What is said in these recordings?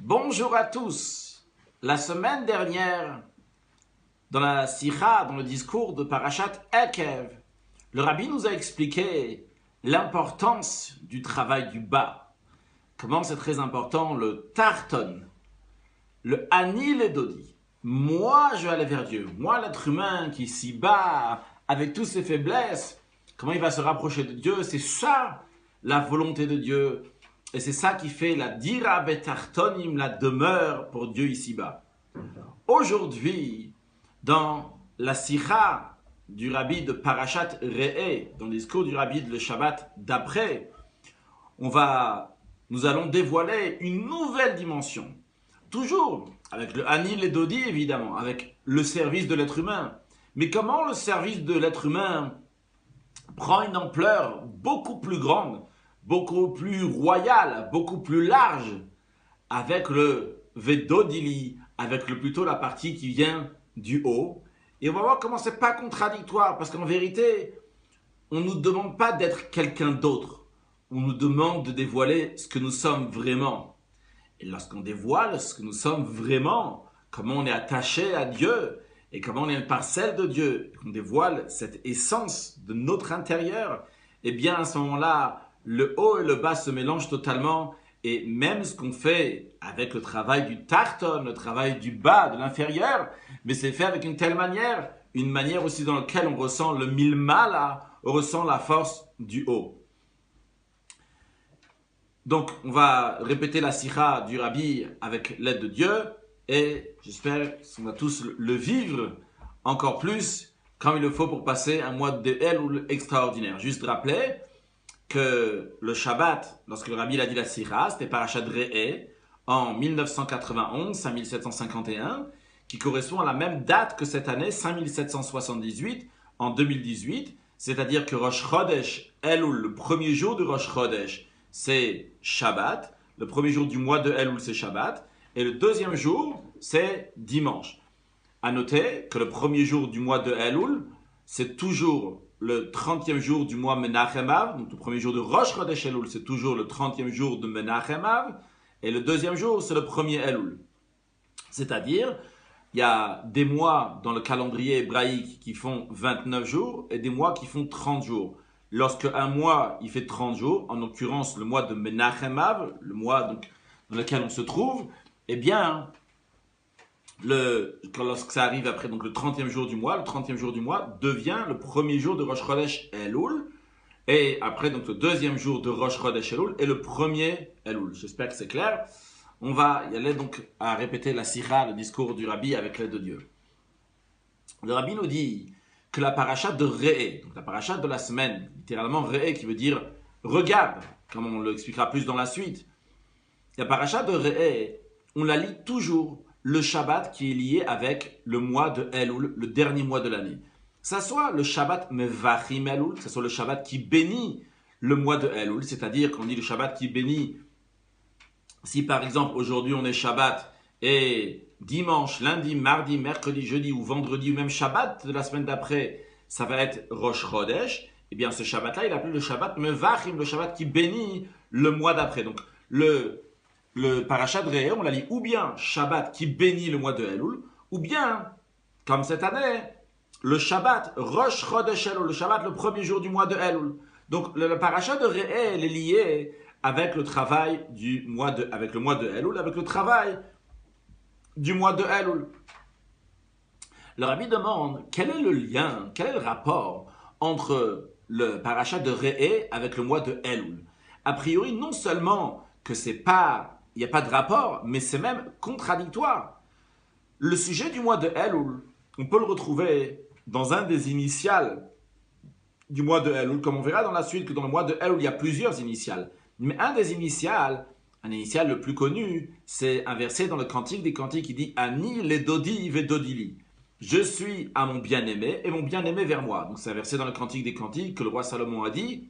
Bonjour à tous. La semaine dernière, dans la Sikha, dans le discours de Parashat Ekev, le Rabbi nous a expliqué l'importance du travail du bas. Comment c'est très important le Tarton, le Ani le Dodi. Moi, je vais aller vers Dieu. Moi, l'être humain qui s'y bat avec toutes ses faiblesses, comment il va se rapprocher de Dieu? C'est ça la volonté de Dieu. Et c'est ça qui fait la dira betartonim, la demeure pour Dieu ici-bas. Aujourd'hui, dans la sikha du rabbi de Parashat Re'eh, dans le discours du rabbi de le Shabbat d'après, nous allons dévoiler une nouvelle dimension. Toujours avec le Ani le Dodi, évidemment, avec le service de l'être humain. Mais comment le service de l'être humain prend une ampleur beaucoup plus grande, beaucoup plus royale, beaucoup plus large, avec le Vedodili, avec plutôt la partie qui vient du haut. Et on va voir comment c'est pas contradictoire, parce qu'en vérité, on ne nous demande pas d'être quelqu'un d'autre. On nous demande de dévoiler ce que nous sommes vraiment. Et lorsqu'on dévoile ce que nous sommes vraiment, comment on est attaché à Dieu, et comment on est une parcelle de Dieu, et qu'on dévoile cette essence de notre intérieur, eh bien à ce moment-là, le haut et le bas se mélangent totalement, et même ce qu'on fait avec le travail du tarton, le travail du bas, de l'inférieur, mais c'est fait avec une telle manière, une manière aussi dans laquelle on ressent le milmala, on ressent la force du haut. Donc, on va répéter la sikha du Rabbi avec l'aide de Dieu, et j'espère qu'on va tous le vivre encore plus comme il le faut pour passer un mois de Elul extraordinaire. Juste rappeler que le Shabbat, lorsque le Rabbi a dit la sikha, c'était Parashat Re'eh en 1991, 5751, qui correspond à la même date que cette année, 5778, en 2018, c'est-à-dire que Rosh Chodesh Elul, le premier jour de Rosh Chodesh, c'est Shabbat. Le premier jour du mois de Elul, c'est Shabbat. Et le deuxième jour, c'est dimanche. À noter que le premier jour du mois de Elul, c'est toujours le 30e jour du mois Menachem Av. Donc le premier jour de Rosh Chodesh Elul, c'est toujours le 30e jour de Menachem Av. Et le deuxième jour, c'est le premier Elul. C'est-à-dire, il y a des mois dans le calendrier hébraïque qui font 29 jours et des mois qui font 30 jours. Lorsque un mois, il fait 30 jours, en l'occurrence le mois de Menachem Av, le mois donc, dans lequel on se trouve, eh bien, lorsque ça arrive après donc, le 30e jour du mois, le 30e jour du mois devient le premier jour de Rosh Chodesh Elul, et après donc le deuxième jour de Rosh Chodesh Elul, et le premier Elul. J'espère que c'est clair. On va y aller donc à répéter la sikha, le discours du Rabbi avec l'aide de Dieu. Le Rabbi nous dit que la paracha de Re'eh, donc la paracha de la semaine, littéralement Re'eh qui veut dire regarde, comme on l'expliquera plus dans la suite. La paracha de Re'eh, on la lit toujours le Shabbat qui est lié avec le mois de Elul, le dernier mois de l'année. Que ce soit le Shabbat Mevachim Elul, que ce soit le Shabbat qui bénit le mois de Elul, c'est-à-dire qu'on dit le Shabbat qui bénit, si par exemple aujourd'hui on est Shabbat et dimanche, lundi, mardi, mercredi, jeudi ou vendredi ou même Shabbat de la semaine d'après, ça va être Rosh Chodesh, eh bien ce Shabbat-là, il appelle le Shabbat Mevachim, le Shabbat qui bénit le mois d'après. Donc le Parashat Re'eh, on la lit ou bien Shabbat qui bénit le mois de Elul, ou bien, comme cette année, le Shabbat Rosh Chodesh Elul, le Shabbat le premier jour du mois de Elul. Donc le Parashat de Re'eh, elle est liée avec le travail avec le mois de Elul, avec le travail du mois de Elul. Le Rabbi demande quel est le lien, quel est le rapport entre le Parashat de Re'eh avec le mois de Elul. A priori, non seulement que il n'y a pas de rapport, mais c'est même contradictoire. Le sujet du mois de Elul, on peut le retrouver dans un des initiales du mois de Elul, comme on verra dans la suite que dans le mois de Elul, il y a plusieurs initiales. Mais un initial le plus connu, c'est un verset dans le Cantique des Cantiques qui dit « Ani le dodi vedodili ». Je suis à mon bien-aimé et mon bien-aimé vers moi. Donc c'est un verset dans le Cantique des Cantiques que le roi Salomon a dit,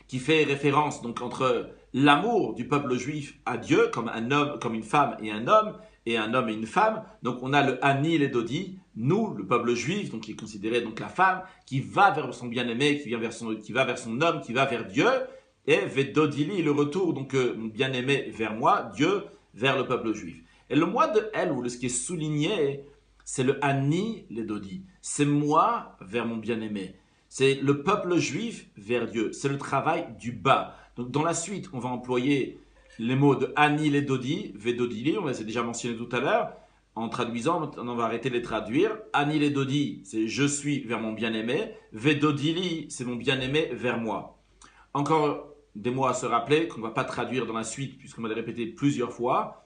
qui fait référence donc entre l'amour du peuple juif à Dieu, comme un homme, comme une femme et un homme et une femme. Donc on a le Ani le Dodi, nous, le peuple juif, donc qui est considéré donc la femme, qui va vers son bien-aimé, qui va vers son homme, qui va vers Dieu. Et Vedodili, le retour, donc mon bien-aimé vers moi, Dieu, vers le peuple juif. Et le mois de Elul, ce qui est souligné, c'est le Ani les Dodi. C'est moi vers mon bien-aimé. C'est le peuple juif vers Dieu. C'est le travail du bas. Donc dans la suite, on va employer les mots de Ani les Dodi, Vedodili, on les a déjà mentionnés tout à l'heure. En traduisant, on va arrêter de les traduire. Ani les Dodi, c'est je suis vers mon bien-aimé. Vedodili, c'est mon bien-aimé vers moi. Encore des mots à se rappeler qu'on ne va pas traduire dans la suite puisqu'on va les répéter plusieurs fois.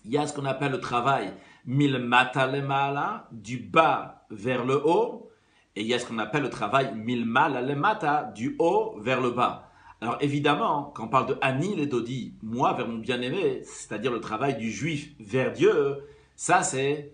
Il y a ce qu'on appelle le travail milmata lemala, du bas vers le haut, et il y a ce qu'on appelle le travail milmala lemata, du haut vers le bas. Alors évidemment, quand on parle de Ani les Dodi, moi vers mon bien-aimé, c'est-à-dire le travail du juif vers Dieu, ça c'est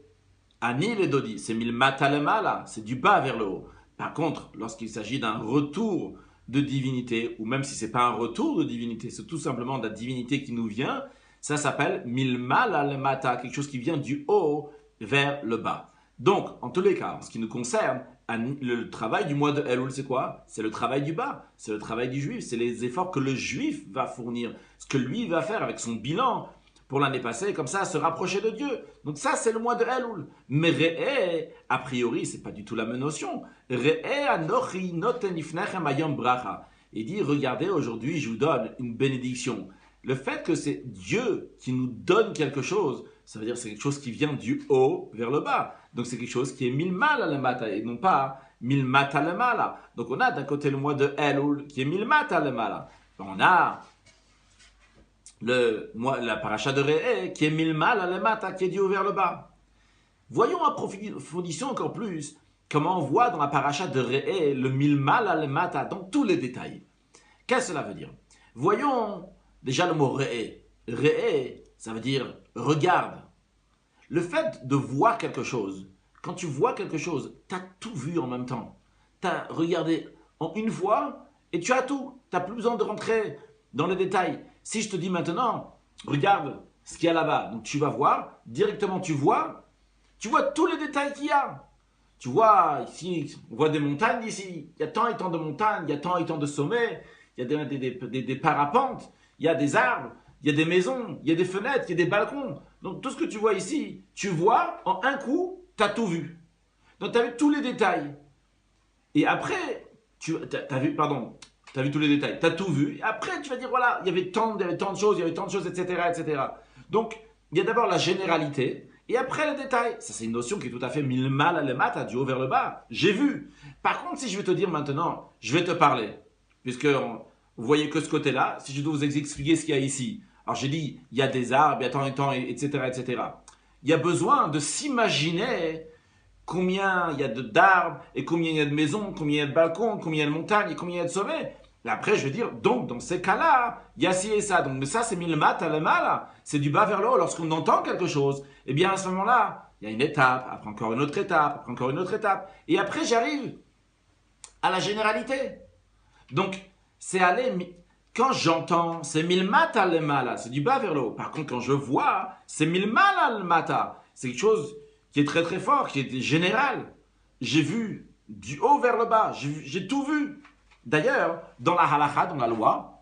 Ani les Dodi, c'est milmata lemala, c'est du bas vers le haut. Par contre, lorsqu'il s'agit d'un retour de divinité, ou même si ce n'est pas un retour de divinité, c'est tout simplement de la divinité qui nous vient, ça s'appelle milmal al-mata, quelque chose qui vient du haut vers le bas. Donc, en tous les cas, en ce qui nous concerne, le travail du mois de Elul, c'est quoi? C'est le travail du bas, c'est le travail du juif, c'est les efforts que le juif va fournir, ce que lui va faire avec son bilan pour l'année passée, comme ça, se rapprocher de Dieu. Donc ça, c'est le mois de Elul. Mais Re'e, a priori, c'est pas du tout la même notion. Re'e anochi noten ifnechem hayom bracha. Il dit, regardez, aujourd'hui, je vous donne une bénédiction. Le fait que c'est Dieu qui nous donne quelque chose, ça veut dire que c'est quelque chose qui vient du haut vers le bas. Donc c'est quelque chose qui est milmal à la mata et non pas milmat à la mala. Donc on a d'un côté le mois de Elul qui est milmat à la mala. On a la paracha de Re'e qui est milmal à la mata, qui est du haut vers le bas. Voyons approfondissons encore plus comment on voit dans la paracha de Re'e le milmal à la mata dans tous les détails. Qu'est-ce que cela veut dire? Voyons déjà le mot Re'e. Re'e, ça veut dire regarde. Le fait de voir quelque chose, quand tu vois quelque chose, tu as tout vu en même temps. Tu as regardé en une fois et tu as tout. Tu n'as plus besoin de rentrer dans les détails. Si je te dis maintenant, regarde ce qu'il y a là-bas, donc tu vas voir, directement tu vois tous les détails qu'il y a. Tu vois, ici, on voit des montagnes ici. Il y a tant et tant de montagnes, il y a tant et tant de sommets, il y a des parapentes. Il y a des arbres, il y a des maisons, il y a des fenêtres, il y a des balcons. Donc tout ce que tu vois ici, tu vois, en un coup, tu as tout vu. Donc tu as vu tous les détails. Et après, tu as vu tous les détails, tu as tout vu. Et après, tu vas dire, voilà, il y avait tant de choses, etc., etc. Donc, il y a d'abord la généralité, et après les détails. Ça, c'est une notion qui est tout à fait milmal à lemata, du haut vers le bas. J'ai vu. Par contre, si je vais te dire maintenant, je vais te parler, puisque... Vous voyez que ce côté-là, si je dois vous expliquer ce qu'il y a ici. Alors j'ai dit, il y a des arbres, il y a tant et tant, etc., etc. Il y a besoin de s'imaginer combien il y a d'arbres, et combien il y a de maisons, combien il y a de balcons, combien il y a de montagnes, et combien il y a de sommets. Et après, je vais dire, donc, dans ces cas-là, il y a ci et ça. Donc, mais ça, c'est milmat à la mala. C'est du bas vers le haut. Lorsqu'on entend quelque chose, eh bien, à ce moment-là, il y a une étape, après encore une autre étape, après encore une autre étape. Et après, j'arrive à la généralité. Donc, c'est aller, quand j'entends, c'est milmat al-mala, c'est du bas vers le haut. Par contre, quand je vois, c'est milmal al-mata. C'est quelque chose qui est très très fort, qui est général. J'ai vu du haut vers le bas, j'ai tout vu. D'ailleurs, dans la halakha, dans la loi,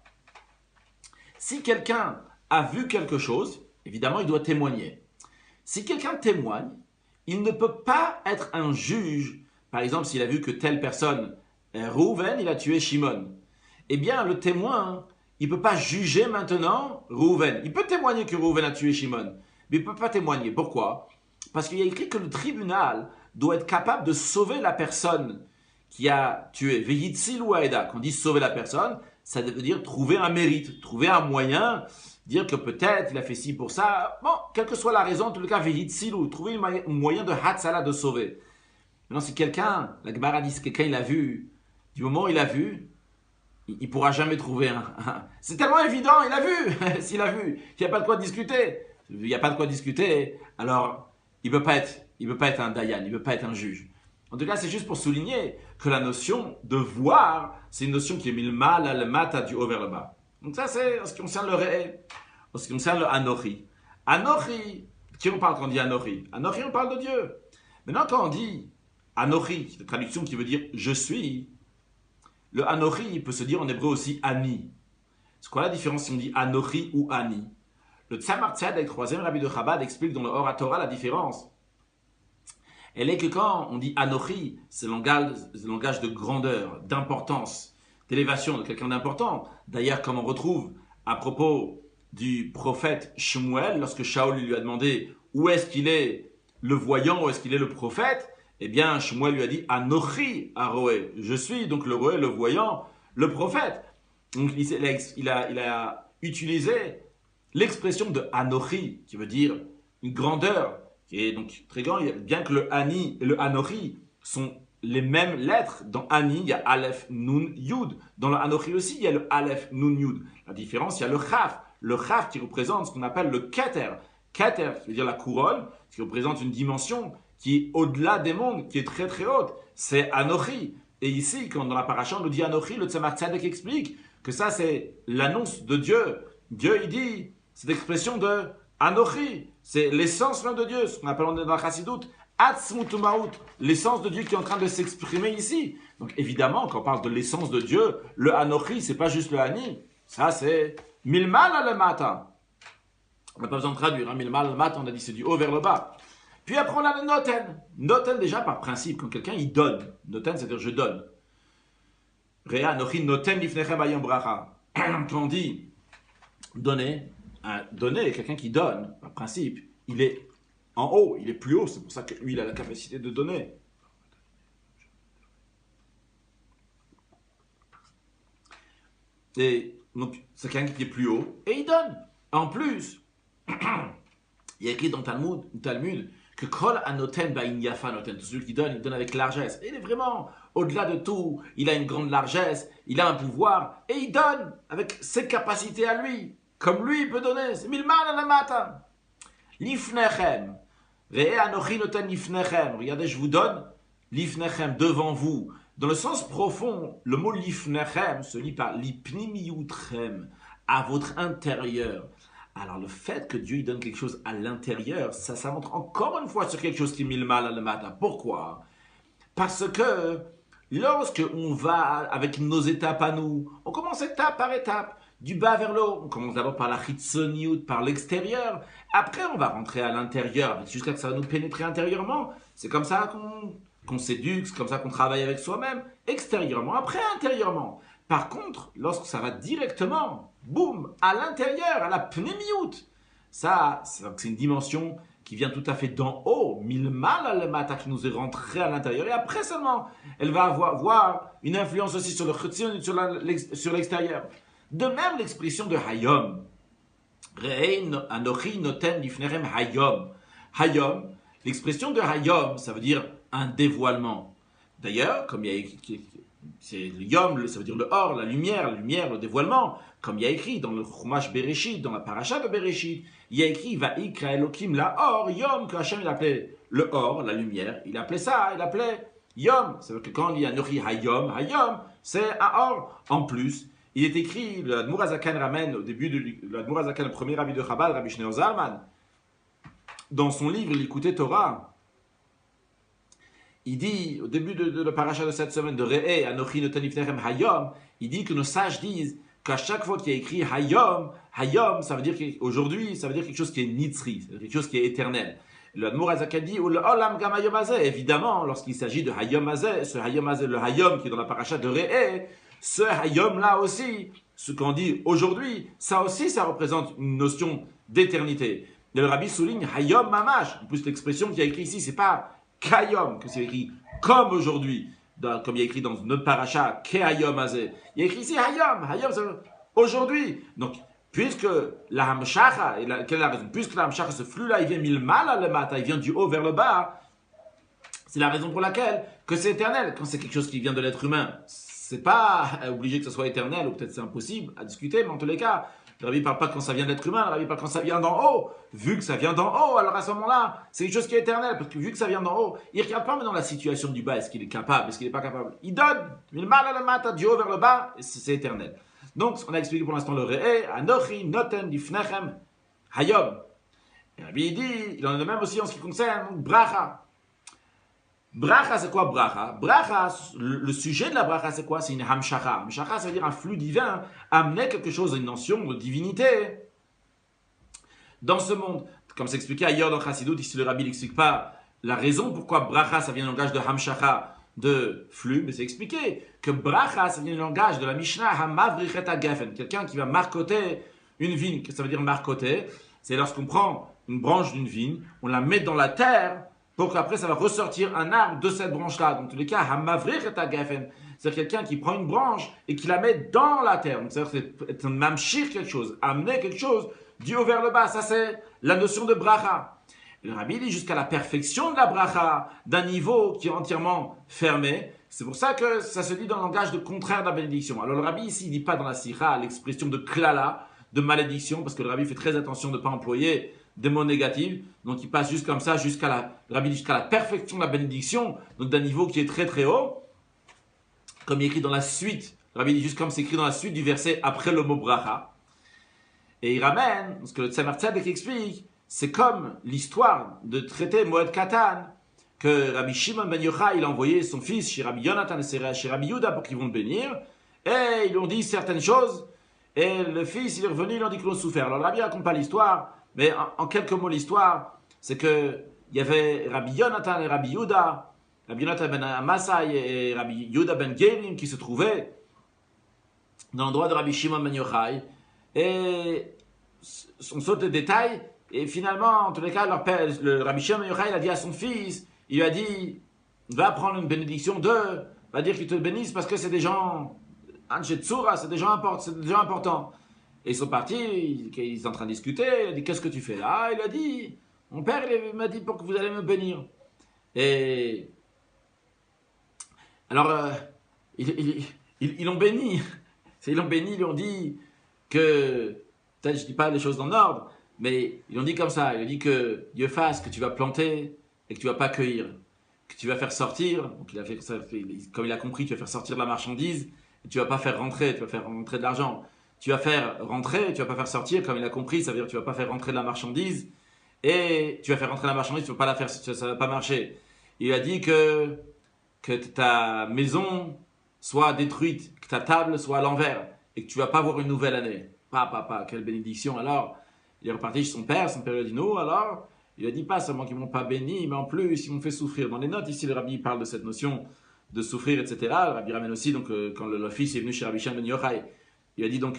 si quelqu'un a vu quelque chose, évidemment, il doit témoigner. Si quelqu'un témoigne, il ne peut pas être un juge. Par exemple, s'il a vu que telle personne, Reuven, il a tué Shimon. Eh bien, le témoin, il ne peut pas juger maintenant Reuven. Il peut témoigner que Reuven a tué Shimon, mais il ne peut pas témoigner. Pourquoi? Parce qu'il y a écrit que le tribunal doit être capable de sauver la personne qui a tué. Veyitzil ou Aeda. Quand on dit sauver la personne, ça veut dire trouver un mérite, trouver un moyen, dire que peut-être il a fait ci pour ça. Bon, quelle que soit la raison, en tout cas, Veyitzil ou trouver un moyen de Hatzala de sauver. Maintenant, si quelqu'un, la Gemara dit, quelqu'un il a vu, du moment où il a vu, il ne pourra jamais trouver un... C'est tellement évident, il a vu. S'il a vu, il n'y a pas de quoi discuter. Il n'y a pas de quoi discuter, alors il ne peut pas être un dayan, il ne peut pas être un juge. En tout cas, c'est juste pour souligner que la notion de voir, c'est une notion qui est milmal, le mata du haut vers le bas. Donc ça, c'est en ce qui concerne le re'e. En ce qui concerne le anochi. Anochi, qui on parle quand on dit anochi? Anochi, on parle de Dieu. Maintenant, quand on dit anochi, c'est une traduction qui veut dire je suis, le anochi, il peut se dire en hébreu aussi ani. C'est quoi la différence si on dit anochi ou ani? Le Tzemar Tzedek, troisième rabbi de Chabad, explique dans le Or HaTorah la différence. Elle est que quand on dit Anochi, c'est le langage de grandeur, d'importance, d'élévation de quelqu'un d'important. D'ailleurs, comme on retrouve à propos du prophète Shmuel, lorsque Shaol lui a demandé où est-ce qu'il est le voyant, où est-ce qu'il est le prophète, eh bien, Shmuel lui a dit Anochi Aroé. Je suis donc le roé, le voyant, le prophète. Donc, il a utilisé l'expression de Anochi, qui veut dire une grandeur, qui est donc très grand, bien que le Ani et le Anochi sont les mêmes lettres. Dans Ani, il y a Aleph, Nun, Yud. Dans le Anochi aussi, il y a le Aleph, Nun, Yud. La différence, il y a le Chaf. Le Chaf qui représente ce qu'on appelle le Keter. Keter, qui veut dire la couronne, qui représente une dimension qui est au-delà des mondes, qui est très très haute. C'est Anochi. Et ici, quand dans la paracha, on nous dit Anochi, le Tzemar Tzedek explique que ça, c'est l'annonce de Dieu. Dieu, il dit, cette expression de Anochi, c'est l'essence même de Dieu, ce qu'on appelle dans la Chassidut, Atzmut Umaut, l'essence de Dieu qui est en train de s'exprimer ici. Donc évidemment, quand on parle de l'essence de Dieu, le Anochi, c'est pas juste le Ani, ça c'est Milmal al-Mata. On n'a pas besoin de traduire, hein. Milmal al-Mata, on a dit c'est du haut vers le bas. Puis après on a le Noten. Noten déjà par principe, quand quelqu'un il donne, Noten c'est-à-dire je donne. Rea Anochi Noten Lifnechem Ayom Bracha. Quand on dit donner, donner, quelqu'un qui donne, par principe, il est en haut, il est plus haut, c'est pour ça que lui, il a la capacité de donner. Et donc, c'est quelqu'un qui est plus haut, et il donne. En plus, il y a écrit dans Talmud que Kol Anoten Ba'in Yafa Noten, celui qui donne, il donne avec largesse. Et il est vraiment au-delà de tout, il a une grande largesse, il a un pouvoir, et il donne avec ses capacités à lui. Comme lui, il peut donner. C'est Milman Alamata. Lifnechem. Re'e Anochi Noten Lifnechem. Regardez, je vous donne Lifnechem, devant vous. Dans le sens profond, le mot Lifnechem se lit par Lipnimiyutrem, à votre intérieur. Alors le fait que Dieu il donne quelque chose à l'intérieur, ça montre encore une fois sur quelque chose qui est Milman Alamata. Pourquoi? Parce que lorsque on va avec nos étapes à nous, on commence étape par étape. Du bas vers le haut, on commence d'abord par la chitzoniout, par l'extérieur. Après, on va rentrer à l'intérieur, jusqu'à ce que ça va nous pénétrer intérieurement. C'est comme ça qu'on s'éduque, c'est comme ça qu'on travaille avec soi-même, extérieurement, après intérieurement. Par contre, lorsque ça va directement, boum, à l'intérieur, à la pnémiout, ça, c'est une dimension qui vient tout à fait d'en haut, milmal le mata, qui nous est rentrée à l'intérieur. Et après seulement, elle va avoir une influence aussi sur le chitzoniout, sur l'extérieur. De même, l'expression de Hayom. Re'ein Anochi Noten Lifnerem Hayom. Hayom, l'expression de Hayom, ça veut dire un dévoilement. D'ailleurs, comme il y a écrit, c'est le Yom, ça veut dire le or, la lumière, le dévoilement. Comme il y a écrit dans le Chumash Bereshit, dans la paracha de Bereshit, il y a écrit Va'ikra Elokim la or, Yom, que Hachem il appelait le or, la lumière, il appelait Yom. Ça veut dire que quand il y a Anochi Hayom, c'est un or. En plus, il est écrit, le Admour HaZaken ramène au début de l'Admour HaZaken, le premier rabbi de Chabad, Rabbi Shneur Zalman, dans son livre L'Écouter Torah, il dit, au début de la paracha de cette semaine, de Re'e, Anochi Noten Lifnechem Hayom, il dit que nos sages disent qu'à chaque fois qu'il y a écrit Hayom, ça veut dire qu'aujourd'hui, ça veut dire quelque chose qui est nitzri, c'est quelque chose qui est éternel. Le Admour HaZaken dit, ou le Olam Gam Hayom Hazeh, évidemment, lorsqu'il s'agit de Hayom Hazeh, ce Hayom Hazeh, le Hayom qui est dans la paracha de Re'e, ce Hayom là aussi, ce qu'on dit aujourd'hui, ça aussi, ça représente une notion d'éternité. Et le Rabbi souligne Hayom Mamash. En plus, l'expression qu'il y a écrit ici, c'est pas Kayom, que c'est écrit comme aujourd'hui, comme il y a écrit dans notre paracha, Kehayom Hazeh. Il y a écrit ici Hayom, c'est aujourd'hui. Donc, puisque la Hamshacha, quelle est la raison? Puisque la Hamshacha, ce flux-là, il vient milmal à le matin, il vient du haut vers le bas, c'est la raison pour laquelle que c'est éternel. Quand c'est quelque chose qui vient de l'être humain, c'est pas obligé que ce soit éternel, ou peut-être c'est impossible à discuter, mais en tous les cas, le Rabbi ne parle pas quand ça vient de l'être humain, le Rabbi parle quand ça vient d'en haut. Vu que ça vient d'en haut, alors à ce moment-là, c'est quelque chose qui est éternel, parce que vu que ça vient d'en haut, il ne regarde pas maintenant la situation du bas, est-ce qu'il est capable, est-ce qu'il n'est pas capable. Il donne, il mal à la matin, du haut vers le bas, et c'est éternel. Donc, on a expliqué pour l'instant le Re'e, Anochi, Noten, Lifnechem, Hayom. Et le Rabbi dit, il en est de même aussi en ce qui concerne Bracha. Bracha, c'est quoi bracha? Bracha, le sujet de la bracha, c'est quoi? C'est une hamshacha. Hamshacha, ça veut dire un flux divin, amener quelque chose à une notion de divinité. dans ce monde. Comme c'est expliqué ailleurs dans Chassidut, ici le Rabbi n'explique pas la raison pourquoi bracha ça vient du langage de hamshacha, de flux, mais c'est expliqué que bracha ça vient du langage de la Mishnah hamavrichet agafen, quelqu'un qui va marcoter une vigne. Qu'est-ce que ça veut dire marcoter? C'est lorsqu'on prend une branche d'une vigne, on la met dans la terre pour qu'après ça va ressortir un arbre de cette branche-là. Dans tous les cas, hamavrichet agafen, c'est quelqu'un qui prend une branche et qui la met dans la terre. Donc c'est-à-dire c'est mamshir quelque chose, amener quelque chose du haut vers le bas. Ça c'est la notion de bracha. Le Rabbi dit jusqu'à la perfection de la bracha, d'un niveau qui est entièrement fermé. C'est pour ça que ça se dit dans le langage de contraire de la bénédiction. Alors le Rabbi ici, il ne dit pas dans la sikha l'expression de klala, de malédiction, parce que le Rabbi fait très attention de ne pas employer des mots négatifs. Donc il passe juste comme ça, le Rabbi dit jusqu'à la perfection de la bénédiction, donc d'un niveau qui est très très haut, comme il est écrit dans la suite. Le Rabbi dit juste comme c'est écrit dans la suite du verset après le mot bracha. Et il ramène, ce que le Tzemar Tzedek explique, c'est comme l'histoire de traité Moed Katan, que Rabbi Shimon ben Yochai, il a envoyé son fils chez Rabbi Yonatan et chez Rabbi Yehuda pour qu'ils vont le bénir, et ils lui ont dit certaines choses, et le fils, il est revenu, il leur dit qu'ils l'ont souffert. Alors le Rabbi raconte pas l'histoire, mais en quelques mots l'histoire, c'est que il y avait Rabbi Yonatan et Rabbi Yehuda, Rabbi Yonatan ben Amasai et Rabbi Yehuda ben Gelim qui se trouvaient dans l'endroit de Rabbi Shimon ben Yochai, et on saute les détails. Et finalement, en tous les cas, leur père, le Rabbi Shimon ben Yochai, il a dit à son fils, il lui a dit, va prendre une bénédiction d'eux, va dire qu'ils te bénissent parce que c'est des gens, c'est des gens importants. Et ils sont partis, ils sont en train de discuter, il a dit, qu'est-ce que tu fais là? Il a dit, mon père, il m'a dit pour que vous allez me bénir. Et alors, ils l'ont béni. Ils l'ont béni, ils lui ont dit que, peut-être je ne dis pas les choses dans l'ordre, mais ils ont dit comme ça, ils ont dit que Dieu fasse que tu vas planter et que tu vas pas cueillir, que tu vas faire sortir, donc il a fait ça, comme il a compris, tu vas faire sortir de la marchandise, et tu vas pas faire rentrer, tu vas faire rentrer de l'argent. Tu vas faire rentrer, tu vas pas faire sortir, comme il a compris, ça veut dire que tu vas pas faire rentrer de la marchandise, et tu vas faire rentrer la marchandise, tu vas pas la faire, ça va pas marcher. Il a dit que ta maison soit détruite, que ta table soit à l'envers, et que tu vas pas avoir une nouvelle année. Papa, quelle bénédiction. Alors, il est reparti chez son père lui a dit non, alors, il a dit pas seulement qu'ils m'ont pas béni, mais en plus, ils m'ont fait souffrir. Dans les notes, ici, le Rabbi parle de cette notion de souffrir, etc. Le Rabbi ramène aussi, donc, quand le fils est venu chez Rabbi Shimon ben Yochai, il a dit donc,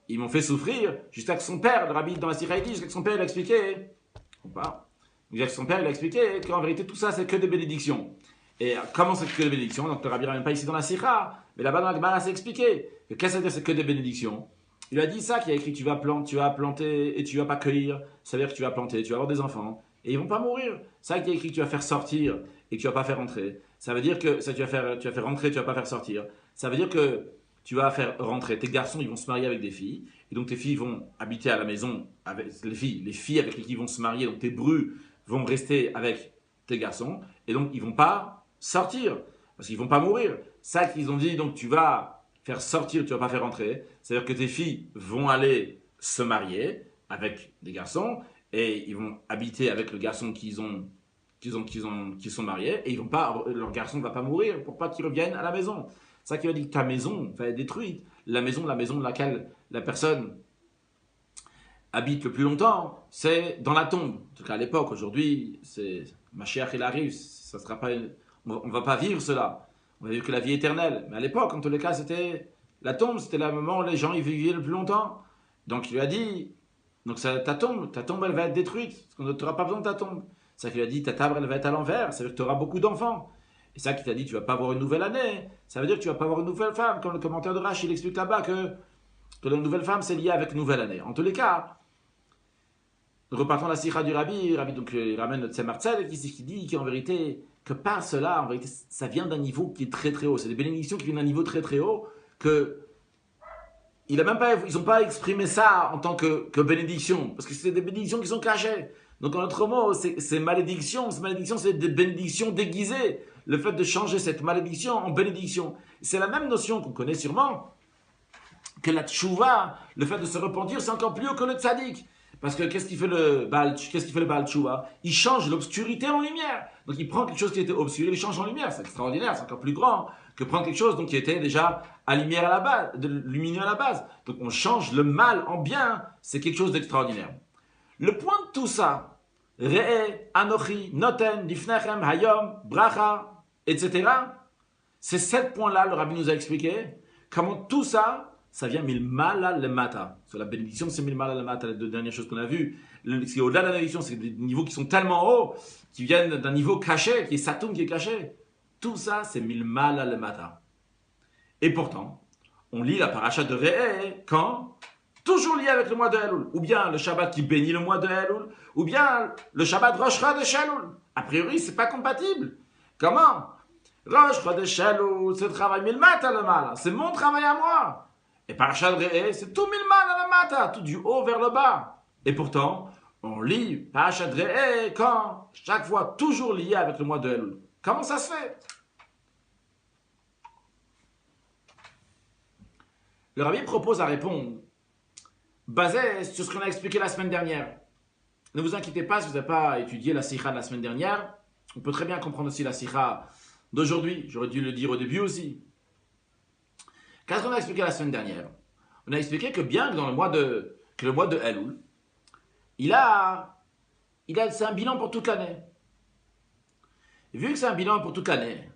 ils m'ont fait souffrir, jusqu'à que son père, le Rabbi dans la Sikha, il dit, jusqu'à que son père, il a expliqué, ou pas, jusqu'à que son père, il a expliqué qu'en vérité, tout ça, c'est que des bénédictions. Et comment c'est que des bénédictions? Donc, le Rabbi ramène pas ici dans la Sikha, mais là-bas dans la Gemara, c'est expliqué. Qu'est-ce que ça veut dire, c'est que des bénédictions? Il a dit ça, qui a écrit tu vas planter et tu vas pas cueillir. Ça veut dire que tu vas planter, tu vas avoir des enfants et ils vont pas mourir. Ça qui a écrit que tu vas faire sortir et que tu vas pas faire rentrer. Ça veut dire que ça tu vas faire rentrer, tu vas pas faire sortir. Ça veut dire que tu vas faire rentrer. Tes garçons, ils vont se marier avec des filles et donc tes filles vont habiter à la maison avec les filles avec lesquelles ils vont se marier. Donc tes brus vont rester avec tes garçons et donc ils vont pas sortir parce qu'ils vont pas mourir. Ça qu'ils ont dit, donc tu vas faire sortir, tu vas pas faire rentrer. C'est-à-dire que tes filles vont aller se marier avec des garçons et ils vont habiter avec le garçon qui sont mariés et ils vont pas, leur garçon ne va pas mourir pour pas qu'ils reviennent à la maison. C'est ça qui veut dire que ta maison va être détruite. La maison de laquelle la personne habite le plus longtemps, c'est dans la tombe. En tout cas à l'époque, aujourd'hui, c'est Mashiach il arrive, ça sera pas, on va pas vivre cela. On va vivre que la vie éternelle. Mais à l'époque, en tous les cas, c'était la tombe, c'était le moment où les gens y vivaient le plus longtemps. Donc il lui a dit, donc ta tombe elle va être détruite, parce qu'on n'aura pas besoin de ta tombe. C'est ça qu'il lui a dit, ta table elle va être à l'envers, ça veut dire que tu auras beaucoup d'enfants. Et ça qui t'a dit, tu vas pas avoir une nouvelle année, ça veut dire que tu vas pas avoir une nouvelle femme, comme le commentaire de Rashi, il explique là-bas que la nouvelle femme c'est lié avec une nouvelle année. En tous les cas, repartons à la sikha du Rabbi, donc il ramène notre Tzemar Tzedek qui dit qu'en vérité, que par cela, en vérité, ça vient d'un niveau qui est très très haut. C'est des bénédictions qui viennent d'un niveau très très haut, que ils n'ont pas exprimé ça en tant que bénédiction, parce que c'est des bénédictions qui sont cachées. Donc en autre mot, c'est malédiction, c'est des bénédictions déguisées. Le fait de changer cette malédiction en bénédiction. C'est la même notion qu'on connaît sûrement, que la tchouva, le fait de se repentir, c'est encore plus haut que le tzaddik. Parce que qu'est-ce qu'il fait le Baal Tchouva? Il change l'obscurité en lumière. Donc il prend quelque chose qui était obscur, il le change en lumière. C'est extraordinaire, c'est encore plus grand que prendre quelque chose donc, qui était déjà à lumière à la base, lumineux à la base. Donc on change le mal en bien, c'est quelque chose d'extraordinaire. Le point de tout ça, Re'e, Anochi, Noten, Lifnechem, Hayom, Bracha, etc. C'est 7 points-là, le Rabbi nous a expliqué comment tout ça, ça vient milmala le mata. Sur la bénédiction, c'est milmala le mata, les 2 dernières choses qu'on a vues. Ce qui est au-delà de la bénédiction, c'est des niveaux qui sont tellement hauts, qui viennent d'un niveau caché, qui est Satoum, qui est caché. Tout ça, c'est milmala le mata. Et pourtant, on lit la paracha de Re'e quand toujours lié avec le mois de Elul, ou bien le Shabbat qui bénit le mois de Elul, ou bien le Shabbat Rosh Chodesh Elul. A priori, c'est pas compatible. Comment? Rosh Chodesh Elul, c'est le travail milmata le mal, c'est mon travail à moi. Et Parashat Re'e, c'est tout milmata le mata, tout du haut vers le bas. Et pourtant, on lit Parashat Re'e quand chaque fois toujours lié avec le mois de Elul. Comment ça se fait? Le Rabbi propose à répondre basé sur ce qu'on a expliqué la semaine dernière. Ne vous inquiétez pas si vous n'avez pas étudié la sikha de la semaine dernière. On peut très bien comprendre aussi la sikha d'aujourd'hui. J'aurais dû le dire au début aussi. Qu'est-ce qu'on a expliqué la semaine dernière? On a expliqué que bien que dans le mois de Elul, c'est un bilan pour toute l'année. Vu que c'est un bilan pour toute l'année,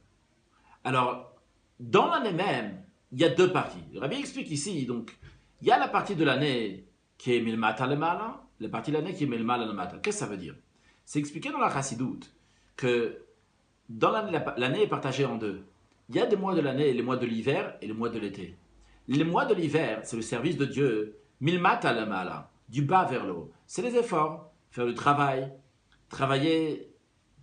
alors dans l'année même, il y a 2 parties. Le Rabbi explique ici, donc, il y a la partie de l'année qui est Milmata le Mala, la partie de l'année qui est Milmala le Mata. Qu'est-ce que ça veut dire? C'est expliqué dans la Chassidoute que dans l'année est partagée en 2. Il y a des mois de l'année, les mois de l'hiver et les mois de l'été. Les mois de l'hiver, c'est le service de Dieu, Milmata le Mala, du bas vers le haut. C'est les efforts, faire le travail, travailler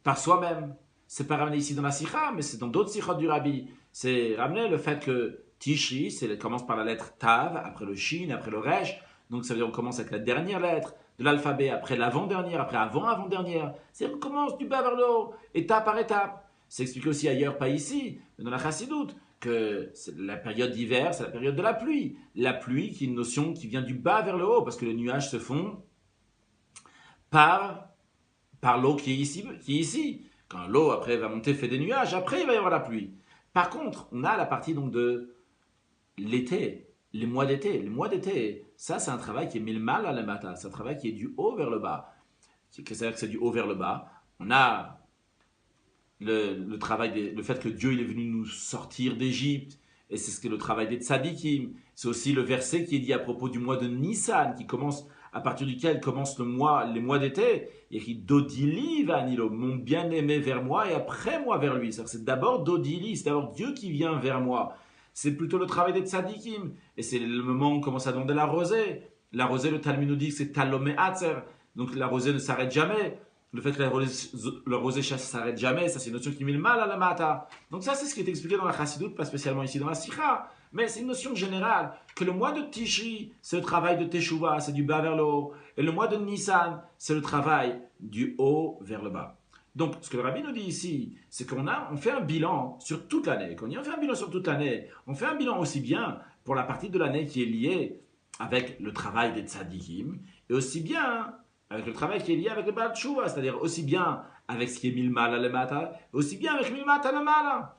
par soi-même. C'est pas ramené ici dans la Sikha, mais c'est dans d'autres Sikhot du Rabbi. C'est ramener le fait que Tishri, commence par la lettre Tav, après le Shin, après le Resh. Donc ça veut dire qu'on commence avec la dernière lettre de l'alphabet, après l'avant-dernière, après avant-avant-dernière. C'est on commence du bas vers le haut, étape par étape. C'est expliqué aussi ailleurs, pas ici, mais dans la Chassidoute, que la période d'hiver, c'est la période de la pluie. La pluie, qui est une notion qui vient du bas vers le haut, parce que les nuages se font par l'eau qui est ici. Quand l'eau, après, va monter, fait des nuages, après, il va y avoir la pluie. Par contre, on a la partie donc de l'été, les mois d'été. Les mois d'été, ça c'est un travail qui est milmal à la matin, c'est un travail qui est du haut vers le bas. C'est-à-dire que c'est du haut vers le bas. On a le travail, le fait que Dieu il est venu nous sortir d'Égypte, et c'est ce que le travail des tzadikim. C'est aussi le verset qui est dit à propos du mois de Nissan, qui commence, à partir duquel commence les mois d'été. Il dit Dodili vanilo, mon bien-aimé vers moi, et après moi vers lui. C'est d'abord Dodili, c'est d'abord Dieu qui vient vers moi. C'est plutôt le travail des tzadikim. Et c'est le moment où on commence à demander la rosée. La rosée, le Talmud nous dit que c'est talomé atzer. Donc la rosée ne s'arrête jamais. Le fait que la rosée ne s'arrête jamais, ça c'est une notion qui met le mal à la mata. Donc ça c'est ce qui est expliqué dans la Chassidoute, pas spécialement ici dans la Sikha. Mais c'est une notion générale, que le mois de Tishri, c'est le travail de Teshuvah, c'est du bas vers le haut. Et le mois de Nissan, c'est le travail du haut vers le bas. Donc, ce que le Rabbi nous dit ici, c'est on fait un bilan sur toute l'année. Quand on fait un bilan sur toute l'année, on fait un bilan aussi bien pour la partie de l'année qui est liée avec le travail des tzadikim, et aussi bien avec le travail qui est lié avec le Baal Tshuva, c'est-à-dire aussi bien avec ce qui est milmal à lemata, aussi bien avec milmata à lemala.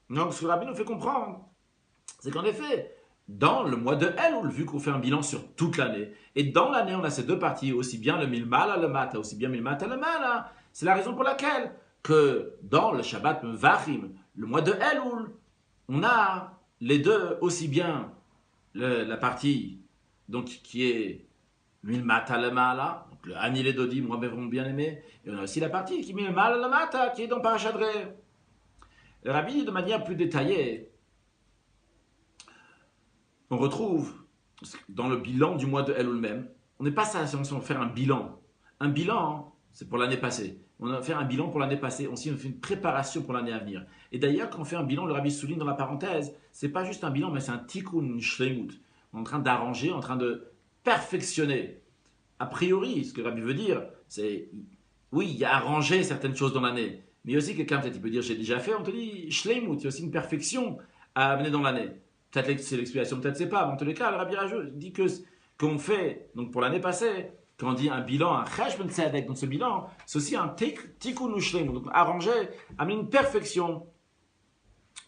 Donc, ce que le Rabbi nous fait comprendre, c'est qu'en effet, dans le mois de Elul, vu qu'on fait un bilan sur toute l'année, et dans l'année, on a ces 2 parties, aussi bien le milmal à lemata, aussi bien milmata à lemala. C'est la raison pour laquelle que dans le Shabbat Mevachim, le mois de Elul, on a les 2 aussi bien la partie donc qui est milmata lemala, donc le Anil et Dodi, moi vraiment bien aimé, et on a aussi la partie qui est milmala lemata, qui est dans Parashat Re'e. Le Rabbi dit de manière plus détaillée, on retrouve dans le bilan du mois de Elul même, on n'est pas ça, si on fait un bilan. Un bilan, c'est pour l'année passée. On va faire un bilan pour l'année passée. On fait une préparation pour l'année à venir. Et d'ailleurs, quand on fait un bilan, le Rabbi souligne dans la parenthèse, c'est pas juste un bilan, mais c'est un tikkun shleimut. On est en train d'arranger, en train de perfectionner. A priori, ce que le Rabbi veut dire, c'est, oui, il y a arrangé certaines choses dans l'année. Mais il y a aussi quelqu'un, peut-être, il peut dire, j'ai déjà fait, on te dit shleimut, il y a aussi une perfection à amener dans l'année. Peut-être c'est l'explication, peut-être c'est pas. Mais en tous les cas, le Rabbi dit que qu'on fait, donc pour l'année passée, quand on dit un bilan, un cheshbon tzedek, donc ce bilan, c'est aussi un tikkun ushleim, donc arranger, amener une perfection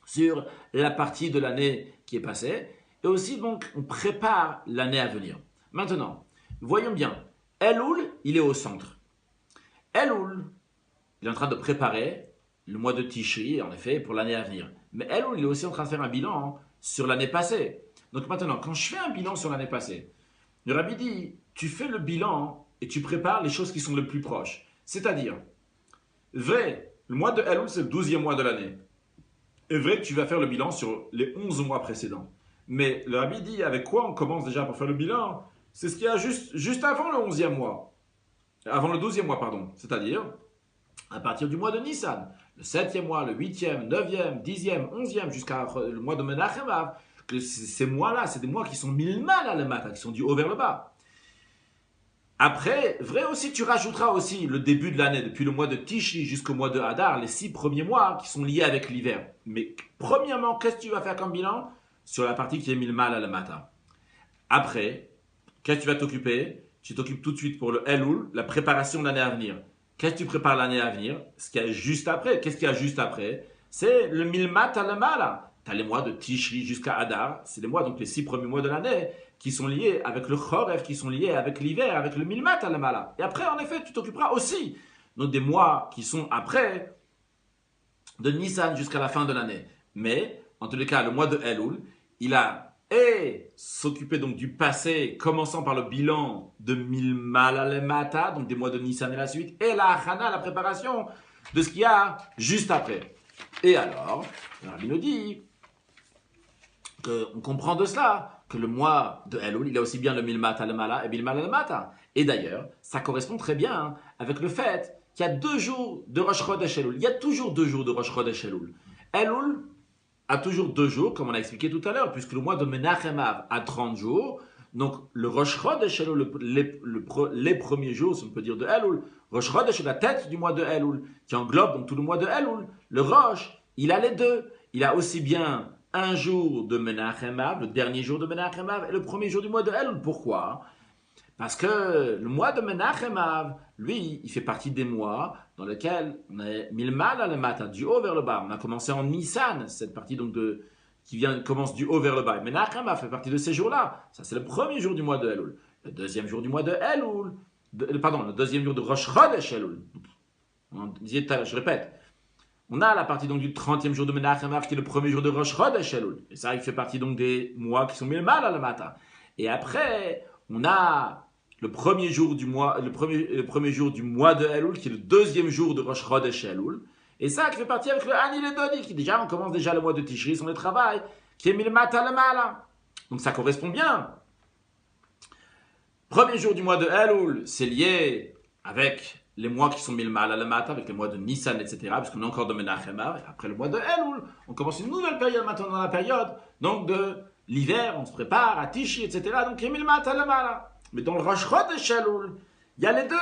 sur la partie de l'année qui est passée, et aussi donc on prépare l'année à venir. Maintenant, voyons bien, Elul, il est au centre. Elul, il est en train de préparer le mois de Tishri, en effet, pour l'année à venir. Mais Elul, il est aussi en train de faire un bilan sur l'année passée. Donc maintenant, quand je fais un bilan sur l'année passée, le Rabbi dit, tu fais le bilan et tu prépares les choses qui sont les plus proches. C'est-à-dire, vrai, le mois de Elul, c'est le 12e mois de l'année. Et vrai que tu vas faire le bilan sur les 11 mois précédents. Mais le Rabbi dit, avec quoi on commence déjà pour faire le bilan? C'est ce qu'il y a juste avant le 11e mois. Avant le 12e mois, pardon. C'est-à-dire, à partir du mois de Nissan, le 7e mois, le 8e, 9e, 10e, 11e, jusqu'à le mois de Menachem Av, que ces mois-là, c'est des mois qui sont mille mal à le matin, qui sont du haut vers le bas. Après, vrai aussi, tu rajouteras aussi le début de l'année, depuis le mois de Tishri jusqu'au mois de Hadar, les 6 premiers mois qui sont liés avec l'hiver. Mais premièrement, qu'est-ce que tu vas faire comme bilan? Sur la partie qui est mille mal à le matin. Après, qu'est-ce que tu vas t'occuper? Tu t'occupes tout de suite pour le Elul, la préparation de l'année à venir. Qu'est-ce que tu prépares l'année à venir? Ce qu'il y a juste après. Qu'est-ce qu'il y a juste après? C'est le Milmat al-Mala. Tu as les mois de Tishri jusqu'à Hadar. C'est les mois, donc les 6 premiers mois de l'année, qui sont liés avec le Choref, qui sont liés avec l'hiver, avec le Milmat al-Mala. Et après, en effet, tu t'occuperas aussi donc des mois qui sont après, de Nissan jusqu'à la fin de l'année. Mais, en tous les cas, le mois de Elul, il a et s'occuper donc du passé, commençant par le bilan de Milmal al-Mata, donc des mois de Nissan et la suite, et la Hana, la préparation de ce qu'il y a juste après. Et alors, le Rabbi nous dit qu'on comprend de cela que le mois de Elul, il a aussi bien le Milmat al-Mala et Milmal al-Mata. Et d'ailleurs, ça correspond très bien avec le fait qu'il y a 2 jours de Rosh Chodesh Elul. Il y a toujours 2 jours de Rosh Chodesh Elul. Elul a toujours 2 jours, comme on a expliqué tout à l'heure, puisque le mois de Menachem Av a 30 jours. Donc, le Rosh Chodesh Elul, les premiers jours, si on peut dire, de Elul, Rosh Chodesh est la tête du mois de Elul, qui englobe donc tout le mois de Elul. Le Rosh, il a les deux. Il a aussi bien un jour de Menachem Av, le dernier jour de Menachem Av, et le premier jour du mois de Elul. Pourquoi? Parce que le mois de Menachem Av, lui, il fait partie des mois dans lesquels on a mis le mal à le matin, du haut vers le bas. On a commencé en Nissan, cette partie donc commence du haut vers le bas. Menachem Av fait partie de ces jours-là. Ça, c'est le premier jour du mois de Elul. Le deuxième jour du mois de Elul, le deuxième jour de Rosh Chodesh Elul. Je répète, on a la partie donc du 30e jour de Menachem Av qui est le premier jour de Rosh Chodesh Elul. Et ça, il fait partie donc des mois qui sont mis le mal à le matin. Et après, on a le premier jour du mois, le premier jour du mois de Elul, qui est le deuxième jour de Rosh Chodesh Elul. Et ça, qui fait partie avec le Ani Ledoni, qui déjà, on commence déjà le mois de Tishri, son travail, qui est Milmat al-Mala. Donc ça correspond bien. Premier jour du mois de Elul, c'est lié avec les mois qui sont Milmat al-Mata, avec les mois de Nissan, etc., parce qu'on a encore de Menachem Av. Après le mois de Elul, on commence une nouvelle période maintenant dans la période, donc de l'hiver, on se prépare à Tishri, etc., donc qui est Milmat al-Mala. Mais dans le Rosh Chodesh Elul, il y a les deux.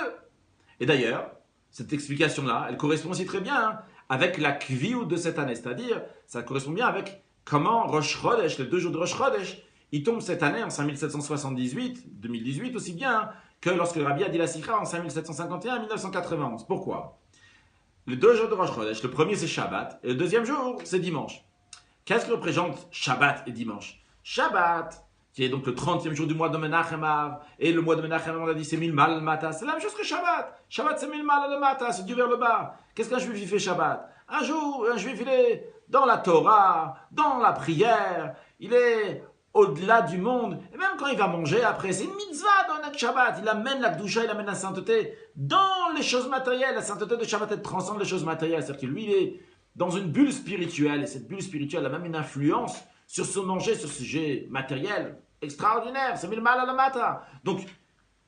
Et d'ailleurs, cette explication-là, elle correspond aussi très bien avec la Kviou de cette année. C'est-à-dire, ça correspond bien avec comment Rosh Chodesh, les 2 jours de Rosh Chodesh, ils tombent cette année en 5778, 2018 aussi bien que lorsque le Rabbi a dit la Sikha en 5751, 1991. Pourquoi? Les 2 jours de Rosh Chodesh, le premier c'est Shabbat et le deuxième jour c'est dimanche. Qu'est-ce que représente Shabbat et dimanche? Shabbat, qui est donc le 30e jour du mois de Menachem Av, et le mois de Menachem Av, on a dit c'est Milmal al-Mata, c'est la même chose que Shabbat. Shabbat c'est Milmal al-Mata, c'est du vers le bas. Qu'est-ce qu'un juif fait Shabbat? Un jour, un juif il est dans la Torah, dans la prière, il est au-delà du monde, et même quand il va manger après, c'est une mitzvah dans le Shabbat, il amène la Kedusha, il amène la sainteté dans les choses matérielles. La sainteté de Shabbat, elle transcende les choses matérielles, c'est-à-dire que lui il est dans une bulle spirituelle, et cette bulle spirituelle a même une influence sur ce manger, sur ce sujet matériel extraordinaire, c'est Milmal al-Mata. Donc,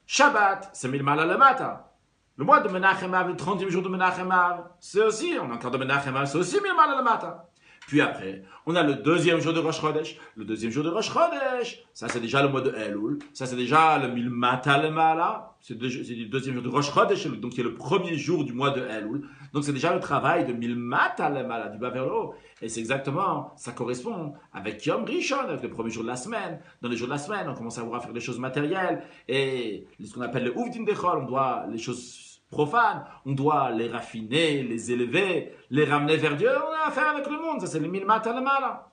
Shabbat, c'est Milmal al-Mata. Le mois de Menachem Av, le 30e jour de Menachem Av, c'est aussi, on a encore de Menachem Av, c'est aussi Milmal al-Mata. Puis après, on a le 2e jour de Rosh Chodesh. Le 2e jour de Rosh Chodesh, ça c'est déjà le mois de Elul. Ça c'est déjà le Milmat al-Mala. C'est le 2e jour de Rosh Chodesh, donc qui est le premier jour du mois de Elul. Donc c'est déjà le travail de Milmat al-Mala, du bas vers le haut. Et c'est exactement, ça correspond avec Yom Rishon, avec le premier jour de la semaine. Dans les jours de la semaine, on commence à vouloir faire des choses matérielles. Et ce qu'on appelle le Uvdin Dechol, on doit les choses profanes, on doit les raffiner, les élever, les ramener vers Dieu, on a affaire avec le monde, ça c'est le Milmat al-Mala.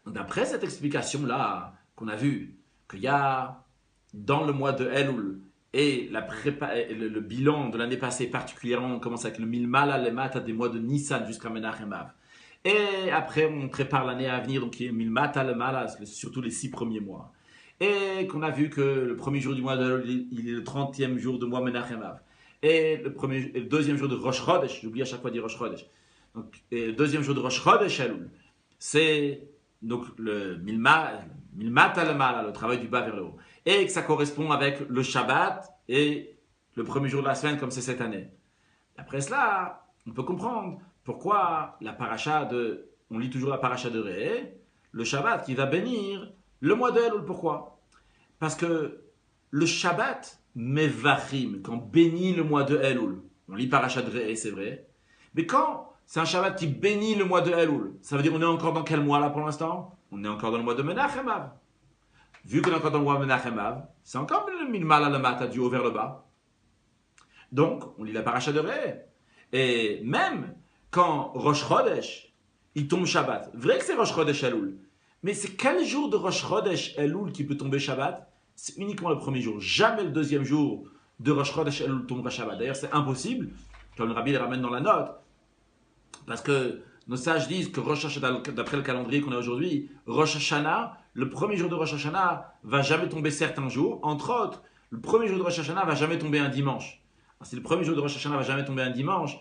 Donc d'après cette explication-là, qu'on a vu, qu'il y a dans le mois de Elul et le bilan de l'année passée, particulièrement, on commence avec le Milmala Lemata des mois de Nissan jusqu'à Menachem Av. Et après, on prépare l'année à venir, donc qui est Milmata Lemala, surtout les 6 premiers mois. Et qu'on a vu que le premier jour du mois de Elul, il est le 30e jour de mois Menachem Av. Et le deuxième jour de Rosh Chodesh, j'oublie à chaque fois de dire Rosh Chodesh. Donc, et le deuxième jour de Rosh Chodesh Elul, c'est donc le Milmata Lemala, le travail du bas vers le haut. Et que ça correspond avec le Shabbat et le premier jour de la semaine, comme c'est cette année. Après cela, on peut comprendre pourquoi on lit toujours la paracha de Ré, le Shabbat qui va bénir le mois de Elul. Pourquoi? Parce que le Shabbat, Mevachim, quand bénit le mois de Elul, on lit paracha de Ré, c'est vrai, mais quand c'est un Shabbat qui bénit le mois de Elul, ça veut dire on est encore dans quel mois là pour l'instant? On est encore dans le mois de Menachem Av. Vu qu'on est encore dans le mois de Menachem Av, c'est encore le Milmala Lemata du haut vers le bas. Donc, on lit la paracha de Ré. Et même quand Rosh Chodesh, il tombe Shabbat, vrai que c'est Rosh Chodesh Elul, mais c'est quel jour de Rosh Chodesh Elul qui peut tomber Shabbat? C'est uniquement le premier jour. Jamais le deuxième jour de Rosh Chodesh Elul tombera Shabbat. D'ailleurs, c'est impossible, comme le Rabbi le ramène dans la note, parce que nos sages disent que Rosh Hashanah, d'après le calendrier qu'on a aujourd'hui, Rosh Hashanah, le premier jour de Rosh Hashanah va jamais tomber certains jours. Entre autres, le premier jour de Rosh Hashanah va jamais tomber un dimanche. Alors, si le premier jour de Rosh Hashanah va jamais tomber un dimanche,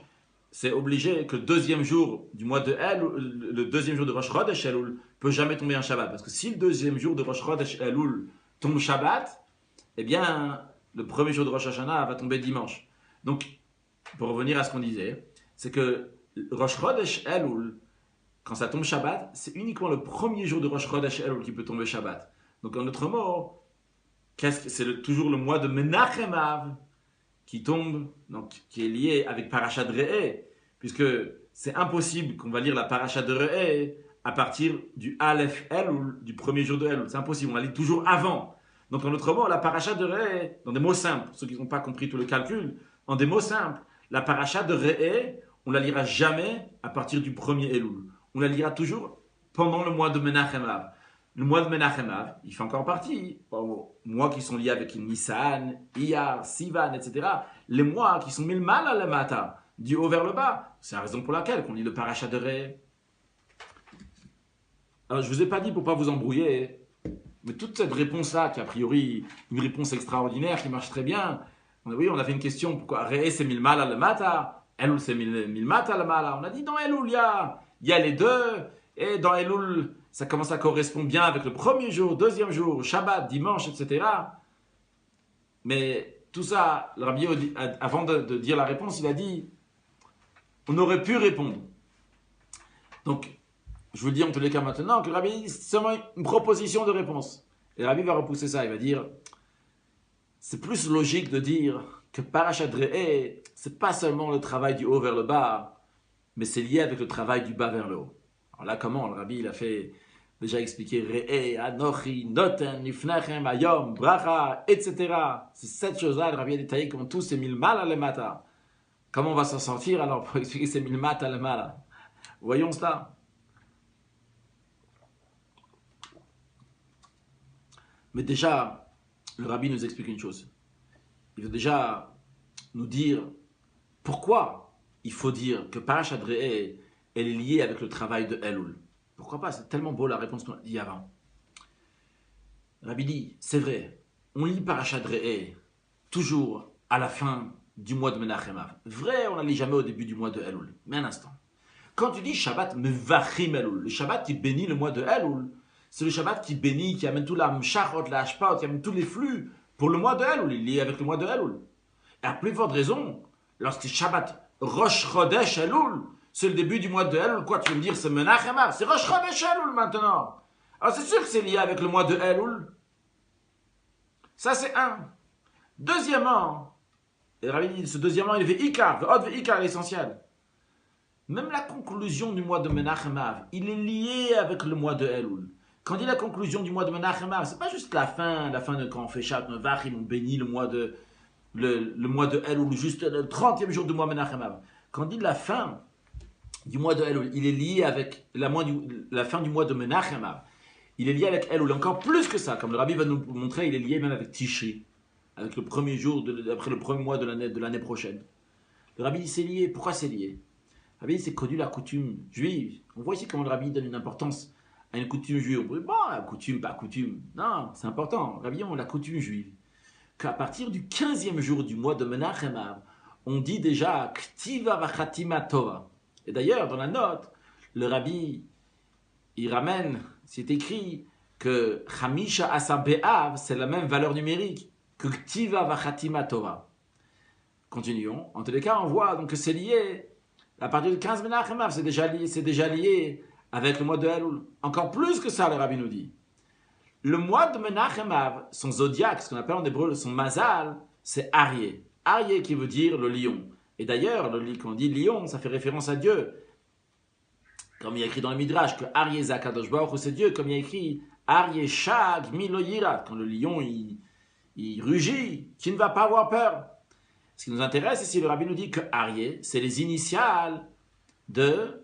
c'est obligé que le deuxième jour du mois de Elul, le deuxième jour de Rosh Chodesh Elul, peut jamais tomber un Shabbat. Parce que si le deuxième jour de Rosh Chodesh Elul tombe Shabbat, eh bien, le premier jour de Rosh Hashanah va tomber dimanche. Donc, pour revenir à ce qu'on disait, c'est que Rosh Chodesh Elul, quand ça tombe Shabbat, c'est uniquement le premier jour de Rosh Chodesh Elul qui peut tomber Shabbat. Donc, en d'autres mots, c'est toujours le mois de Menachem Av qui tombe, donc qui est lié avec Parashat Re'eh, puisque c'est impossible qu'on va lire la Parashat de Re'eh à partir du Aleph Elul, du premier jour de Elul. C'est impossible, on la lit toujours avant. Donc, en d'autres mots, la Parashat de Re'eh, dans des mots simples, pour ceux qui n'ont pas compris tout le calcul, en des mots simples, la Parashat de Re'eh, on la lira jamais à partir du premier Elul. On la lira toujours pendant le mois de Menachem Av. Le mois de Menachem Av, il fait encore partie, mois qui sont liés avec Nissan, Iyar, Sivan, etc. Les mois qui sont Milmala Lemata, du haut vers le bas. C'est la raison pour laquelle on lit le Parashat de Ré. Alors, je ne vous ai pas dit pour ne pas vous embrouiller, mais toute cette réponse-là, qui a priori une réponse extraordinaire, qui marche très bien, oui, on avait une question, pourquoi Ré c'est Milmala Lemata, Elul c'est Milmata Lemala. On a dit dans Elul, il y a les deux, et dans Elul, ça commence à correspondre bien avec le premier jour, deuxième jour, Shabbat, dimanche, etc. Mais tout ça, le Rabbi, avant de dire la réponse, il a dit, on aurait pu répondre. Donc, je vous le dis en tous les cas maintenant, que le Rabbi dit, c'est seulement une proposition de réponse. Et le Rabbi va repousser ça, il va dire, c'est plus logique de dire que Parashat Re'eh, c'est pas seulement le travail du haut vers le bas, mais c'est lié avec le travail du bas vers le haut. Alors là, comment? Le Rabbi, il a fait déjà expliquer Re'eh, Anochi, Noten, Nifnachem, Ayom, Bracha, etc. C'est cette chose-là, le Rabbi a détaillé comment tout c'est Milmala Lemata. Comment on va s'en sortir alors pour expliquer ces Milmata Lemala? Voyons cela. Mais déjà, le Rabbi nous explique une chose. Il veut déjà nous dire pourquoi il faut dire que Parashat Re'eh, elle est liée avec le travail de Elul. Pourquoi pas? C'est tellement beau la réponse qu'on a dit avant. Rabbi dit, c'est vrai, on lit Parashat Re'eh toujours à la fin du mois de Menachem Av. Vrai, on ne la lit jamais au début du mois de Elul. Mais un instant. Quand tu dis Shabbat Mevachim Elul, le Shabbat qui bénit le mois de Elul, c'est le Shabbat qui bénit, qui amène tout la Mshachot, la Hashpaot, qui amène tous les flux pour le mois de Elul. Il est lié avec le mois de Elul. Et à plus forte raison, lorsque Shabbat Rosh Chodesh Elul, c'est le début du mois de Elul, quoi, tu veux me dire, c'est Menachem Av, c'est Rosh Chodesh Elul maintenant. Alors c'est sûr que c'est lié avec le mois de Elul. Ça c'est un. Deuxièmement, et Rabbi dit, ce deuxièmement, il fait Ikar, Ikar, l'essentiel. Même la conclusion du mois de Menachem Av, il est lié avec le mois de Elul. Quand on dit la conclusion du mois de Menachem Av, c'est pas juste la fin de quand on fait Shabbat Mevachim, on bénit le mois de Elul, juste le 30e jour du mois Menachem Av. Quand on dit la fin du mois de Elul, il est lié avec la fin du mois de Menachem Av. il est lié avec Elul. Encore plus que ça, comme le Rabbi va nous montrer, il est lié même avec Tishri, avec le premier jour, après le premier mois de l'année prochaine. Le Rabbi dit c'est lié. Pourquoi c'est lié? Le Rabbi dit c'est connu la coutume juive. On voit ici comment le Rabbi donne une importance à une coutume juive. On peut dire, bon, la coutume, pas coutume. Non, c'est important. Le Rabbi, on la coutume juive. Qu'à partir du 15e jour du mois de Menachem Av, on dit déjà Ktiva Vachatima Tova. Et d'ailleurs, dans la note, le Rabbi, il ramène, c'est écrit que Chamisha Asa Be'av, c'est la même valeur numérique que Ktiva Vachatima Tova. Continuons. En tous les cas, on voit donc que c'est lié, à partir du 15 Menachem Av, c'est déjà lié avec le mois de Elul. Encore plus que ça, le Rabbi nous dit. Le mois de Menachem Av, son zodiaque, ce qu'on appelle en hébreu son mazal, c'est Aryeh. Aryeh qui veut dire le lion. Et d'ailleurs, quand on dit lion, ça fait référence à Dieu. Comme il y a écrit dans le Midrash que Aryeh Zakadosh Baruch Hu, c'est Dieu, comme il y a écrit Aryeh Shag Milo Yira, quand le lion il rugit, qui ne va pas avoir peur. Ce qui nous intéresse ici, le Rabbi nous dit que Aryeh, c'est les initiales de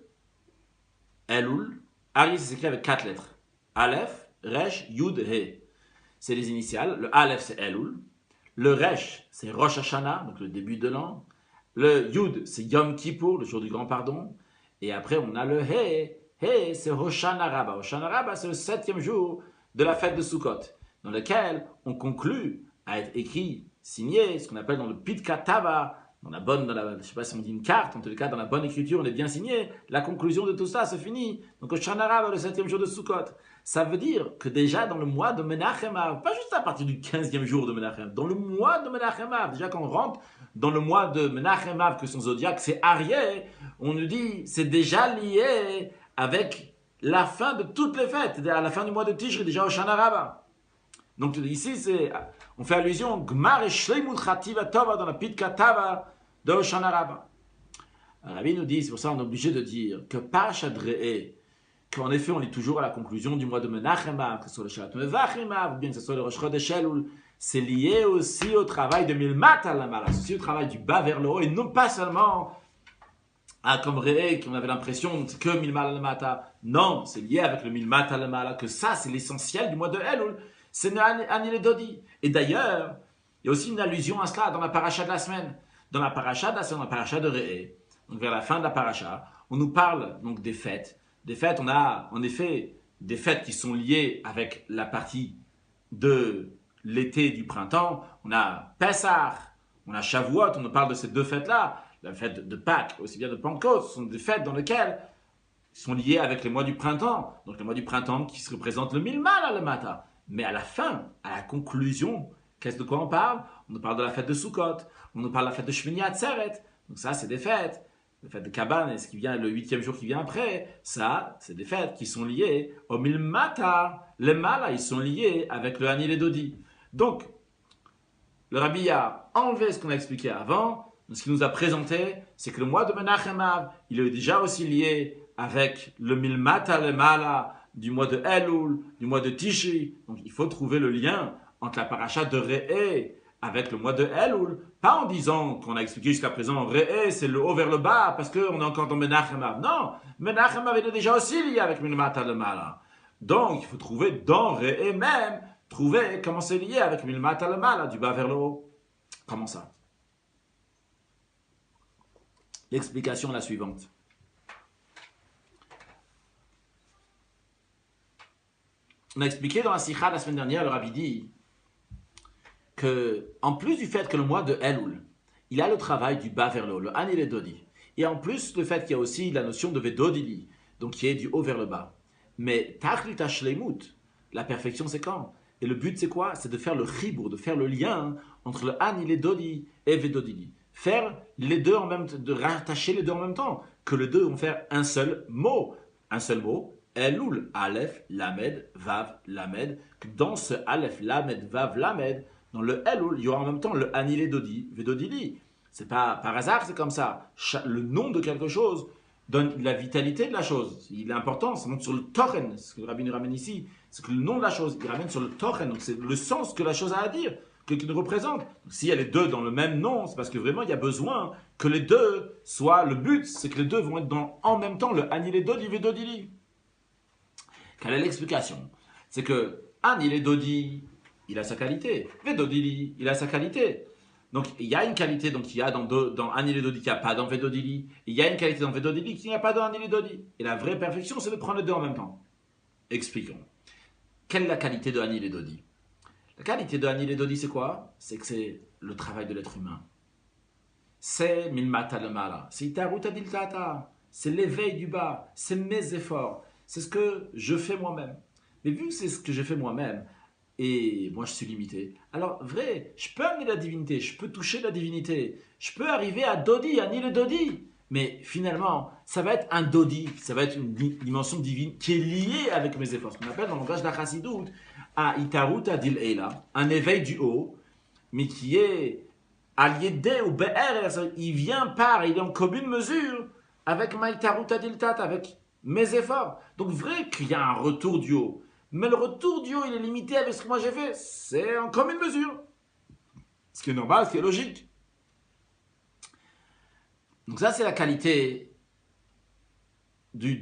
Elul. Aryeh, c'est écrit avec 4 lettres. Aleph, Resh, Yud, He. C'est les initiales. Le Aleph, c'est Elul. Le Resh, c'est Rosh Hashanah, donc le début de l'an. Le Yud, c'est Yom Kippour, le jour du grand pardon. Et après, on a le He. He, c'est Hoshana Rabbah. Hoshana Rabbah, c'est le 7e jour de la fête de Sukkot, dans lequel on conclut à être écrit, signé, ce qu'on appelle dans le Pitka Tava, je ne sais pas si on dit une carte, en tout cas dans la bonne écriture, on est bien signé. La conclusion de tout ça se finit. Donc Hoshana Rabbah, le 7e jour de Sukkot. Ça veut dire que déjà dans le mois de Menachem Av, pas juste à partir du 15e jour de Menachem, dans le mois de Menachem Av, déjà quand on rentre dans le mois de Menachem Av, que son zodiaque c'est Aryeh, on nous dit c'est déjà lié avec la fin de toutes les fêtes, à la fin du mois de Tishri, déjà Hoshana Rabbah. Donc ici on fait allusion Gmar et Shleimut Chativa Tova dans la Pitka Tava de Hoshana Rabbah. Rabbi nous dit, c'est pour ça qu'on est obligé de dire que Parashat Re'eh, qu'en effet, on lit toujours à la conclusion du mois de Menachem Av, que ce soit le Shalat Mevachim Av, ou bien que ce soit le Rosh Chodesh Elul, c'est lié aussi au travail de Milmat Alamala, c'est aussi au travail du bas vers le haut, et non pas seulement à comme Re'eh, qu'on avait l'impression que Milmat Alamata. Non, c'est lié avec le Milmat Alamala, que ça, c'est l'essentiel du mois de Elul, c'est Anil Dodi. Et d'ailleurs, il y a aussi une allusion à cela dans la paracha de la semaine. Dans la paracha de la semaine, dans la paracha de Re'eh, donc vers la fin de la paracha, on nous parle donc des fêtes. Des fêtes, on a en effet des fêtes qui sont liées avec la partie de l'été et du printemps. On a Pessah, on a Shavuot, on nous parle de ces deux fêtes-là. La fête de Pâques, aussi bien de Pentecôte, ce sont des fêtes dans lesquelles sont liées avec les mois du printemps. Donc les mois du printemps qui se représentent le Milmal le matin. Mais à la fin, à la conclusion, qu'est-ce de quoi on parle? On nous parle de la fête de Sukkot, on nous parle de la fête de Shmini Atzeret. Donc ça, c'est des fêtes. La fête de Kaban, et ce qui vient le 8e jour qui vient après, ça, c'est des fêtes qui sont liées au Milmata. Les Mala, ils sont liés avec le Hanil et Dodi. Donc, le Rabbi a enlevé ce qu'on a expliqué avant. Ce qu'il nous a présenté, c'est que le mois de Menachem Av, il est déjà aussi lié avec le Milmata, le Mala, du mois de Elul, du mois de Tishri. Donc, il faut trouver le lien entre la paracha de Re'eh avec le mois de Elul, pas en disant qu'on a expliqué jusqu'à présent, Re'eh, c'est le haut vers le bas, parce qu'on est encore dans Menachem Av. Non, Menachem Av est déjà aussi lié avec Milmata le Mala. Donc, il faut trouver dans Re'eh même, trouver comment c'est lié avec Milmata le Mala, du bas vers le haut. Comment ça? L'explication est la suivante. On a expliqué dans la Sikha la semaine dernière, le Rabbi dit que, en plus du fait que le mois de Elul, il a le travail du bas vers le haut, le Hanil et Dodi. Et en plus, le fait qu'il y a aussi la notion de Vedodili, donc qui est du haut vers le bas. Mais Tachlit HaShleimut, la perfection, c'est quand? Et le but, c'est quoi? C'est de faire le chibour, de faire le lien entre le Hanil et Dodi et Vedodili. Faire les deux en même temps, de rattacher les deux en même temps, que les deux vont faire un seul mot. Un seul mot, Elul, Aleph, Lamed, Vav, Lamed. Que dans ce Aleph, Lamed, Vav, Lamed, dans le Elul, il y aura en même temps le Hanil et Dodi, Vedodili. C'est pas par hasard, c'est comme ça. Le nom de quelque chose donne la vitalité de la chose. Il est important, ça montre sur le Tochen, ce que le Rabbi nous ramène ici. C'est que le nom de la chose, il ramène sur le Tochen, donc c'est le sens que la chose a à dire, qu'il nous représente. Donc, s'il y a les deux dans le même nom, c'est parce que vraiment il y a besoin que les deux soient, le but, c'est que les deux vont être en même temps le Hanil et Dodi, Vedodili. Quelle est l'explication? C'est que Ani le Dodi, il a sa qualité. Vedodili, il a sa qualité. Donc il y a une qualité donc, qu'il y a dans Ani le Dodi qu'il n'y a pas dans Vedodili. Il y a une qualité dans Vedodili qu'il n'y a pas dans Ani le Dodi. Et la vraie perfection, c'est de prendre les deux en même temps. Expliquons. Quelle est la qualité de Ani le Dodi? La qualité de Ani le Dodi, c'est quoi? C'est que c'est le travail de l'être humain. C'est Milmata le Mala. C'est Itaruta Diltata. C'est l'éveil du bas. C'est mes efforts. C'est ce que je fais moi-même. Mais vu que c'est ce que je fais moi-même, et moi je suis limité, alors vrai, je peux amener la divinité, je peux toucher la divinité, je peux arriver à Dodi, à Ni le Dodi. Mais finalement, ça va être un Dodi, ça va être une dimension divine qui est liée avec mes efforts. Ce qu'on appelle dans le langage de la Chassidoute, à Itaruta Dil Eila, un éveil du haut, mais qui est allié ou BR, il vient il est en commune mesure avec ma Itaruta Dil Tat, avec mes efforts. Donc vrai qu'il y a un retour du haut. Mais le retour du haut, il est limité avec ce que moi j'ai fait. C'est en commune mesure. Ce qui est normal, ce qui est logique. Donc ça, c'est la qualité du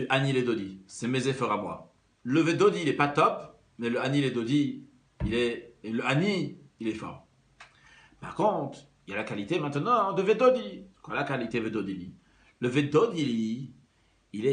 Ani le Dodi. C'est mes efforts à moi. Le Vedodi, il n'est pas top, mais le Ani le Dodi, le Ani, il est fort. Par contre, il y a la qualité maintenant de Vedodi. Quoi la qualité Vedodi? Le Vedodi,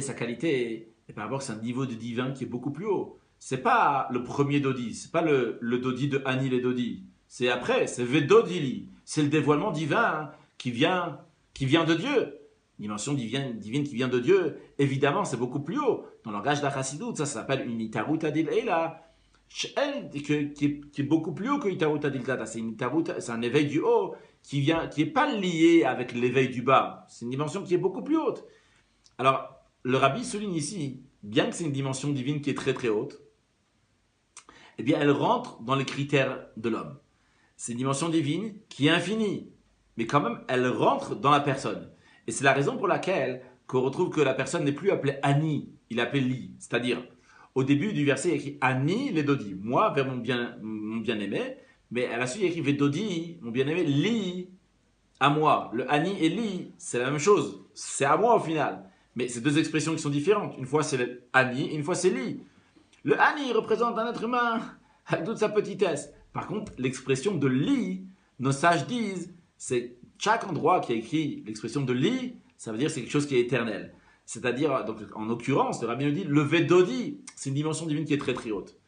sa qualité, et par rapport c'est un niveau de divin qui est beaucoup plus haut. C'est pas le premier Dodi, c'est pas le Dodi de Ani le Dodi. C'est après, c'est Vedodili. C'est le dévoilement divin qui vient de Dieu. Dimension divine qui vient de Dieu. Évidemment, c'est beaucoup plus haut. Dans le langage de la Chassidoute, ça s'appelle une Itaruta Dil Eila. Qui est beaucoup plus haut que Itaruta Dil Tata. C'est un éveil du haut qui est pas lié avec l'éveil du bas. C'est une dimension qui est beaucoup plus haute. Alors, le Rabbi souligne ici, bien que c'est une dimension divine qui est très très haute, eh bien elle rentre dans les critères de l'homme. C'est une dimension divine qui est infinie, mais quand même elle rentre dans la personne. Et c'est la raison pour laquelle qu'on retrouve que la personne n'est plus appelée Ani, il est appelé Li. C'est-à-dire, au début du verset, il y a écrit Ani le Dodi, moi vers mon bien-aimé, mais à la suite il y a écrit Vedodi, mon bien-aimé, Li, à moi. Le Ani et Li, c'est la même chose, c'est à moi au final. Mais c'est deux expressions qui sont différentes. Une fois c'est le Ani, et une fois c'est Li. Le Ani représente un être humain avec toute sa petitesse. Par contre, l'expression de Li, nos sages disent, c'est chaque endroit qui a écrit l'expression de Li, ça veut dire que c'est quelque chose qui est éternel. C'est-à-dire, donc, en l'occurrence, le Rabbi nous dit, le Vedodi, c'est une dimension divine qui est très très haute,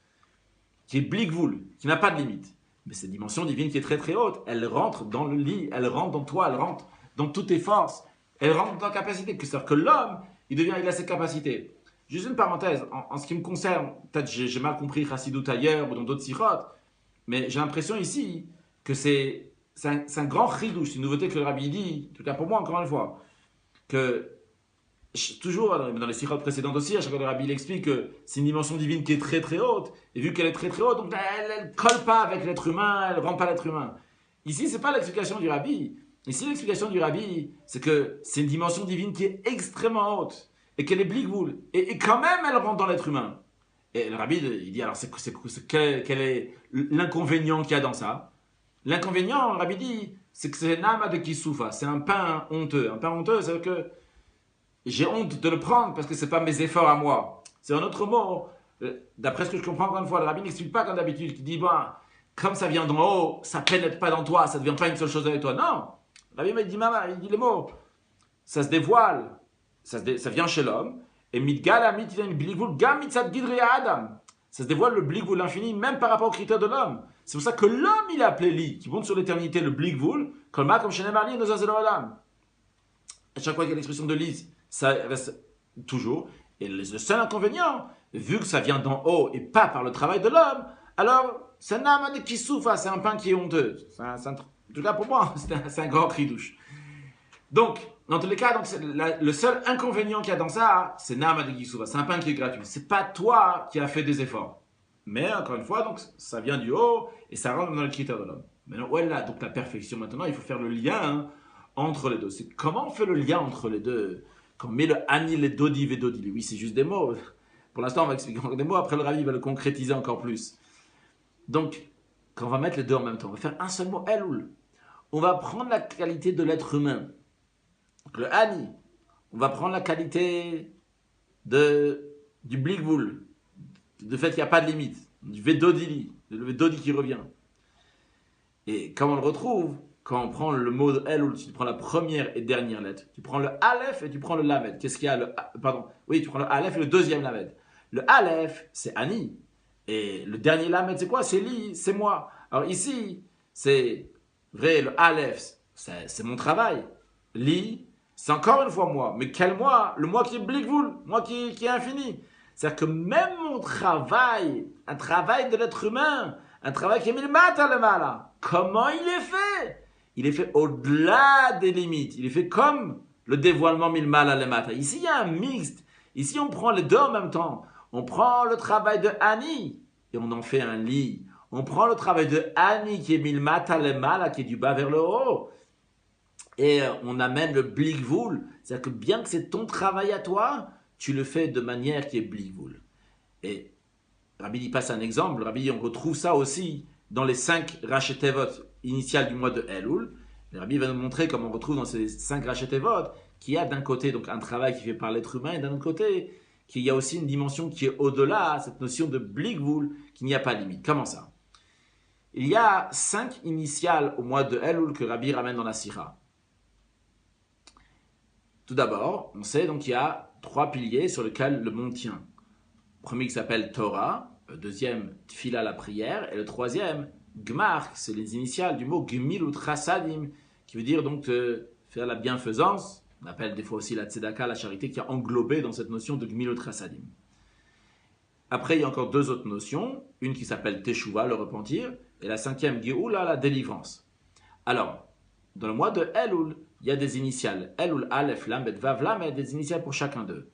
qui est Blikvul, qui n'a pas de limite. Mais cette dimension divine qui est très très haute, elle rentre dans le Li, elle rentre dans toi, elle rentre dans toutes tes forces, elle rentre dans ta capacité. C'est-à-dire que l'homme, il a ses capacités. Juste une parenthèse, en ce qui me concerne, peut-être j'ai mal compris Chassidut ailleurs ou dans d'autres sirotes, mais j'ai l'impression ici que c'est un grand chidouche, c'est une nouveauté que le Rabbi dit, en tout cas pour moi encore une fois, que toujours dans les sirotes précédentes aussi, à chaque fois le Rabbi explique que c'est une dimension divine qui est très très haute, et vu qu'elle est très très haute, donc elle ne colle pas avec l'être humain, elle ne rend pas l'être humain. Ici, ce n'est pas l'explication du Rabbi. Ici, l'explication du Rabbi, c'est que c'est une dimension divine qui est extrêmement haute, et qu'elle est blikvoul, et quand même elle rentre dans l'être humain. Et le Rabbi, il dit, alors quel est l'inconvénient qu'il y a dans ça? L'inconvénient, le Rabbi dit, c'est que c'est nama de kisoufa, c'est un pain honteux. Un pain honteux, c'est que j'ai honte de le prendre parce que ce n'est pas mes efforts à moi. C'est un autre mot, d'après ce que je comprends encore une fois, le Rabbi n'explique pas comme d'habitude, qui dit, bon, comme ça vient d'en haut, ça ne pénètre pas dans toi, ça ne devient pas une seule chose avec toi. Non, le Rabbi il dit les mots, ça se dévoile, ça vient chez l'homme, et mitgala mitin bligvul gam mitzad gidri adam. Ça se dévoile le bligvul, l'infini, même par rapport aux critères de l'homme. C'est pour ça que l'homme, il est appelé Li, qui monte sur l'éternité, le bligvul, comme chez Nemarli, nos adam. À chaque fois qu'il y a l'expression de Li, ça reste toujours. Et le seul inconvénient, vu que ça vient d'en haut et pas par le travail de l'homme, alors c'est un âme qui souffre, c'est un pain qui est honteux. En tout cas pour moi, c'est un grand cri douche. Donc, dans tous les cas, donc, le seul inconvénient qu'il y a dans ça, c'est Nama de Gisuva. C'est un pain qui est gratuit. C'est pas toi qui as fait des efforts. Mais encore une fois, donc, ça vient du haut et ça rentre dans le critère de l'homme. Maintenant, où est là donc la perfection? Maintenant, il faut faire le lien entre les deux. C'est comment on fait le lien entre les deux? Quand on met le Ani, le Dodi, Vedodi. Oui, c'est juste des mots. Pour l'instant, on va expliquer encore des mots. Après, le Rabbi va le concrétiser encore plus. Donc, quand on va mettre les deux en même temps, on va faire un seul mot, Elul. On va prendre la qualité de l'être humain. Donc, le Ani, on va prendre la qualité du Blikvul, de fait qu'il n'y a pas de limite, du Vedodili, le Vedodi qui revient. Et quand on le retrouve, quand on prend le mot de Elul, tu prends la première et dernière lettre, tu prends le Aleph et tu prends le Lamed. Qu'est-ce qu'il y a pardon, oui, tu prends le Aleph et le deuxième Lamed. Le Aleph, c'est Ani. Et le dernier Lamed, c'est quoi? C'est Li, c'est moi. Alors ici, c'est vrai, le Aleph, c'est mon travail. Li, c'est encore une fois moi. Mais quel moi? Le moi qui est Blikvul, moi qui est infini. C'est-à-dire que même mon travail, un travail de l'être humain, un travail qui est milmata le mala, comment il est fait? Il est fait au-delà des limites. Il est fait comme le dévoilement milmala le mata. Ici, il y a un mixte. Ici, on prend les deux en même temps. On prend le travail de Annie et on en fait un lit. On prend le travail de Annie qui est milmata le mala, qui est du bas vers le haut. Et on amène le blikvul. C'est-à-dire que bien que c'est ton travail à toi, tu le fais de manière qui est blikvul. Et Rabbi il passe un exemple. Rabbi, on retrouve ça aussi dans les 5 rachetevot initiales du mois de Elul. Le Rabbi va nous montrer comment on retrouve dans ces 5 rachetevot qu'il y a d'un côté donc un travail qui est fait par l'être humain et d'un autre côté qu'il y a aussi une dimension qui est au-delà, cette notion de blikvul, qu'il n'y a pas de limite. Comment ça? Il y a 5 initiales au mois de Elul que Rabbi ramène dans la Sira. Tout d'abord, on sait donc qu'il y a 3 piliers sur lesquels le monde tient. Le premier qui s'appelle Torah, le deuxième Tfila, la prière, et le troisième Gmar, c'est les initiales du mot Gmilut Chasadim, qui veut dire donc faire la bienfaisance. On appelle des fois aussi la Tzedaka, la charité, qui est englobée dans cette notion de Gmilut Chasadim. Après, il y a encore 2 autres notions, une qui s'appelle Teshuva, le repentir, et la 5e Geoula, la délivrance. Alors, dans le mois de Elul, il y a des initiales. Elul, Aleph, Lamed, Vav, Lamed, des initiales pour chacun d'eux.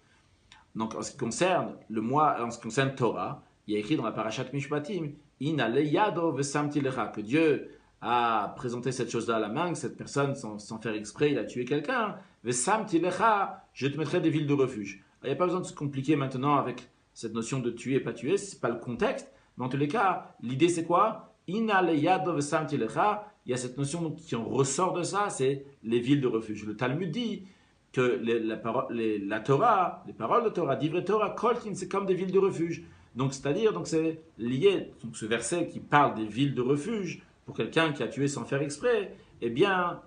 Donc, en ce qui concerne le mois, en ce qui concerne Torah, il y a écrit dans la Parashat Mishpatim, Ina leyado vesamti lecha, que Dieu a présenté cette chose-là à la main, que cette personne, sans faire exprès, il a tué quelqu'un. Vesamti lecha, je te mettrai des villes de refuge. Alors, il n'y a pas besoin de se compliquer maintenant avec cette notion de tuer et pas tuer, ce n'est pas le contexte. Mais en tous les cas, l'idée c'est quoi? Ina leyado vesamti lecha. Il y a cette notion qui en ressort de ça, c'est les villes de refuge. Le Talmud dit que la Torah, les paroles de Torah, d'Ivre Torah, Kolkin, c'est comme des villes de refuge. Donc, c'est-à-dire, donc c'est lié, donc ce verset qui parle des villes de refuge, pour quelqu'un qui a tué sans faire exprès, eh bien,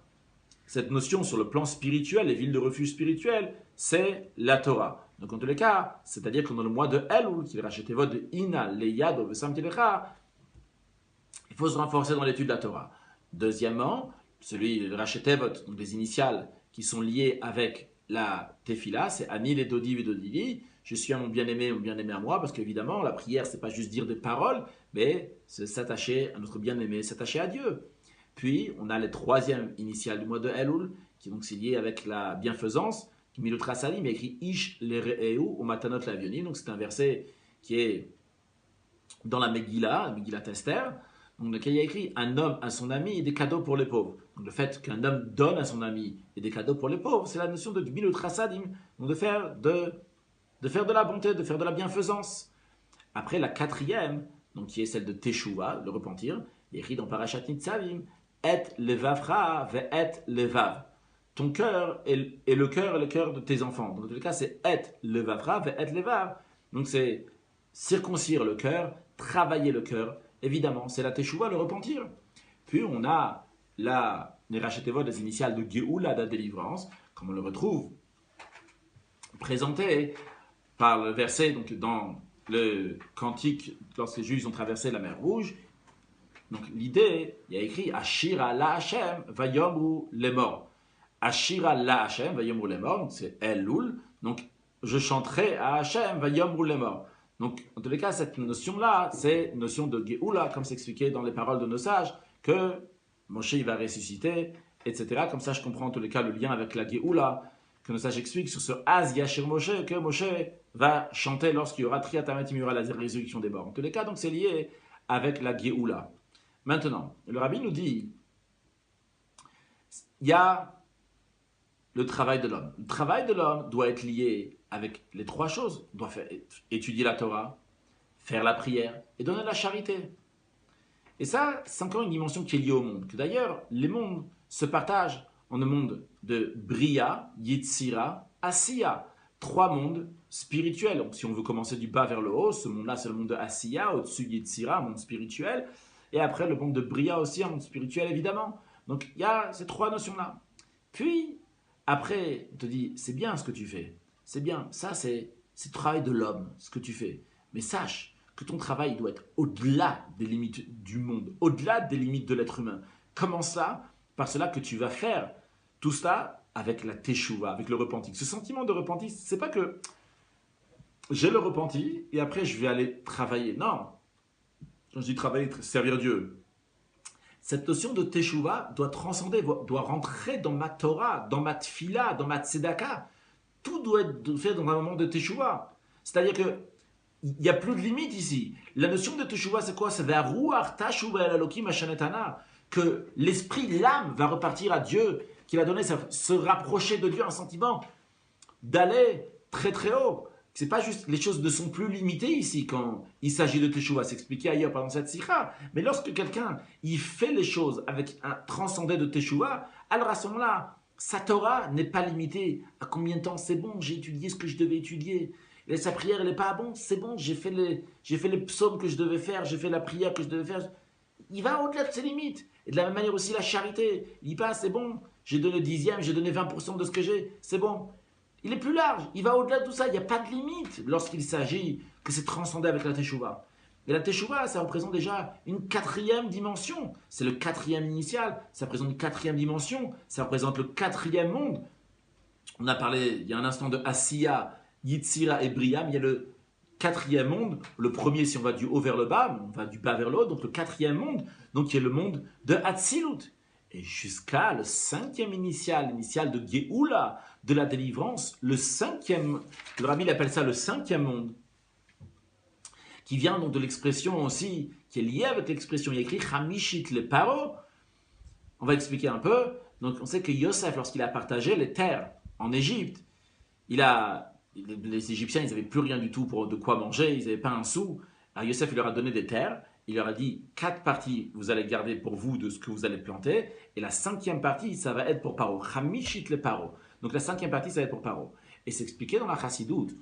cette notion sur le plan spirituel, les villes de refuge spirituelles, c'est la Torah. Donc, en tous les cas, c'est-à-dire que dans le mois de Elul, qui est racheté votre de Ina, Leyado, Vesamtilecha, il faut se renforcer dans l'étude de la Torah. Deuxièmement, celui de Rachetevot, donc des initiales qui sont liées avec la Tefila, c'est Ani le Dodi Vedodili, je suis à mon bien-aimé à moi, parce qu'évidemment, la prière, c'est pas juste dire des paroles, mais c'est s'attacher à notre bien-aimé, s'attacher à Dieu. Puis, on a les 3e initiales du mois de Elul, qui donc c'est lié avec la bienfaisance, qui Milutra Salim, écrit Ish le Re'eu ou Matanot Lavioni, donc c'est un verset qui est dans la Megillah Esther. Donc, il y a écrit un homme à son ami et des cadeaux pour les pauvres. Donc, le fait qu'un homme donne à son ami et des cadeaux pour les pauvres, c'est la notion de Gmilut Chasadim, donc de faire de la bonté, de faire de la bienfaisance. Après, la 4e, donc qui est celle de Teshuva, le repentir, il y a écrit dans Parashat Nitzavim, Et levavra ve et levav. Ton cœur est le cœur de tes enfants. Donc, dans tous les cas, c'est Et levavra ve et levav. Donc, c'est circoncire le cœur, travailler le cœur. Évidemment, c'est la Teshuva, le repentir. Puis on a les rachetevot des initiales de Geoula, de la délivrance, comme on le retrouve présenté par le verset donc, dans le cantique lorsque les Juifs ont traversé la mer Rouge. Donc l'idée, il y a écrit Ashira la Hashem vayomru lemor. Ashira la Hashem vayomru lemor, donc c'est Elul. Donc je chanterai à Hashem vayomru lemor. Donc, en tous les cas, cette notion-là, c'est une notion de Geoula, comme c'est expliqué dans les paroles de nos sages, que Moshe va ressusciter, etc. Comme ça, je comprends en tous les cas le lien avec la Geoula, que nos sages expliquent sur ce Az Yashir Moshe, que Moshe va chanter lorsqu'il y aura Triatametim, il y aura la résurrection des morts. En tous les cas, donc c'est lié avec la Geoula. Maintenant, le Rabbi nous dit, il y a le travail de l'homme. Le travail de l'homme doit être lié avec les 3 choses. On doit étudier la Torah, faire la prière et donner la charité. Et ça, c'est encore une dimension qui est liée au monde. Que d'ailleurs, les mondes se partagent en un monde de Bria, Yitzira, Asiya. 3 mondes spirituels. Donc, si on veut commencer du bas vers le haut, ce monde-là, c'est le monde de Asiya, au-dessus Yetzira, un monde spirituel. Et après, le monde de Bria aussi, un monde spirituel, évidemment. Donc, il y a ces 3 notions-là. Puis, après, on te dit, c'est bien ce que tu fais. C'est bien. Ça, c'est le travail de l'homme, ce que tu fais. Mais sache que ton travail doit être au-delà des limites du monde, au-delà des limites de l'être humain. Comment ça? Par cela que tu vas faire tout ça avec la teshuva, avec le repenti. Ce sentiment de repenti, c'est pas que j'ai le repenti et après je vais aller travailler. Non. Quand je dis travailler, servir Dieu. Cette notion de teshuva doit transcender, doit rentrer dans ma Torah, dans ma tfila, dans ma tzedaka. Tout doit être fait dans un moment de teshuva. C'est-à-dire que il n'y a plus de limite ici. La notion de teshuva, c'est quoi? C'est que l'esprit, l'âme va repartir à Dieu, qui va donner, se rapprocher de Dieu, un sentiment d'aller très très haut. C'est pas juste, les choses ne sont plus limitées ici quand il s'agit de teshuva. C'est expliqué ailleurs pendant cette sikha. Mais lorsque quelqu'un, il fait les choses avec un transcendé de teshuva, alors à ce moment-là, sa Torah n'est pas limitée à combien de temps c'est bon, j'ai étudié ce que je devais étudier. Et sa prière, elle n'est pas bon, c'est bon, j'ai fait les psaumes que je devais faire, j'ai fait la prière que je devais faire. Il va au-delà de ses limites. Et de la même manière aussi la charité. Il dit pas, c'est bon, j'ai donné le dixième, j'ai donné 20% de ce que j'ai, c'est bon. Il est plus large, il va au-delà de tout ça, il n'y a pas de limite lorsqu'il s'agit que c'est transcendé avec la teshuva. Et la teshuva, ça représente déjà une 4e dimension. C'est le 4e initial, ça représente une 4e dimension, ça représente le 4e monde. On a parlé il y a un instant de Asiya, Yitzira et Bria, mais il y a le 4e monde. Le premier, si on va du haut vers le bas, on va du bas vers le haut, donc le 4e monde, donc qui est le monde de Hatzilut. Et jusqu'à le 5e initial de Géoula, de la délivrance, le 5e, le rabbi appelle ça le 5e monde, qui vient donc de l'expression aussi, qui est liée avec l'expression, il y a écrit Chamishit le Paro. On va expliquer un peu. Donc on sait que Yosef, lorsqu'il a partagé les terres en Égypte, les Égyptiens, ils n'avaient plus rien du tout de quoi manger, ils n'avaient pas un sou. Alors Yosef, il leur a donné des terres, il leur a dit 4 parties, vous allez garder pour vous de ce que vous allez planter, et la 5e partie, ça va être pour Paro. Chamishit le Paro. Donc la 5e partie, ça va être pour Paro. Et c'est expliqué dans la Chassidoute,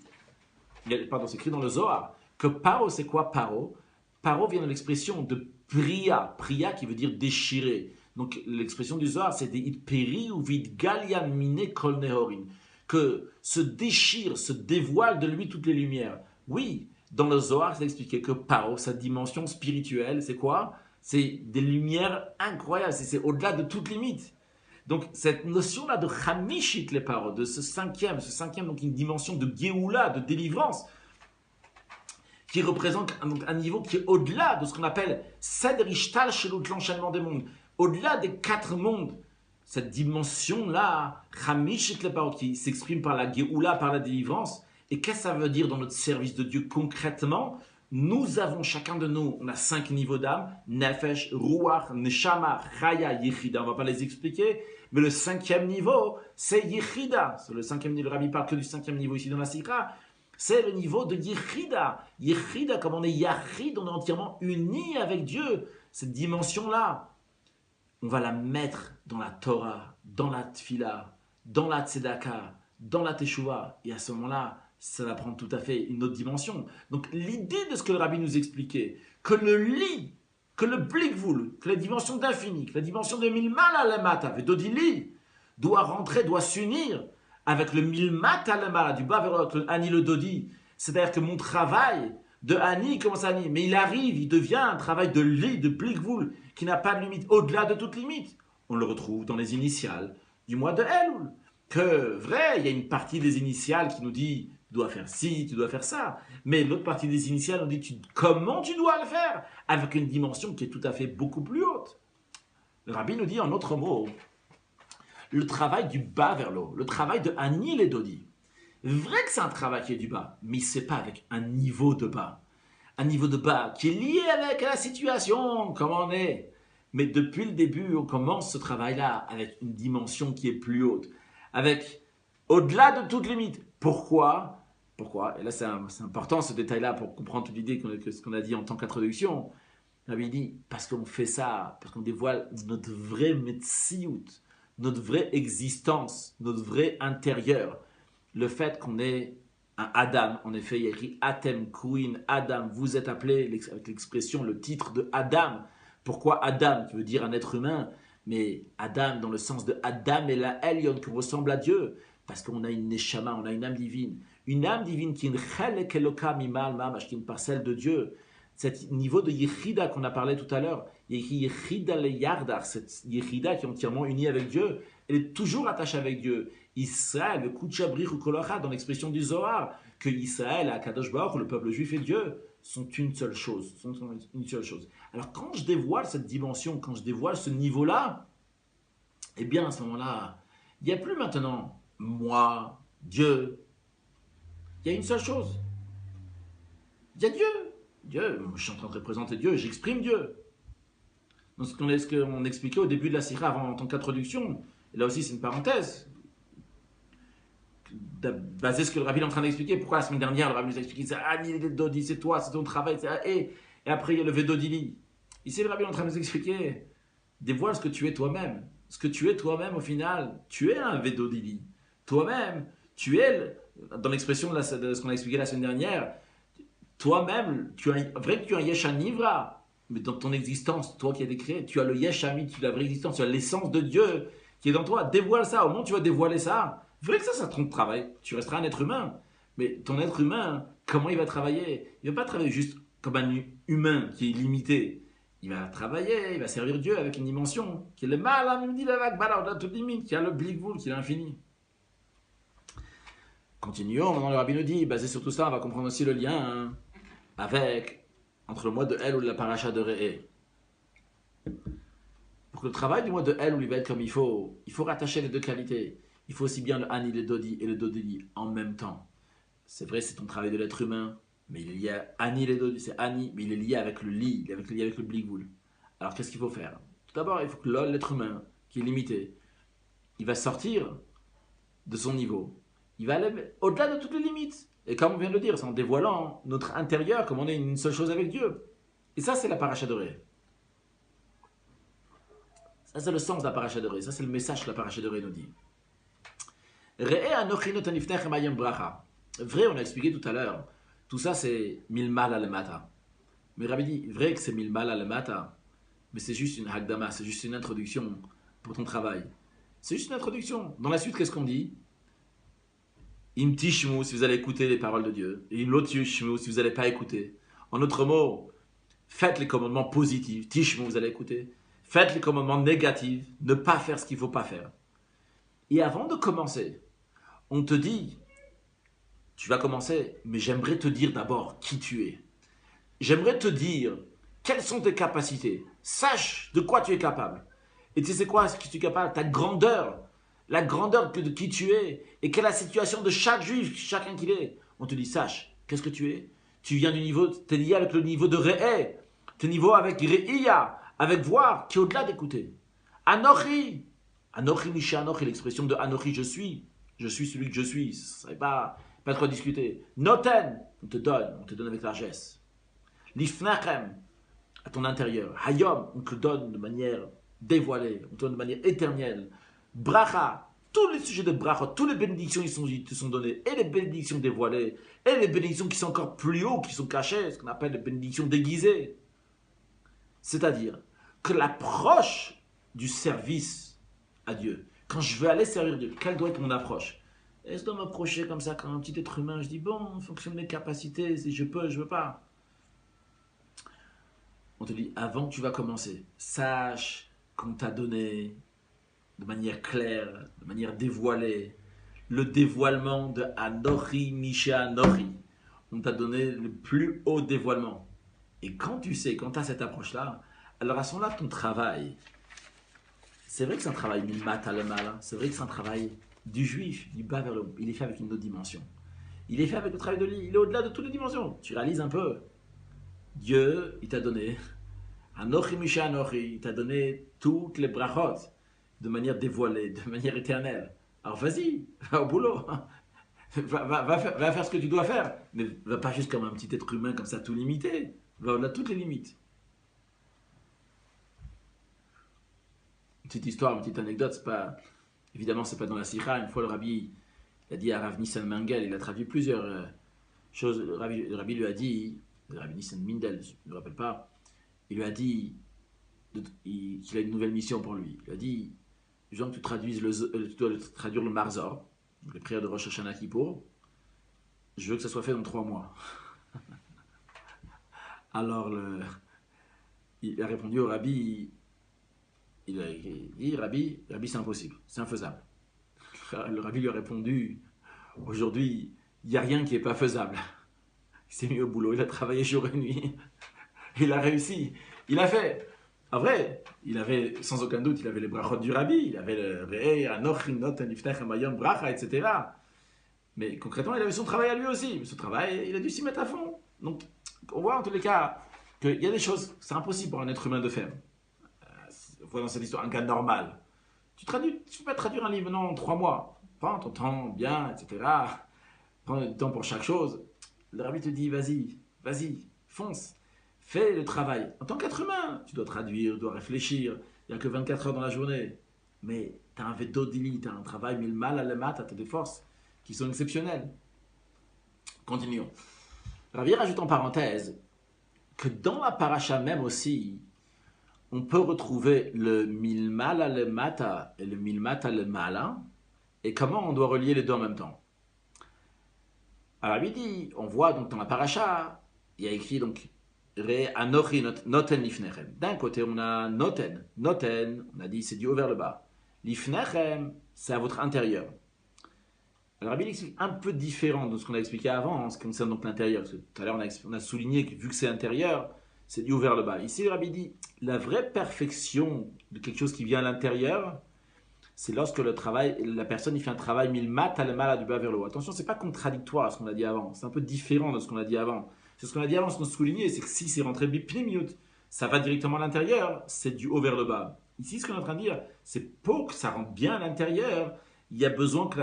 c'est écrit dans le Zohar, que Paro, c'est quoi Paro? Paro vient de l'expression de Priya, Priya qui veut dire déchirer. Donc l'expression du Zohar, c'est des itperi ou vid galian mine kol nehorin, que se déchire, se dévoile de lui toutes les lumières. Oui, dans le Zohar, c'est expliqué que Paro, sa dimension spirituelle, c'est quoi? C'est des lumières incroyables, c'est au-delà de toute limite. Donc cette notion-là de Chamishit les Paro, de ce cinquième, donc une dimension de Géoula, de délivrance, qui représente un niveau qui est au-delà de ce qu'on appelle Seder Ishtal Shelut, l'enchaînement des mondes, au-delà des 4 mondes. Cette dimension-là, Chamishit le Paro, qui s'exprime par la Géoula, par la délivrance. Et qu'est-ce que ça veut dire dans notre service de Dieu concrètement? Nous avons, chacun de nous, on a 5 niveaux d'âme, Nefesh, Ruach, Neshama, Chaya, Yechida. On ne va pas les expliquer, mais le 5e niveau, c'est Yechida. C'est le 5e niveau, le Rabbi parle que du 5e niveau ici dans la Sikha. C'est le niveau de Yechida. Yechida, comme on est Yachid, on est entièrement unis avec Dieu. Cette dimension-là, on va la mettre dans la Torah, dans la Tfila, dans la Tzedaka, dans la Teshuvah. Et à ce moment-là, ça va prendre tout à fait une autre dimension. Donc l'idée de ce que le Rabbi nous expliquait, que le lit, que le blikvul, que la dimension d'infini, que la dimension de milmal alamata, vedodili, doit rentrer, doit s'unir avec le milmat alamala, du bas vers le ani le dodi. C'est-à-dire que mon travail de ani commence à ani, mais il arrive, il devient un travail de lit, de blikvul, qui n'a pas de limite, au-delà de toute limite. On le retrouve dans les initiales du mois de Elul. Que vrai, il y a une partie des initiales qui nous dit tu dois faire ci, tu dois faire ça. Mais l'autre partie des initiales nous dit comment tu dois le faire, avec une dimension qui est tout à fait beaucoup plus haute. Le Rabbi nous dit en autre mot, le travail du bas vers le haut, le travail de Ani et Dodi. Vrai que c'est un travail qui est du bas, mais ce n'est pas avec un niveau de bas. Un niveau de bas qui est lié avec la situation, comme on est. Mais depuis le début, on commence ce travail-là avec une dimension qui est plus haute, avec au-delà de toute limite. Pourquoi? Et là, c'est important ce détail-là pour comprendre toute l'idée que ce qu'on a dit en tant qu'introduction. On avait dit, parce qu'on fait ça, parce qu'on dévoile notre vraie metsiout, notre vraie existence, notre vrai intérieur. le fait qu'on est un Adam, en effet, il y a écrit Atem, Queen, Adam, vous êtes appelé, avec l'expression, le titre de Adam. Pourquoi Adam, qui veut dire un être humain, mais Adam dans le sens de Adam et la Elyon, qui ressemble à Dieu, parce qu'on a une Neshama, on a une âme divine qui est une Chelek Eloka Mimal Mamash, qui est une parcelle de Dieu. Cet niveau de Yechida qu'on a parlé tout à l'heure, Yechida le Yardar, cette Yechida qui est entièrement unie avec Dieu, elle est toujours attachée avec Dieu. Israël, le Kuchabrich ou Kolocha, dans l'expression du Zohar, que Israël, Akadosh Baruch, le peuple juif et Dieu, sont une seule chose. Alors quand je dévoile cette dimension, quand je dévoile ce niveau-là, eh bien à ce moment-là, il n'y a plus maintenant moi, Dieu. Il y a une seule chose. Il y a Dieu. Dieu, je suis en train de représenter Dieu, j'exprime Dieu. Donc ce qu'on expliquait au début de la Sira avant en tant qu'introduction, et là aussi c'est une parenthèse, basé sur ce que le rabbi est en train d'expliquer. Pourquoi la semaine dernière le rabbi nous a expliqué c'est Ani le Dodi, c'est toi, c'est ton travail, et après il y a le Vedodili. Ici le rabbi est en train de nous expliquer, dévoile ce que tu es toi-même. Ce que tu es toi-même au final, tu es un Vedodili. Toi-même, tu es, dans l'expression de ce qu'on a expliqué la semaine dernière, toi-même, vrai que tu as un Yesh Nivra, mais dans ton existence, toi qui as été créé, tu as le Yesh Ami, tu as la vraie existence, tu as l'essence de Dieu qui est dans toi. Dévoile ça, au moment où tu vas dévoiler ça, vrai que ça te travaille. Tu resteras un être humain, mais ton être humain, comment il va travailler? Il ne va pas travailler juste comme un humain qui est limité. Il va travailler, il va servir Dieu avec une dimension qui est le mal, même dit la vague, au-delà de toute limite, qui a le blikvoul, qui est l'infini. Continuons, maintenant le rabbi nous dit, basé sur tout ça, on va comprendre aussi le lien entre le mois de El ou la paracha de Re'e. Pour que le travail du mois de El, où il va être comme il faut rattacher les deux qualités. Il faut aussi bien le Ani, le Dodi et le Dodili en même temps. C'est vrai, c'est ton travail de l'être humain, mais il est lié à Ani, le Dodi, c'est Ani, mais il est lié avec le Li, il est lié avec le Bligvoul. Alors qu'est-ce qu'il faut faire? Tout d'abord, il faut que l'être humain, qui est limité, il va sortir de son niveau. Il va aller au-delà de toutes les limites. Et comme on vient de le dire, c'est en dévoilant notre intérieur, comme on est une seule chose avec Dieu. Et ça, c'est la paracha de Ré. Ça, c'est le sens de la paracha de Ré. Ça, c'est le message que la paracha de Ré nous dit. Vrai, on a expliqué tout à l'heure. Tout ça, c'est milmal alemata. Mais Rabbi dit, vrai que c'est milmal alemata, mais c'est juste une hagdama, c'est juste une introduction pour ton travail. C'est juste une introduction. Dans la suite, qu'est-ce qu'on dit? Im tishmu, si vous allez écouter les paroles de Dieu. Et im lo tishmu, si vous n'allez pas écouter. En d'autres mots, faites les commandements positifs. Tishmu, vous allez écouter. Faites les commandements négatifs. Ne pas faire ce qu'il ne faut pas faire. Et avant de commencer, on te dit, tu vas commencer, mais j'aimerais te dire d'abord qui tu es. J'aimerais te dire quelles sont tes capacités. Sache de quoi tu es capable. Et tu sais quoi, ce que tu es capable, ta grandeur. La grandeur de qui tu es et quelle est la situation de chaque juif, chacun qu'il est. On te dit, sache, qu'est-ce que tu es? Tu viens du niveau, tu es lié avec le niveau de Re'e, tu es niveau avec Re'iya, avec voir, qui est au-delà d'écouter. Anochi, Anochi Misha Anochi, l'expression de Anochi, je suis celui que je suis, ça n'est pas trop discuter. Noten, on te donne avec largesse. Lifnachem, à ton intérieur. Hayom, on te donne de manière dévoilée, on te donne de manière éternelle. Bracha, tous les sujets de bracha, toutes les bénédictions ils te sont données, et les bénédictions dévoilées, et les bénédictions qui sont encore plus haut, qui sont cachées, ce qu'on appelle les bénédictions déguisées. C'est-à-dire que l'approche du service à Dieu, quand je veux aller servir Dieu, quelle doit être mon approche? Est-ce que je dois m'approcher comme ça, comme un petit être humain? Je dis, bon, en fonction de mes capacités, si je peux, je veux pas. On te dit, avant que tu vas commencer, sache qu'on t'a donné de manière claire, de manière dévoilée, le dévoilement de Anochi Misha Anochi. On t'a donné le plus haut dévoilement. Et quand tu sais, quand tu as cette approche-là, alors à ce moment-là, ton travail, c'est vrai que c'est un travail du mat à le mal, c'est vrai que c'est un travail du juif, du bas vers le haut. Il est fait avec une autre dimension. Il est fait avec le travail de l'île, il est au-delà de toutes les dimensions. Tu réalises un peu. Dieu, il t'a donné Anochi Misha Anochi, il t'a donné toutes les brachot de manière dévoilée, de manière éternelle. Alors vas-y, va au boulot. Va faire ce que tu dois faire. Mais va pas juste comme un petit être humain comme ça tout limité. Va au-delà de toutes les limites. Une petite histoire, une petite anecdote, évidemment c'est pas dans la sikha. Une fois le rabbi Il a dit à Rav Nissan Mengel, il a traduit plusieurs choses. Le Rabbi lui a dit, le Rabbi Nissan Mindel, je ne me rappelle pas, il lui a dit qu'il a une nouvelle mission pour lui. Il a dit, Jean, que tu dois traduire le Marzor, les prières de Rosh Hashanah Kippour. Je veux que ça soit fait dans 3 mois. Alors, il a répondu au Rabbi, il a dit, Rabbi, c'est impossible, c'est infaisable. Le Rabbi lui a répondu, aujourd'hui, il n'y a rien qui n'est pas faisable. Il s'est mis au boulot, il a travaillé jour et nuit. Il a réussi, il a fait. En vrai, il avait, sans aucun doute, il avait les brachot du Rabbi, il avait le Re'eh, Anochim, Noten, Iftech, Hamayom, Bracha, etc. Mais concrètement, il avait son travail à lui aussi. Ce travail, il a dû s'y mettre à fond. Donc, on voit en tous les cas qu'il y a des choses, c'est impossible pour un être humain de faire. On voit dans cette histoire un cas normal. Tu ne peux pas traduire un livre en 3 mois. Prends ton temps bien, etc. Prends du temps pour chaque chose. Le Rabbi te dit, vas-y, fonce. Fais le travail. En tant qu'être humain, tu dois traduire, tu dois réfléchir. Il n'y a que 24 heures dans la journée. Mais tu as un veto d'ili, tu as un travail mille mal à la tu as des forces qui sont exceptionnelles. Continuons. Rabbi rajoute en parenthèse que dans la paracha même aussi, on peut retrouver le milmala le mata et le milmata le mala, et comment on doit relier les deux en même temps. Alors lui dit, on voit donc dans la paracha, il y a écrit donc Re anochi noten lifnechem. D'un côté on a noten, on a dit c'est du haut vers le bas. Lifnechem, c'est à votre intérieur. Alors Rabbi explique un peu différent de ce qu'on a expliqué avant en ce qui concerne donc l'intérieur. Parce que tout à l'heure on a souligné que vu que c'est intérieur, c'est du haut vers le bas. Ici, le Rabbi dit, la vraie perfection de quelque chose qui vient à l'intérieur, c'est lorsque la personne il fait un travail milmat à le mal du bas vers le haut. Attention, c'est pas contradictoire à ce qu'on a dit avant. C'est un peu différent de ce qu'on a dit avant. C'est ce qu'on a dit avant, ce qu'on soulignait, c'est que si c'est rentré bipnimiut, ça va directement à l'intérieur, c'est du haut vers le bas. Ici, ce qu'on est en train de dire, c'est pour que ça rentre bien à l'intérieur, il y a besoin que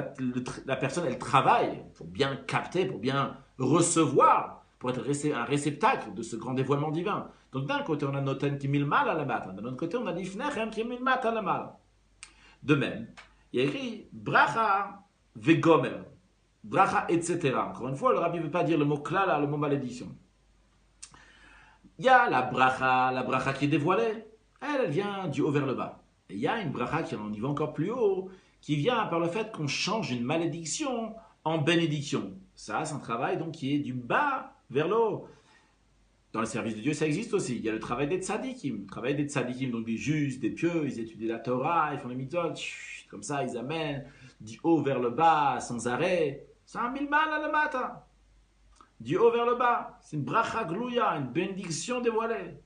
la personne, elle travaille pour bien capter, pour bien recevoir, pour être un réceptacle de ce grand dévoilement divin. Donc d'un côté, on a Noten qui met le mal à la mat, de l'autre côté, on a l'Ifnechem qui met le mat à la mal. De même, il y a écrit Bracha Vegomer, Bracha, etc. Encore une fois, le Rabbi ne veut pas dire le mot klala, le mot malédiction. Il y a la bracha qui est dévoilée, elle vient du haut vers le bas. Et il y a une bracha qui est en niveau encore plus haut, qui vient par le fait qu'on change une malédiction en bénédiction. Ça, c'est un travail donc qui est du bas vers le haut. Dans le service de Dieu, ça existe aussi. Il y a le travail des tzadikim. Le travail des tzadikim, donc des justes, des pieux, ils étudient la Torah, ils font les mitzvot, comme ça, ils amènent du haut vers le bas, sans arrêt. C'est un milmal à la matin. Du haut vers le bas. C'est une bracha glouya, une bénédiction dévoilée.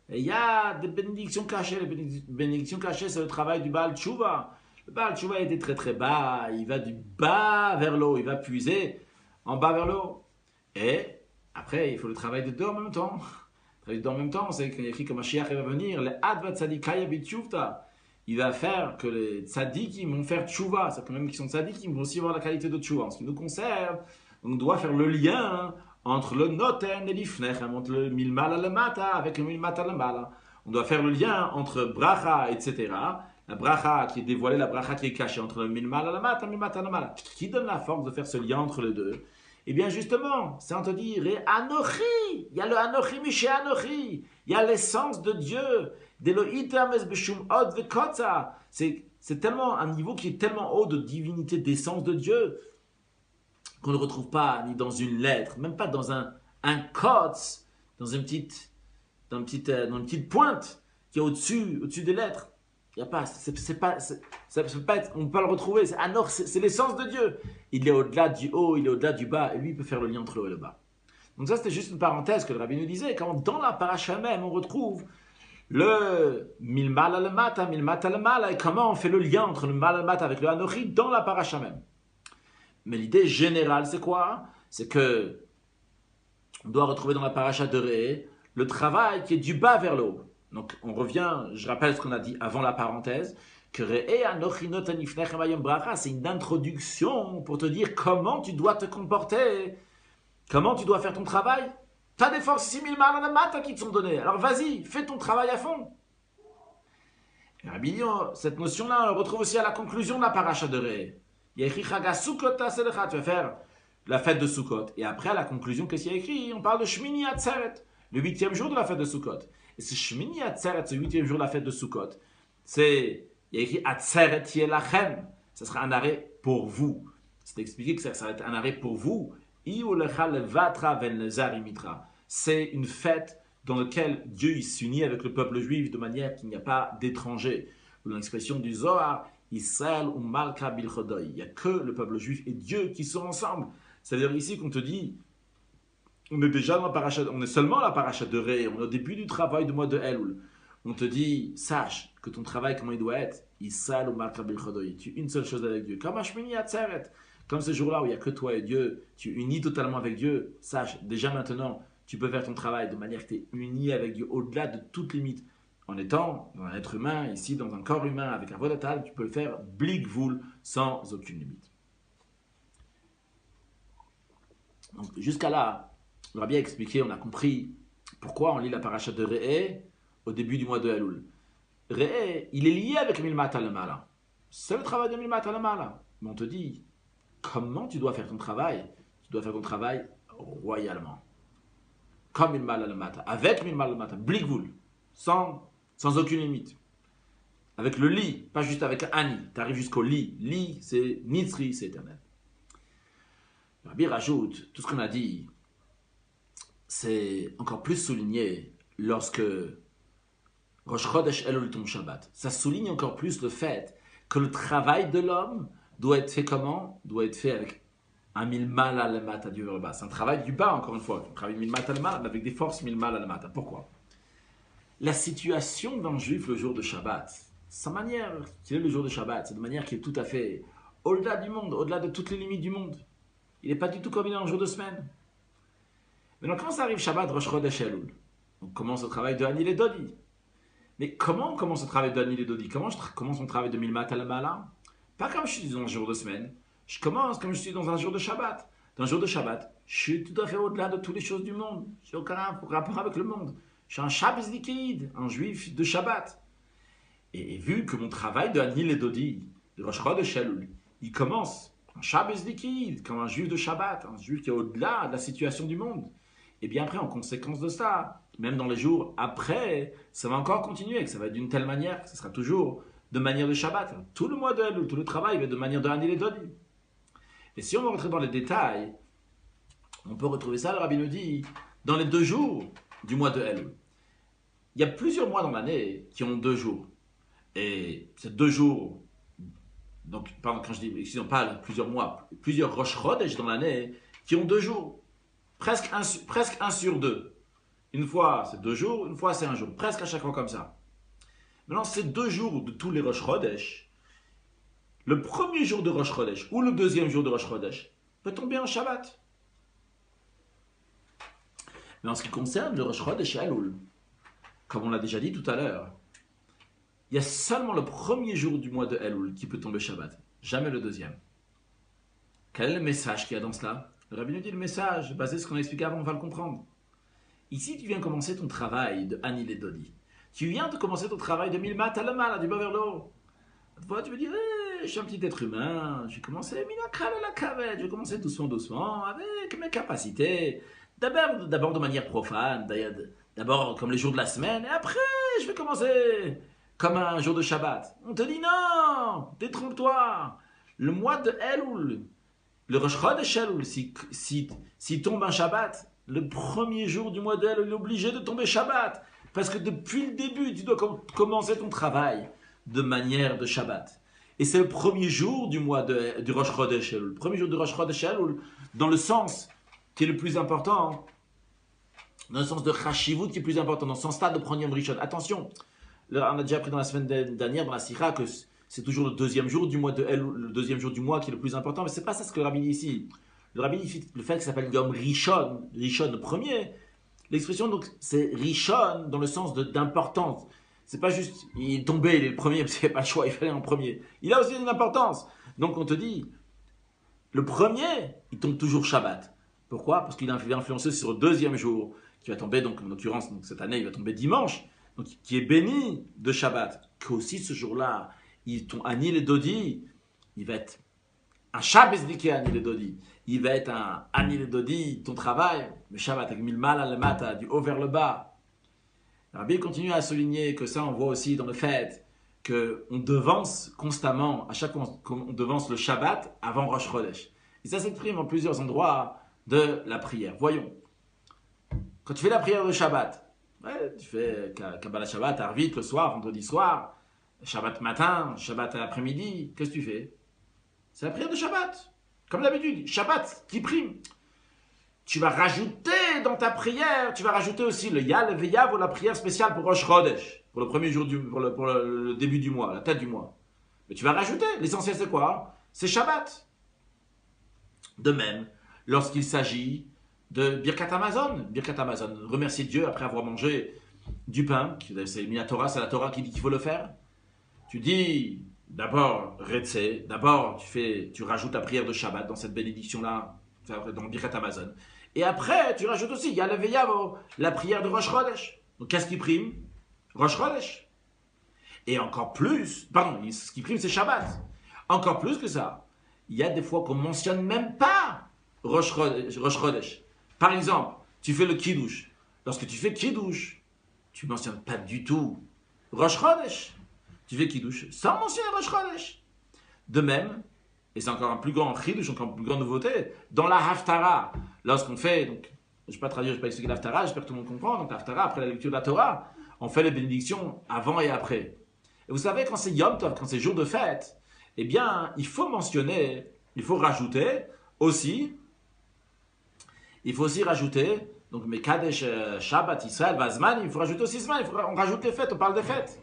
Et il y a des bénédictions cachées. Les bénédictions cachées, c'est le travail du Baal Tshuva. Le Baal Tshuva était très très bas. Il va du bas vers le haut. Il va puiser en bas vers le haut. Et après, il faut le travail de deux en même temps. Le travail de deux en même temps, c'est qu'il y a écrit que Mashiach va venir. Le Advat Tzadikaya B'Tshuvta. Il va faire que les tzadikim vont faire tchouva. C'est quand même qu'ils sont tzadikim, vont aussi avoir la qualité de tchouva. En ce qui nous concerne, on doit faire le lien entre le noten et l'ifnechem, entre le milmal à la mata avec le milmat à la mala. On doit faire le lien entre bracha, etc. La bracha qui est dévoilée, la bracha qui est cachée entre le milmal à la mata et le milmat à la mala. Qui donne la force de faire ce lien entre les deux? Eh bien justement, c'est en te dire, Anochi, il y a le Anochi Mishe Anochi, il y a l'essence de Dieu. C'est tellement un niveau qui est tellement haut de divinité, d'essence de Dieu, qu'on ne retrouve pas ni dans une lettre, même pas dans un kotz, dans une petite pointe qui est au-dessus des lettres. Il y a pas, ça peut pas être, on ne peut pas le retrouver. C'est l'essence de Dieu. Il est au-delà du haut, il est au-delà du bas, et lui il peut faire le lien entre le haut et le bas. Donc ça c'était juste une parenthèse que le Rabbi nous disait, quand dans la paracha même on retrouve le milmal al mata, milmat al mala, et comment on fait le lien entre le mal al mata avec le anochi dans la paracha même. Mais l'idée générale c'est quoi? C'est que on doit retrouver dans la paracha de Ré le travail qui est du bas vers le haut. Donc on revient, je rappelle ce qu'on a dit avant la parenthèse, que Ré anochi noten lifnechem hayom bracha, c'est une introduction pour te dire comment tu dois te comporter, comment tu dois faire ton travail. Tu as des forces 6000 mal à la matin qui te sont données. Alors vas-y, fais ton travail à fond. Et Rabbi dit, cette notion-là, on la retrouve aussi à la conclusion de la paracha de Ré. Il y a écrit Chaga Sukkot Taselecha, tu vas faire la fête de Sukkot. Et après, à la conclusion, qu'est-ce qu'il y a écrit? On parle de Shmini Atzeret, le 8e jour de la fête de Sukkot. Et ce Shmini Atzeret, ce 8e jour de la fête de Sukkot, il y a écrit Atzeret Yelachem. Ça sera un arrêt pour vous. C'est expliqué que ça va être un arrêt pour vous. C'est une fête dans laquelle Dieu s'unit avec le peuple juif de manière qu'il n'y a pas d'étrangers. Dans l'expression du Zohar, Israël ou Malka Bilchodoy. Il n'y a que le peuple juif et Dieu qui sont ensemble. C'est-à-dire ici qu'on te dit, on est déjà dans la paracha, on est seulement à la paracha de Ré, on est au début du travail du mois de Elul. On te dit, sache que ton travail, comment il doit être, Israël ou Malka Bilchodoy. Tu une seule chose avec Dieu. Comme Hashmini Atzeret. Comme ce jour-là où il n'y a que toi et Dieu, tu unis totalement avec Dieu. Sache, déjà maintenant, tu peux faire ton travail de manière que tu es uni avec Dieu au-delà de toute limite. En étant dans un être humain, ici dans un corps humain, avec un volatile, tu peux le faire blikvoul, sans aucune limite. Donc jusqu'à là, on va bien expliquer, on a compris pourquoi on lit la paracha de Re'eh au début du mois de Elul. Re'eh, il est lié avec Milmat al-Mala. C'est le travail de Milmat al-Mala. Mais on te dit, comment tu dois faire ton travail? Tu dois faire ton travail royalement. Comme Milmat al-Mata, avec Milmat al-Mata, blikvoul, sans aucune limite. Avec le lit, pas juste avec Ani. Tu arrives jusqu'au lit. Lit, c'est Nitzri, c'est éternel. Rabbi rajoute, tout ce qu'on a dit, c'est encore plus souligné lorsque Rosh Chodesh Elul tombe Shabbat. Ça souligne encore plus le fait que le travail de l'homme doit être fait comment? Doit être fait avec un milmal al-mata, Dieu vers le bas. C'est un travail du bas, encore une fois. Un travail milmat al-mata, mais avec des forces milmal al-mata. Pourquoi? La situation d'un juif le jour de Shabbat, sa manière qu'il est le jour de Shabbat, c'est de manière qui est tout à fait au-delà du monde, au-delà de toutes les limites du monde. Il n'est pas du tout comme il est un jour de semaine. Maintenant, quand ça arrive Shabbat, Rosh Chodesh Elul, on commence le travail de Anil et Dodi. Mais comment on commence le travail de Anil et Dodi? Comment je commence mon travail de Milmat al-Mala? Pas comme je suis dans un jour de semaine. Je commence comme je suis dans un jour de Shabbat. Dans un jour de Shabbat, je suis tout à fait au-delà de toutes les choses du monde. Je n'ai aucun rapport avec le monde. Je suis un Shabbos Likid, un juif de Shabbat. Et vu que mon travail de Anil et Dodi, de Rosh Chodesh Elul, il commence un Shabbos Likid, comme un juif de Shabbat, un juif qui est au-delà de la situation du monde. Et bien après, en conséquence de ça, même dans les jours après, ça va encore continuer, que ça va être d'une telle manière que ce sera toujours de manière de Shabbat. Tout le mois de Elul, tout le travail va être de manière de Anil et Dodi. Et si on va rentrer dans les détails, on peut retrouver ça, le Rabbi nous dit, dans les 2 jours du mois de Elul. Il y a plusieurs mois dans l'année qui ont 2 jours. Et ces 2 jours, donc pardon, quand je dis, si on parle plusieurs mois, plusieurs Rosh Chodesh dans l'année qui ont 2 jours. Presque un sur 2. Une fois c'est 2 jours, une fois c'est 1 jour. Presque à chaque fois comme ça. Maintenant, ces 2 jours de tous les Rosh Chodesh, le premier jour de Rosh Chodesh ou le deuxième jour de Rosh Chodesh peut tomber en Shabbat. Mais en ce qui concerne le Rosh Chodesh Elul, comme on l'a déjà dit tout à l'heure, il y a seulement le premier jour du mois de Elul qui peut tomber Shabbat, jamais le deuxième. Quel est le message qu'il y a dans cela? Le Rabbi nous dit le message, basé sur ce qu'on a expliqué avant, on va le comprendre. Ici, tu viens commencer ton travail de Anil et Dodi. Tu viens de commencer ton travail de Milmat al-Mala, du bas vers le haut. Tu veux dire, je suis un petit être humain, je vais commencer Minakral à la cavette, je vais commencer doucement, avec mes capacités. D'abord de manière profane, d'abord comme les jours de la semaine, et après, je vais commencer comme un jour de Shabbat. On te dit non, détrompe-toi. Le mois de Elul, le Rosh Chodesh Elul, si tombe un Shabbat, le premier jour du mois de Elul, il est obligé de tomber Shabbat. Parce que depuis le début, tu dois commencer ton travail de manière de Shabbat. Et c'est le premier jour du mois du Rosh Chodesh Elul. Le premier jour du Rosh Chodesh Elul, dans le sens qui est le plus important, dans le sens de Chashivut qui est plus important, dans son stade de prendre Yom Rishon. Attention, on a déjà appris dans la semaine dernière, dans la Sikha, que c'est toujours le deuxième jour du mois de Elul, le deuxième jour du mois qui est le plus important, mais c'est pas ça ce que le Rabbi dit ici. Le Rabbi dit le fait que ça s'appelle Yom Rishon, Rishon le premier. L'expression donc c'est Rishon dans le sens d'importance. C'est pas juste il est tombé, il est le premier parce qu'il n'y a pas le choix, il fallait en premier. Il a aussi une importance. Donc on te dit le premier, il tombe toujours Shabbat. Pourquoi? Parce qu'il a influencé sur le deuxième jour qui va tomber donc en l'occurrence donc cette année il va tomber dimanche. Donc, qui est béni de Shabbat, qu'aussi ce jour-là, ton Anil et Dodi, il va être un Shabbos Diki Ani Dodi. Il va être un Ani Dodi, ton travail, le Shabbat avec mille mal à le mata, du haut vers le bas. Rabbi continue à souligner que ça, on voit aussi dans le fait qu'on devance constamment, à chaque fois qu'on devance le Shabbat avant Rosh Chodesh. Et ça s'exprime en plusieurs endroits de la prière. Voyons. Quand tu fais la prière de Shabbat, ouais, tu fais Kabbalah Shabbat, Arvit le soir, vendredi soir, Shabbat matin, Shabbat après-midi, qu'est-ce que tu fais? C'est la prière de Shabbat. Comme d'habitude, Shabbat qui prime. Tu vas rajouter dans ta prière, tu vas rajouter aussi le Yah, le Veyav ou la prière spéciale pour Rosh Chodesh, pour le premier jour, pour le début du mois, la tête du mois. Mais tu vas rajouter, l'essentiel c'est quoi? C'est Shabbat. De même, lorsqu'il s'agit de Birkat Hamazon, remercier Dieu après avoir mangé du pain, c'est Minatora, c'est la Torah qui dit qu'il faut le faire. Tu dis d'abord Retsé, d'abord tu rajoutes la prière de Shabbat dans cette bénédiction-là, dans Birkat Hamazon. Et après, tu rajoutes aussi, il y a le Veyavo, la prière de Rosh Chodesh. Donc qu'est-ce qui prime? Rosh Chodesh. Et encore plus, pardon, ce qui prime c'est Shabbat. Encore plus que ça, il y a des fois qu'on ne mentionne même pas Rosh Chodesh. Par exemple, tu fais le Kiddush. Lorsque tu fais Kiddush, tu ne mentionnes pas du tout Rosh Chodesh. Tu fais Kiddush sans mentionner Rosh Chodesh. De même, et c'est encore un plus grand Kiddush, encore une plus grande nouveauté, dans la Haftara, lorsqu'on fait, donc, je ne vais pas traduire, je ne vais pas expliquer l'Haftara, j'espère que tout le monde comprend, donc l'Haftara, après la lecture de la Torah, on fait les bénédictions avant et après. Et vous savez, quand c'est Yom Tov, quand c'est jour de fête, eh bien, il faut mentionner, il faut rajouter aussi, donc Mekadesh Shabbat Israël Vazman, il faut rajouter aussi Zman, on rajoute les fêtes, on parle des fêtes.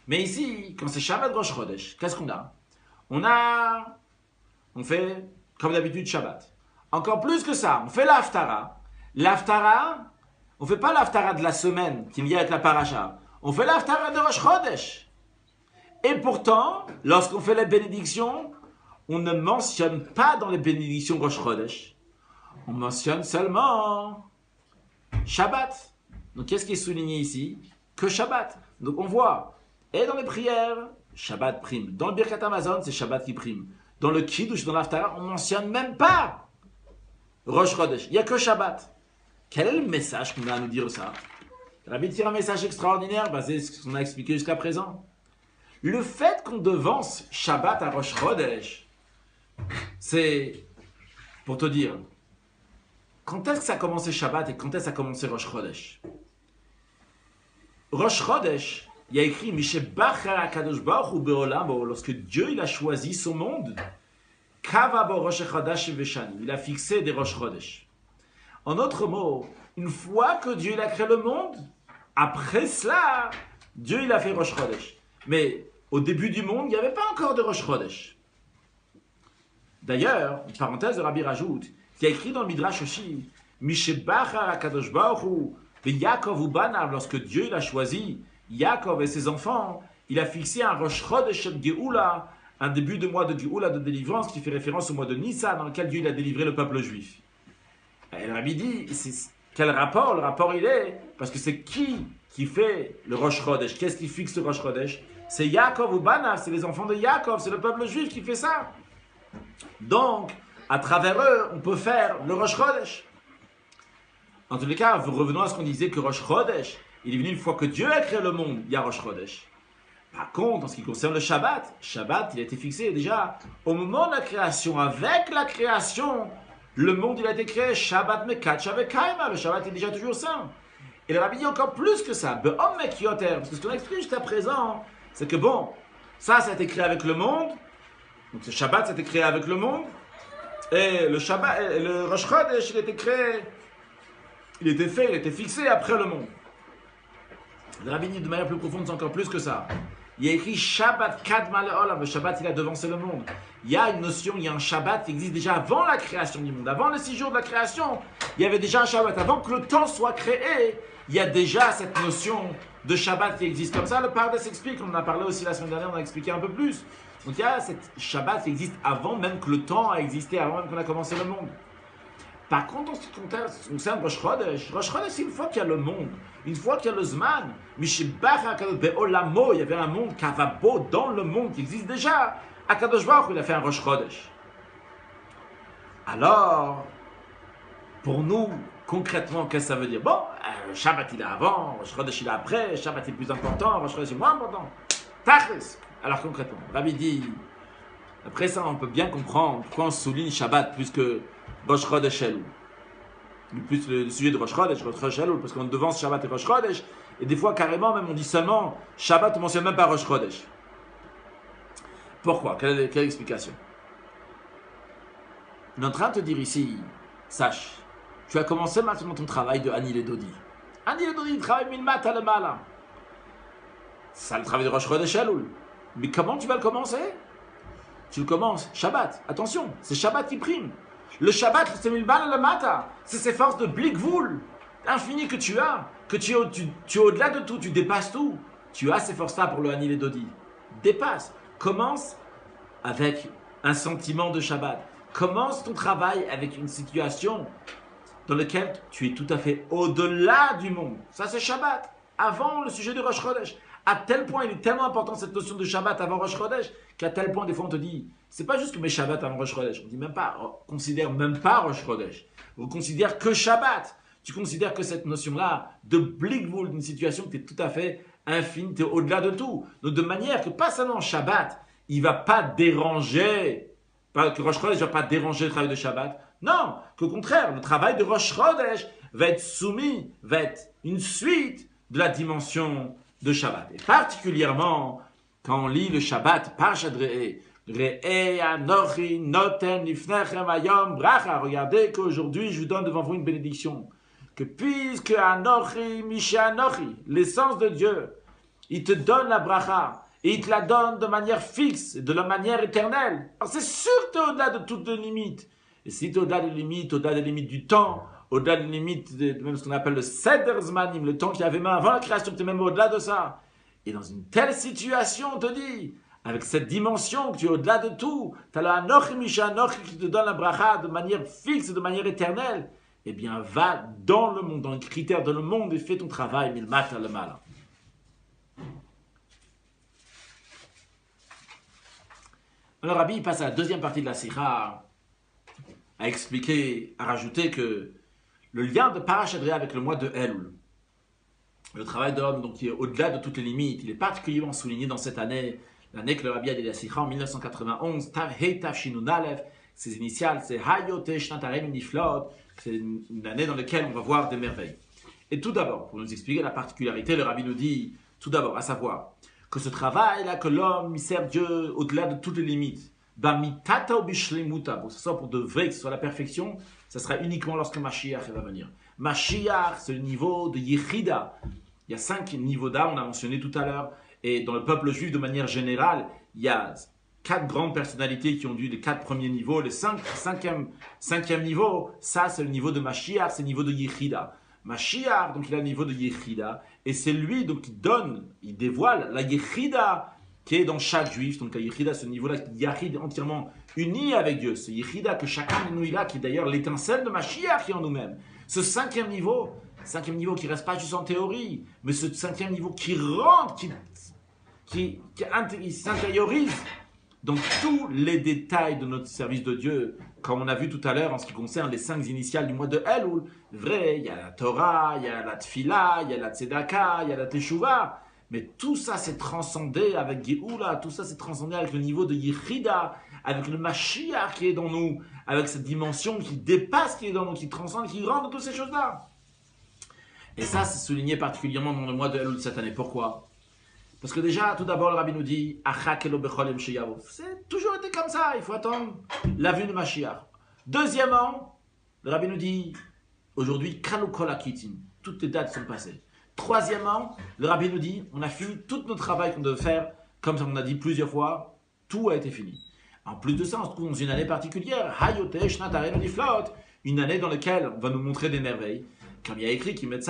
Mais ici, quand c'est Shabbat Rosh Chodesh, qu'est-ce qu'on a? On fait, comme d'habitude, Shabbat. Encore plus que ça, on fait l'Haftara. L'Haftara, on ne fait pas l'Haftara de la semaine qui vient avec la paracha. On fait l'Haftara de Rosh Chodesh. Et pourtant, lorsqu'on fait les bénédictions, on ne mentionne pas dans les bénédictions Rosh Chodesh. On mentionne seulement Shabbat. Donc, qu'est-ce qui est souligné ici? Que Shabbat. Donc, on voit, et dans les prières, Shabbat prime. Dans le Birkat Hamazon, c'est Shabbat qui prime. Dans le Kiddush, dans l'Haftara, on ne mentionne même pas Rosh Chodesh. Il n'y a que Shabbat. Quel est le message qu'on a à nous dire ça? Rabbi tire un message extraordinaire basé sur ce qu'on a expliqué jusqu'à présent. Le fait qu'on devance Shabbat à Rosh Chodesh, c'est pour te dire, quand est-ce que ça a commencé Shabbat et quand est-ce que ça a commencé Rosh Chodesh? Rosh Chodesh, il y a écrit lorsque Dieu il a choisi son monde, il a fixé des Rosh Chodesh. En d'autres mots, une fois que Dieu il a créé le monde, après cela, Dieu il a fait Rosh Chodesh. Mais au début du monde, il n'y avait pas encore de Rosh Chodesh. D'ailleurs, une parenthèse de Rabbi rajoute, qui a écrit dans le Midrash aussi, lorsque Dieu il a choisi Yaakov et ses enfants, il a fixé un Rosh Chodesh de Geoula, un début de mois de Geoula, de délivrance, qui fait référence au mois de Nissan, dans lequel Dieu il a délivré le peuple juif. Et le Rabbi dit, quel rapport? Le rapport il est, parce que c'est qui fait le Rosh Chodesh? Qu'est-ce qui fixe le Rosh Chodesh? C'est Yaakov ou Banav, c'est les enfants de Yaakov, c'est le peuple juif qui fait ça. Donc, à travers eux, on peut faire le Rosh Chodesh. En tous les cas, revenons à ce qu'on disait que Rosh Chodesh, il est venu une fois que Dieu a créé le monde, il y a Rosh Chodesh. Par contre, en ce qui concerne le Shabbat, il a été fixé déjà au moment de la création. Avec la création, le monde il a été créé, Shabbat Mekatch avec Kaima, le Shabbat est déjà toujours saint. Et le Rabbi dit encore plus que ça, Be'om Mekyoter, parce que ce qu'on a expliqué jusqu'à présent, c'est que bon, ça a été créé avec le monde, donc ce Shabbat ça a été créé avec le monde, et le Shabbat, le Rosh Chodesh il a été créé, il était fait, il était fixé après le monde. Le Rabbi dit de manière plus profonde, c'est encore plus que ça. Il y a écrit Shabbat Kadma Le'olam, le Shabbat il a devancé le monde. Il y a une notion, il y a un Shabbat qui existe déjà avant la création du monde. Avant les 6 jours de la création, il y avait déjà un Shabbat. Avant que le temps soit créé, il y a déjà cette notion de Shabbat qui existe. Comme ça, le Pardes s'explique. On en a parlé aussi la semaine dernière, on a expliqué un peu plus. Donc il y a cette Shabbat qui existe avant même que le temps a existé, avant même qu'on a commencé le monde. Par contre, en ce qui concerne Rosh Chodesh, c'est une fois qu'il y a le monde, une fois qu'il y a le Zman, il y avait un monde Kavabo dans le monde qui existe déjà. Akadosh Baruch il a fait un Rosh Chodesh. Alors, pour nous, concrètement, qu'est-ce que ça veut dire? Bon, Shabbat il est avant, Rosh Chodesh il est après, Shabbat est plus important, Rosh Chodesh est moins important. Tachlis. Alors concrètement, Rabbi dit, après ça, on peut bien comprendre pourquoi on souligne Shabbat plus que Rosh Chodesh Elul. Plus le sujet de Rosh Chodesh, Rosh Chodesh Elul, parce qu'on devance Shabbat et Rosh Chodesh, et des fois carrément même on dit seulement Shabbat, on ne mentionne même pas Rosh Chodesh. Pourquoi? Quelle est l'explication? On est en train de te dire ici, sache, tu as commencé maintenant ton travail de Ani Ledodi. Ani Ledodi, il travaille Milmat à le Mala. C'est ça le travail de Rosh Chodesh Elul. Mais comment tu vas le commencer? Tu le commences Shabbat. Attention, c'est Shabbat qui prime. Le Shabbat, c'est Milmat à le Mata. C'est ces forces de Blikvoul infinies que tu as, que tu es au-delà de tout, tu dépasses tout. Tu as ces forces-là pour le Ani Ledodi. Dépasse. Commence avec un sentiment de Shabbat. Commence ton travail avec une situation dans laquelle tu es tout à fait au-delà du monde. Ça, c'est Shabbat. Avant le sujet de Rosh Chodesh. À tel point, il est tellement important cette notion de Shabbat avant Rosh Chodesh, qu'à tel point, des fois, on te dit, c'est pas juste que mes Shabbat avant Rosh Chodesh. On dit même pas, on considère même pas Rosh Chodesh. On considère que Shabbat. Tu considères que cette notion-là de Blikvoul, d'une situation qui est tout à fait infinie, tu es au-delà de tout. Donc, de manière que pas seulement Shabbat, il va pas déranger, que Rosh Chodesh ne va pas déranger le travail de Shabbat. Non, qu'au contraire, le travail de Rosh Chodesh va être soumis, va être une suite de la dimension de Shabbat. Et particulièrement, quand on lit le Shabbat, Parashat Re'eh, Re'eh Anochi Noten Lifnechem Hayom Bracha, regardez qu'aujourd'hui je vous donne devant vous une bénédiction. Que puisque Anochi Misha Anochi, l'essence de Dieu, il te donne la bracha, et il te la donne de manière fixe, de la manière éternelle. Alors c'est sûr que tu es au-delà de toutes les limites. Et si tu es au-delà des limites du temps, au-delà des limites de même ce qu'on appelle le Seder Zmanim, le temps qu'il y avait même avant la création, tu es même au-delà de ça. Et dans une telle situation, on te dit, avec cette dimension que tu es au-delà de tout, tu as la Anochi Misha Anochi qui te donne la bracha de manière fixe, de manière éternelle, eh bien va dans le monde, dans les critères de le monde et fais ton travail, milmat le mal. Alors Rabbi passe à la deuxième partie de la Sikha à expliquer, à rajouter que le lien de Parashat Re'eh avec le mois de Elul, le travail de l'homme, donc qui est au-delà de toutes les limites, il est particulièrement souligné dans cette année, l'année que le Rabbi a dit la Sikha en 1991, Tav Hei Tav Shinun Aleph, ses initiales c'est Hayote Shnat Harem Niflot, c'est une année dans laquelle on va voir des merveilles. Et tout d'abord, pour nous expliquer la particularité, le Rabbi nous dit, tout d'abord, à savoir, que ce travail-là, que l'homme, il sert Dieu au-delà de toutes les limites, pour que ce soit pour de vrai, que ce soit la perfection, ça sera uniquement lorsque Mashiach va venir. Mashiach, c'est le niveau de Yechida. Il y a 5 niveaux d'âme, on a mentionné tout à l'heure, et dans le peuple juif, de manière générale, il y a 4 grandes personnalités qui ont dû les 4 premiers niveaux, le cinquième niveau, ça c'est le niveau de Mashiach, c'est le niveau de Yechida. Mashiach, donc il a le niveau de Yechida, et c'est lui donc qui donne, il dévoile la Yechida qui est dans chaque juif. Donc la Yechida, ce niveau-là, Yachid entièrement uni avec Dieu, ce Yechida que chacun de nous il a, qui est d'ailleurs l'étincelle de Mashiach qui est en nous-mêmes. Ce 5e niveau qui reste pas juste en théorie, mais ce 5e niveau qui rentre, qui s'intériorise dans tous les détails de notre service de Dieu, comme on a vu tout à l'heure en ce qui concerne les 5 initiales du mois de Elul. Vrai, il y a la Torah, il y a la Tfila, il y a la Tzedaka, il y a la Teshuvah, mais tout ça s'est transcendé avec Géoula, tout ça s'est transcendé avec le niveau de Yechida, avec le Mashiach qui est dans nous, avec cette dimension qui dépasse, qui est dans nous, qui transcende, qui rentre dans toutes ces choses-là. Et ça, c'est souligné particulièrement dans le mois de Elul cette année. Pourquoi? Parce que déjà, tout d'abord, le Rabbi nous dit c'est toujours été comme ça, il faut attendre la vue de Mashiach. Deuxièmement, le Rabbi nous dit aujourd'hui, toutes les dates sont passées. Troisièmement, le Rabbi nous dit on a fini tout notre travail qu'on devait faire, comme on a dit plusieurs fois, tout a été fini. En plus de ça, on se trouve dans une année particulière, une année dans laquelle on va nous montrer des merveilles. Comme il y a écrit, comme les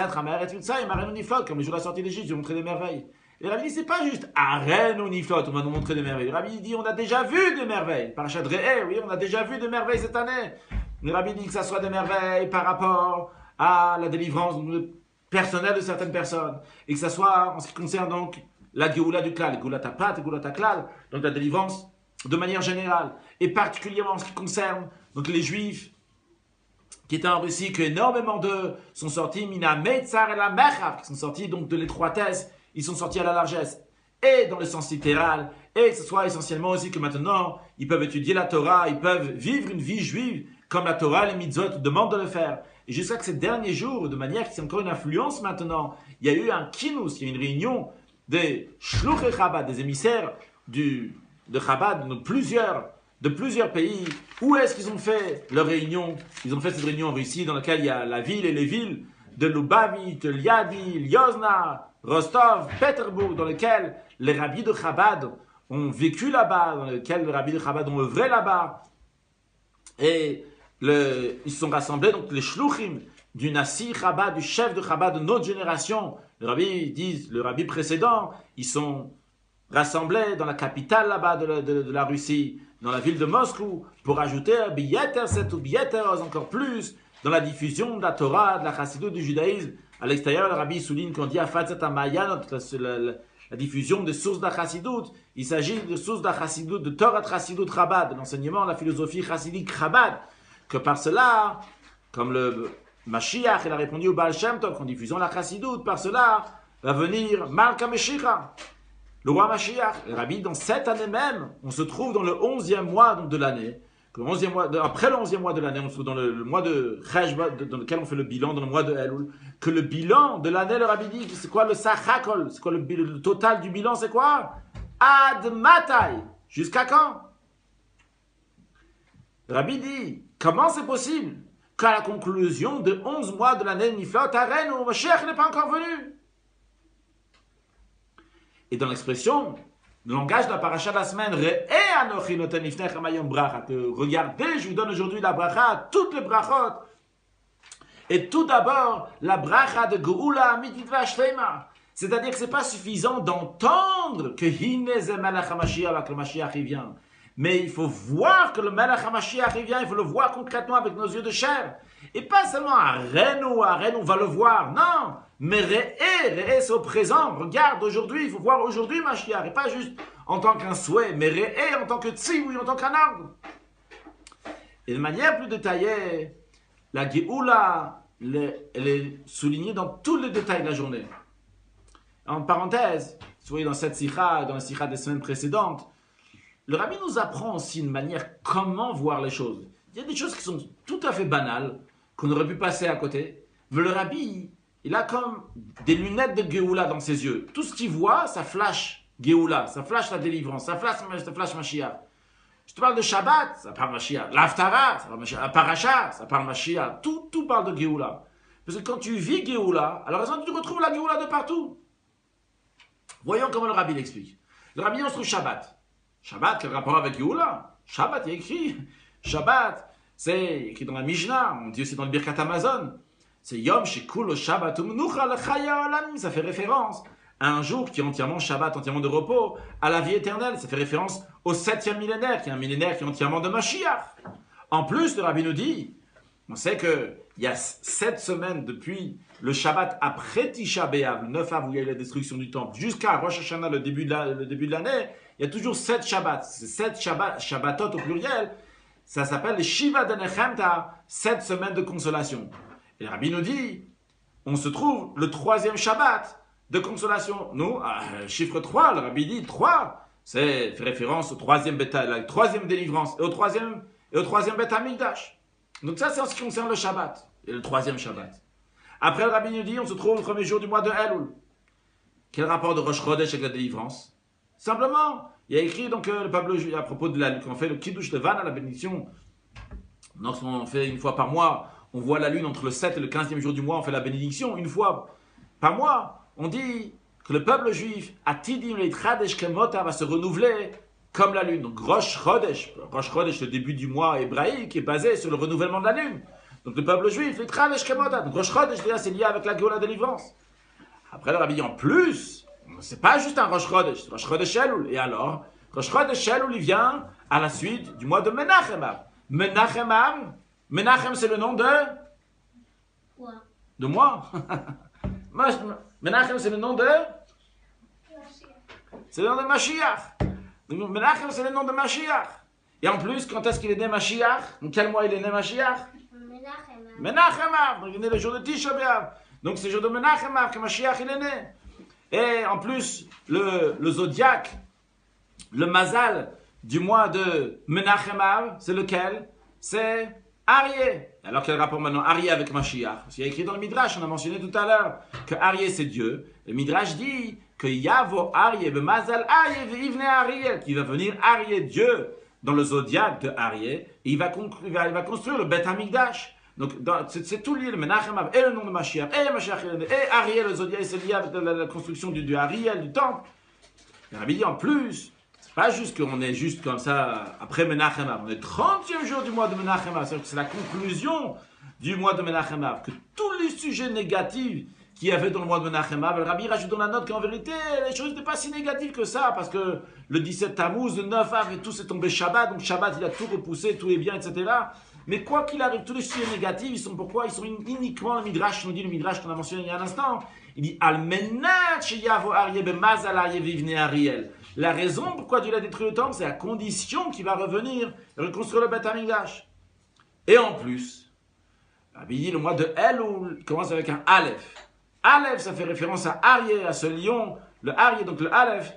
jours de la sortie d'Égypte, ils vont montrer des merveilles. Et le Rabbi dit, c'est pas juste Aren ou Niflot, on va nous montrer des merveilles. Le Rabbi dit, on a déjà vu des merveilles. Parashat Re'eh, oui, on a déjà vu des merveilles cette année. Le Rabbi dit que ça soit des merveilles par rapport à la délivrance personnelle de certaines personnes. Et que ça soit en ce qui concerne donc la Géoula du Klal, Géoula Tapat et Géoula Taklal, donc la délivrance de manière générale. et particulièrement en ce qui concerne donc les Juifs qui étaient en Russie, qu'énormément d'eux sont sortis, Mina Metzar et la Mechav, qui sont sortis donc de l'étroitesse, ils sont sortis à la largesse, et dans le sens littéral, et que ce soit essentiellement aussi que maintenant, ils peuvent étudier la Torah, ils peuvent vivre une vie juive, comme la Torah, les mitzvot demandent de le faire. Et jusqu'à que ces derniers jours, de manière qui c'est encore une influence maintenant, il y a eu un kinous, il y a eu une réunion des shluchei Chabad, des émissaires de Chabad, donc de plusieurs pays. Où est-ce qu'ils ont fait leur réunion? Ils ont fait cette réunion en Russie, dans laquelle il y a la ville et les villes de Lubavitch, Liadi, Lyozna, Rostov, Pétersbourg, dans lesquelles les rabbis de Chabad ont vécu là-bas, dans lesquels les rabbis de Chabad ont œuvré là-bas. Et ils se sont rassemblés, donc les shluchim du Nasi Chabad, du chef de Chabad de notre génération. Les rabbis disent, le rabbi précédent, ils sont rassemblés dans la capitale là-bas de la Russie, dans la ville de Moscou, pour ajouter biyeter set ou biyeter encore plus dans la diffusion de la Torah, de la Chassidut, du judaïsme. À l'extérieur, le rabbi souligne qu'on dit Afatzat HaMayan, la diffusion des sources de la Chassidut. Il s'agit de sources de la Chassidut, de Torah Chassidut Chabad, de l'enseignement de la philosophie chassidique Chabad, que par cela, comme le Mashiach, il a répondu au Baal Shem Tov, qu'en diffusant la Chassidut, par cela va venir Malka Meshicha, le roi Mashiach. Le rabbi, dans cette année même, on se trouve dans le 11e mois donc, de l'année. Après le 11e mois de l'année, on se trouve dans le mois de Cheshvat, dans lequel on fait le bilan, dans le mois de Elul. Que le bilan de l'année, le rabbi dit, c'est quoi le Sachakol? C'est quoi le total du bilan? C'est quoi? Ad Matai. Jusqu'à quand? Le rabbi dit, comment c'est possible qu'à la conclusion de 11 mois de l'année Niflot Haren, où Mashiach n'est pas encore venu? Et dans l'expression, le langage de la paracha de la semaine, que regardez, je vous donne aujourd'hui la bracha, toutes les brachot. Et tout d'abord, la bracha de Geoula Amititva Shlema. C'est-à-dire que ce n'est pas suffisant d'entendre que Hinez Melech HaMashiach, que le Mashiach il vient. Mais il faut voir que le Melech HaMashiach il vient, il faut le voir concrètement avec nos yeux de chair. Et pas seulement à Rennes, on va le voir. Non, mais Re'e, c'est au présent. Regarde, aujourd'hui, il faut voir aujourd'hui Mashiach. Et pas juste en tant qu'un souhait, mais Re'e en tant que Tzivoui, en tant qu'un arbre. Et de manière plus détaillée, la Géoula, elle est soulignée dans tous les détails de la journée. En parenthèse, vous voyez dans cette sikha, dans la sikha des semaines précédentes, le rabbi nous apprend aussi une manière comment voir les choses. Il y a des choses qui sont tout à fait banales, qu'on aurait pu passer à côté, mais le rabbi, il a comme des lunettes de Géoula dans ses yeux. Tout ce qu'il voit, ça flash Géoula, ça flash la délivrance, ça flash Mashiach. Je te parle de Shabbat, ça parle Mashiach. L'Aftara, ça parle Mashiach. La Paracha, ça parle Mashiach. Tout parle de Géoula. Parce que quand tu vis Géoula, alors tu retrouves la Géoula de partout. Voyons comment le rabbi l'explique. Le rabbi, on se trouve Shabbat. Shabbat, quel rapport avec Géoula? Shabbat, il y a écrit. Shabbat, c'est écrit dans la Mishnah. On dit aussi dans le Birkat Amazon. C'est Yom Shekul Shabbat Umnucha Lechaya Olamim. Ça fait référence à un jour qui est entièrement Shabbat, entièrement de repos, à la vie éternelle. Ça fait référence au 7e millénaire, qui est un millénaire qui est entièrement de Mashiach. En plus, le rabbi nous dit, on sait qu'il y a 7 semaines depuis le Shabbat après Tisha B'Av, le 9 av où il y a eu la destruction du temple, jusqu'à Rosh Hashanah, le début de l'année, il y a toujours 7 Shabbats. Ces 7 Shabbatot au pluriel, ça s'appelle les Shiva de Nechemta, 7 semaines de consolation. Et le rabbi nous dit, on se trouve le 3e Shabbat de consolation. Nous, chiffre 3, le rabbi dit 3, c'est fait référence au 3e la 3e délivrance et au 3e Beth Amikdash. Donc ça, c'est en ce qui concerne le Shabbat, et le 3e Shabbat. Après, le rabbi nous dit, on se trouve le premier jour du mois de Elul. Quel rapport de Rosh Chodesh avec la délivrance? Simplement, il y a écrit donc le peuple juif à propos de quand on fait le Kiddush Levan à la bénédiction. Lorsqu'on fait une fois par mois, on voit la lune entre le 7 et le 15e jour du mois, on fait la bénédiction une fois par mois. On dit que le peuple juif, Atidim Leitchadesh Kemota, va se renouveler comme la lune. Donc Rosh Chodesh, le début du mois hébraïque, est basé sur le renouvellement de la lune. Donc le peuple juif, Leitchadesh Kemota. Donc Rosh Chodesh, c'est lié avec la Géoula délivrance. Après le rabbi, en plus, c'est pas juste un Rosh Chodesh, c'est Rosh Chodesh Elul. Et alors, Rosh Chodesh Elul, il vient à la suite du mois de Menachem. Menachem, c'est le nom de Quoi? De moi. Menachem, c'est le nom de C'est le nom de Mashiach. Donc, Menachem, c'est le nom de Mashiach. Et en plus, quand est-ce qu'il est né Mashiach? Dans quel mois il est né Mashiach? Menachem. Menachem Av. Donc il est né le jour de Tisha B'Av. Donc c'est le jour de Menachem Av que Mashiach il est né. Et en plus, le zodiaque, le mazal du mois de Menachem Av, c'est lequel? C'est Aryeh. Alors quel rapport maintenant Aryeh avec Mashiach? Parce qu'il y a écrit dans le Midrash, on a mentionné tout à l'heure que Aryeh c'est Dieu. Le Midrash dit que Yavo Aryeh, be mazal Aryeh, ve'ivne Aryeh, qui va venir Aryeh Dieu dans le zodiaque de Aryeh, et il va construire le Beth Hamikdash. Donc c'est tout lié, le Menachem Av et le nom de Mashiach, et Mashiach et Aryeh, le zodiaque, c'est lié avec la construction du Aryeh, du temple. Et Rabbi dit en plus, c'est pas juste qu'on est juste comme ça après Menachem Av, on est 30e jour du mois de Menachem Av, c'est-à-dire que c'est la conclusion du mois de Menachem Av, que tous les sujets négatifs qu'il y avait dans le mois de Menachem Av, le Rabbi rajoute dans la note qu'en vérité, les choses n'étaient pas si négatives que ça, parce que le 17 Tammuz, le 9 Av et tout s'est tombé Shabbat, donc Shabbat il a tout repoussé, tout est bien, etc. Mais quoi qu'il arrive, tous les sujets négatifs, ils sont pourquoi? Ils sont uniquement le Midrash, nous dit le Midrash qu'on a mentionné il y a un instant. Il dit Almenat sheyavo Aryeh bemazal Aryeh vivne Ariel. La raison pourquoi Dieu a détruit le temple, c'est à condition qu'il va revenir et reconstruire le Beth Hamikdash. Et en plus, il dit le mois de Elul commence avec un Aleph. Aleph, ça fait référence à Aryeh, à ce lion. Le Aryeh, donc le Aleph,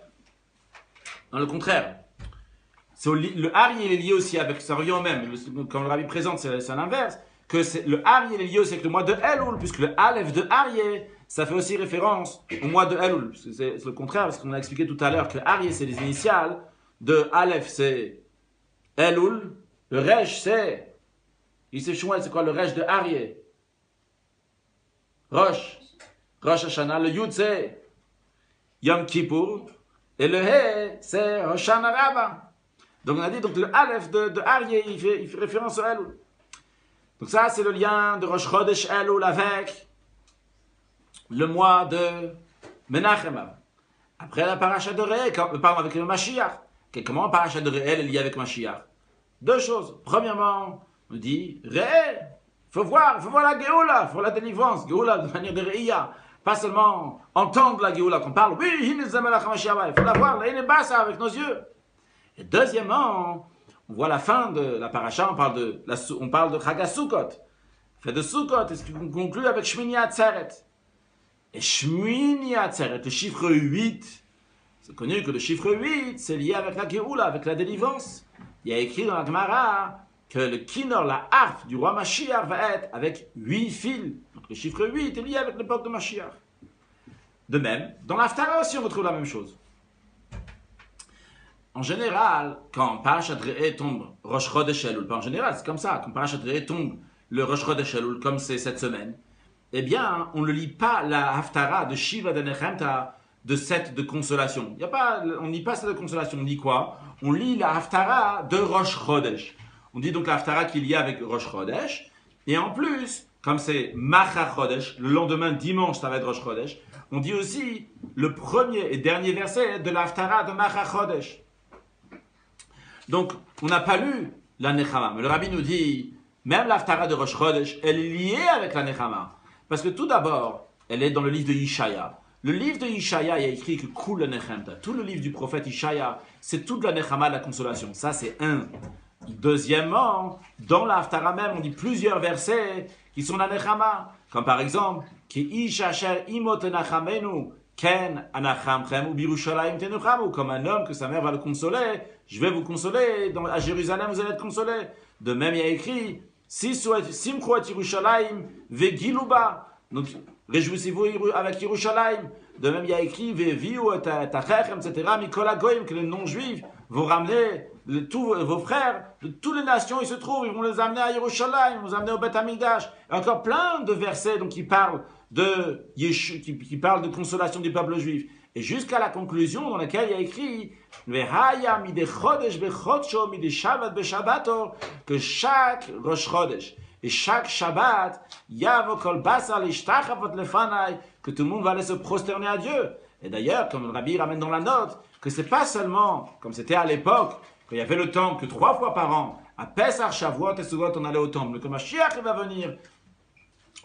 dans le contraire. Le Aryeh il est lié aussi avec, ça revient au même, comme le Rabbi présente, c'est l'inverse, que le Aryeh il est lié aussi avec le mois de Elul, puisque le Aleph de Aryeh, ça fait aussi référence au mois de Elul. C'est le contraire, parce qu'on a expliqué tout à l'heure que Aryeh c'est les initiales, de Aleph c'est Elul, le Resh c'est, Yisef Shmuel c'est quoi le Resh de Aryeh? Rosh Hashanah, le Yud c'est Yom Kippur, et le He c'est Hoshana Rabbah. Donc on a dit, donc le Aleph de Aryeh, il fait référence au Elul. Donc ça c'est le lien de Rosh Chodesh Elul avec le mois de Menachem Av. Après la paracha de Re'eh, pardon, avec le Mashiach. Comment la paracha de Re'eh est liée avec Mashiach? Deux choses. Premièrement, on dit Re'eh, il faut voir la Géoula, il faut la délivrance, Géoula de manière de Re'iyah. Pas seulement entendre la Géoula qu'on parle, oui, il faut la voir, là, il est bas ça avec nos yeux. Et deuxièmement, on voit la fin de la paracha, on parle de Chag HaSukkot. Fait de Sukkot, est-ce qu'on conclut avec Shmini Atzeret? Et Shmini Atzeret, le chiffre 8, c'est connu que le chiffre 8, c'est lié avec la Géoula, avec la délivrance. Il y a écrit dans la Gemara que le kinor, la harpe du roi Mashiach va être avec 8 fils. Donc le chiffre 8 est lié avec l'époque de Mashiach. De même, dans l'Haftara aussi, on retrouve la même chose. En général, quand Parashat Re'eh tombe Rosh Chodesh Elul, pas en général, c'est comme ça, quand Parashat Re'eh tombe le Rosh Chodesh Elul, comme c'est cette semaine, eh bien, on ne lit pas la Haftara de Shiva de Nechemta de cette de consolation. On ne lit pas cette de consolation, on lit quoi? On lit la Haftara de Rosh Chodesh. On dit donc la Haftara qu'il y a avec Rosh Chodesh, et en plus, comme c'est Macha Chodesh, le lendemain, dimanche, ça va être Rosh Chodesh, on dit aussi le premier et dernier verset de la Haftara de Macha Chodesh. Donc, on n'a pas lu la Nechama. Mais le Rabbi nous dit, même l'Haftara de Rosh Chodesh, elle est liée avec la Nechama. Parce que tout d'abord, elle est dans le livre de Yishaya. Le livre de Yishaya, il y a écrit que Kul Nechemta. Tout le livre du prophète Yishaya, c'est toute la Nechama, la consolation. Ça, c'est un. Deuxièmement, dans l'Haftara même, on dit plusieurs versets qui sont la Nechama. Comme par exemple, Ki ish asher imot enachamenu. Ken anachamchem ou birushalayim tenuchamu, comme un homme que sa mère va le consoler, je vais vous consoler, à Jérusalem vous allez être consolés. De même il y a écrit, simchu et Yerushalayim vegiluba, donc réjouissez-vous avec Yerushalayim. De même il y a écrit, veviu et tachechem, etc., mikol hagoyim, que les non-juifs vont ramener tous vos frères de toutes les nations, ils se trouvent, ils vont les amener à Yerushalayim, ils vont les amener au Beth Hamikdash. Et encore plein de versets donc, qui parlent qui parle de consolation du peuple juif. Et jusqu'à la conclusion dans laquelle il y a écrit que chaque Rosh Chodesh et chaque Shabbat, que tout le monde va aller se prosterner à Dieu. Et d'ailleurs, comme le Rabbi ramène dans la note, que c'est pas seulement, comme c'était à l'époque, quand il y avait le temple, que 3 fois par an, à Pesach, Shavuot et Sukkot, on allait au temple. Mais comme Mashiach va venir,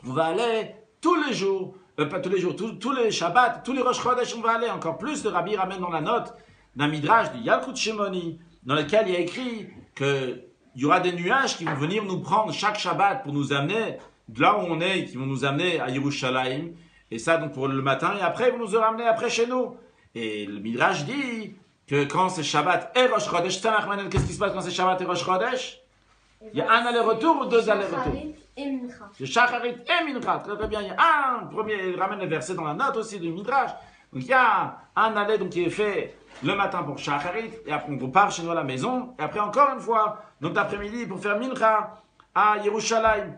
on va aller tous les jours, pas tous les jours, tous les Shabbats, tous les Rosh Chodesh, on va aller. Encore plus, le Rabbi ramène dans la note d'un Midrash du Yalkut Shimoni, dans lequel il y a écrit qu'il y aura des nuages qui vont venir nous prendre chaque Shabbat pour nous amener de là où on est, qui vont nous amener à Yerushalayim. Et ça, donc, pour le matin, et après, ils vont nous ramener après chez nous. Et le Midrash dit que quand c'est Shabbat et Rosh Chodesh, qu'est-ce qui se passe quand c'est Shabbat et Rosh Chodesh? Il y a un aller-retour ou deux allers-retours? C'est Shacharit et Mincha. Très très bien. Il y a un premier, il ramène le verset dans la note aussi du Midrash. Donc il y a un aller donc, qui est fait le matin pour Shacharit, et après on repart chez nous à la maison, et après encore une fois, donc l'après-midi pour faire Mincha à Yerushalayim.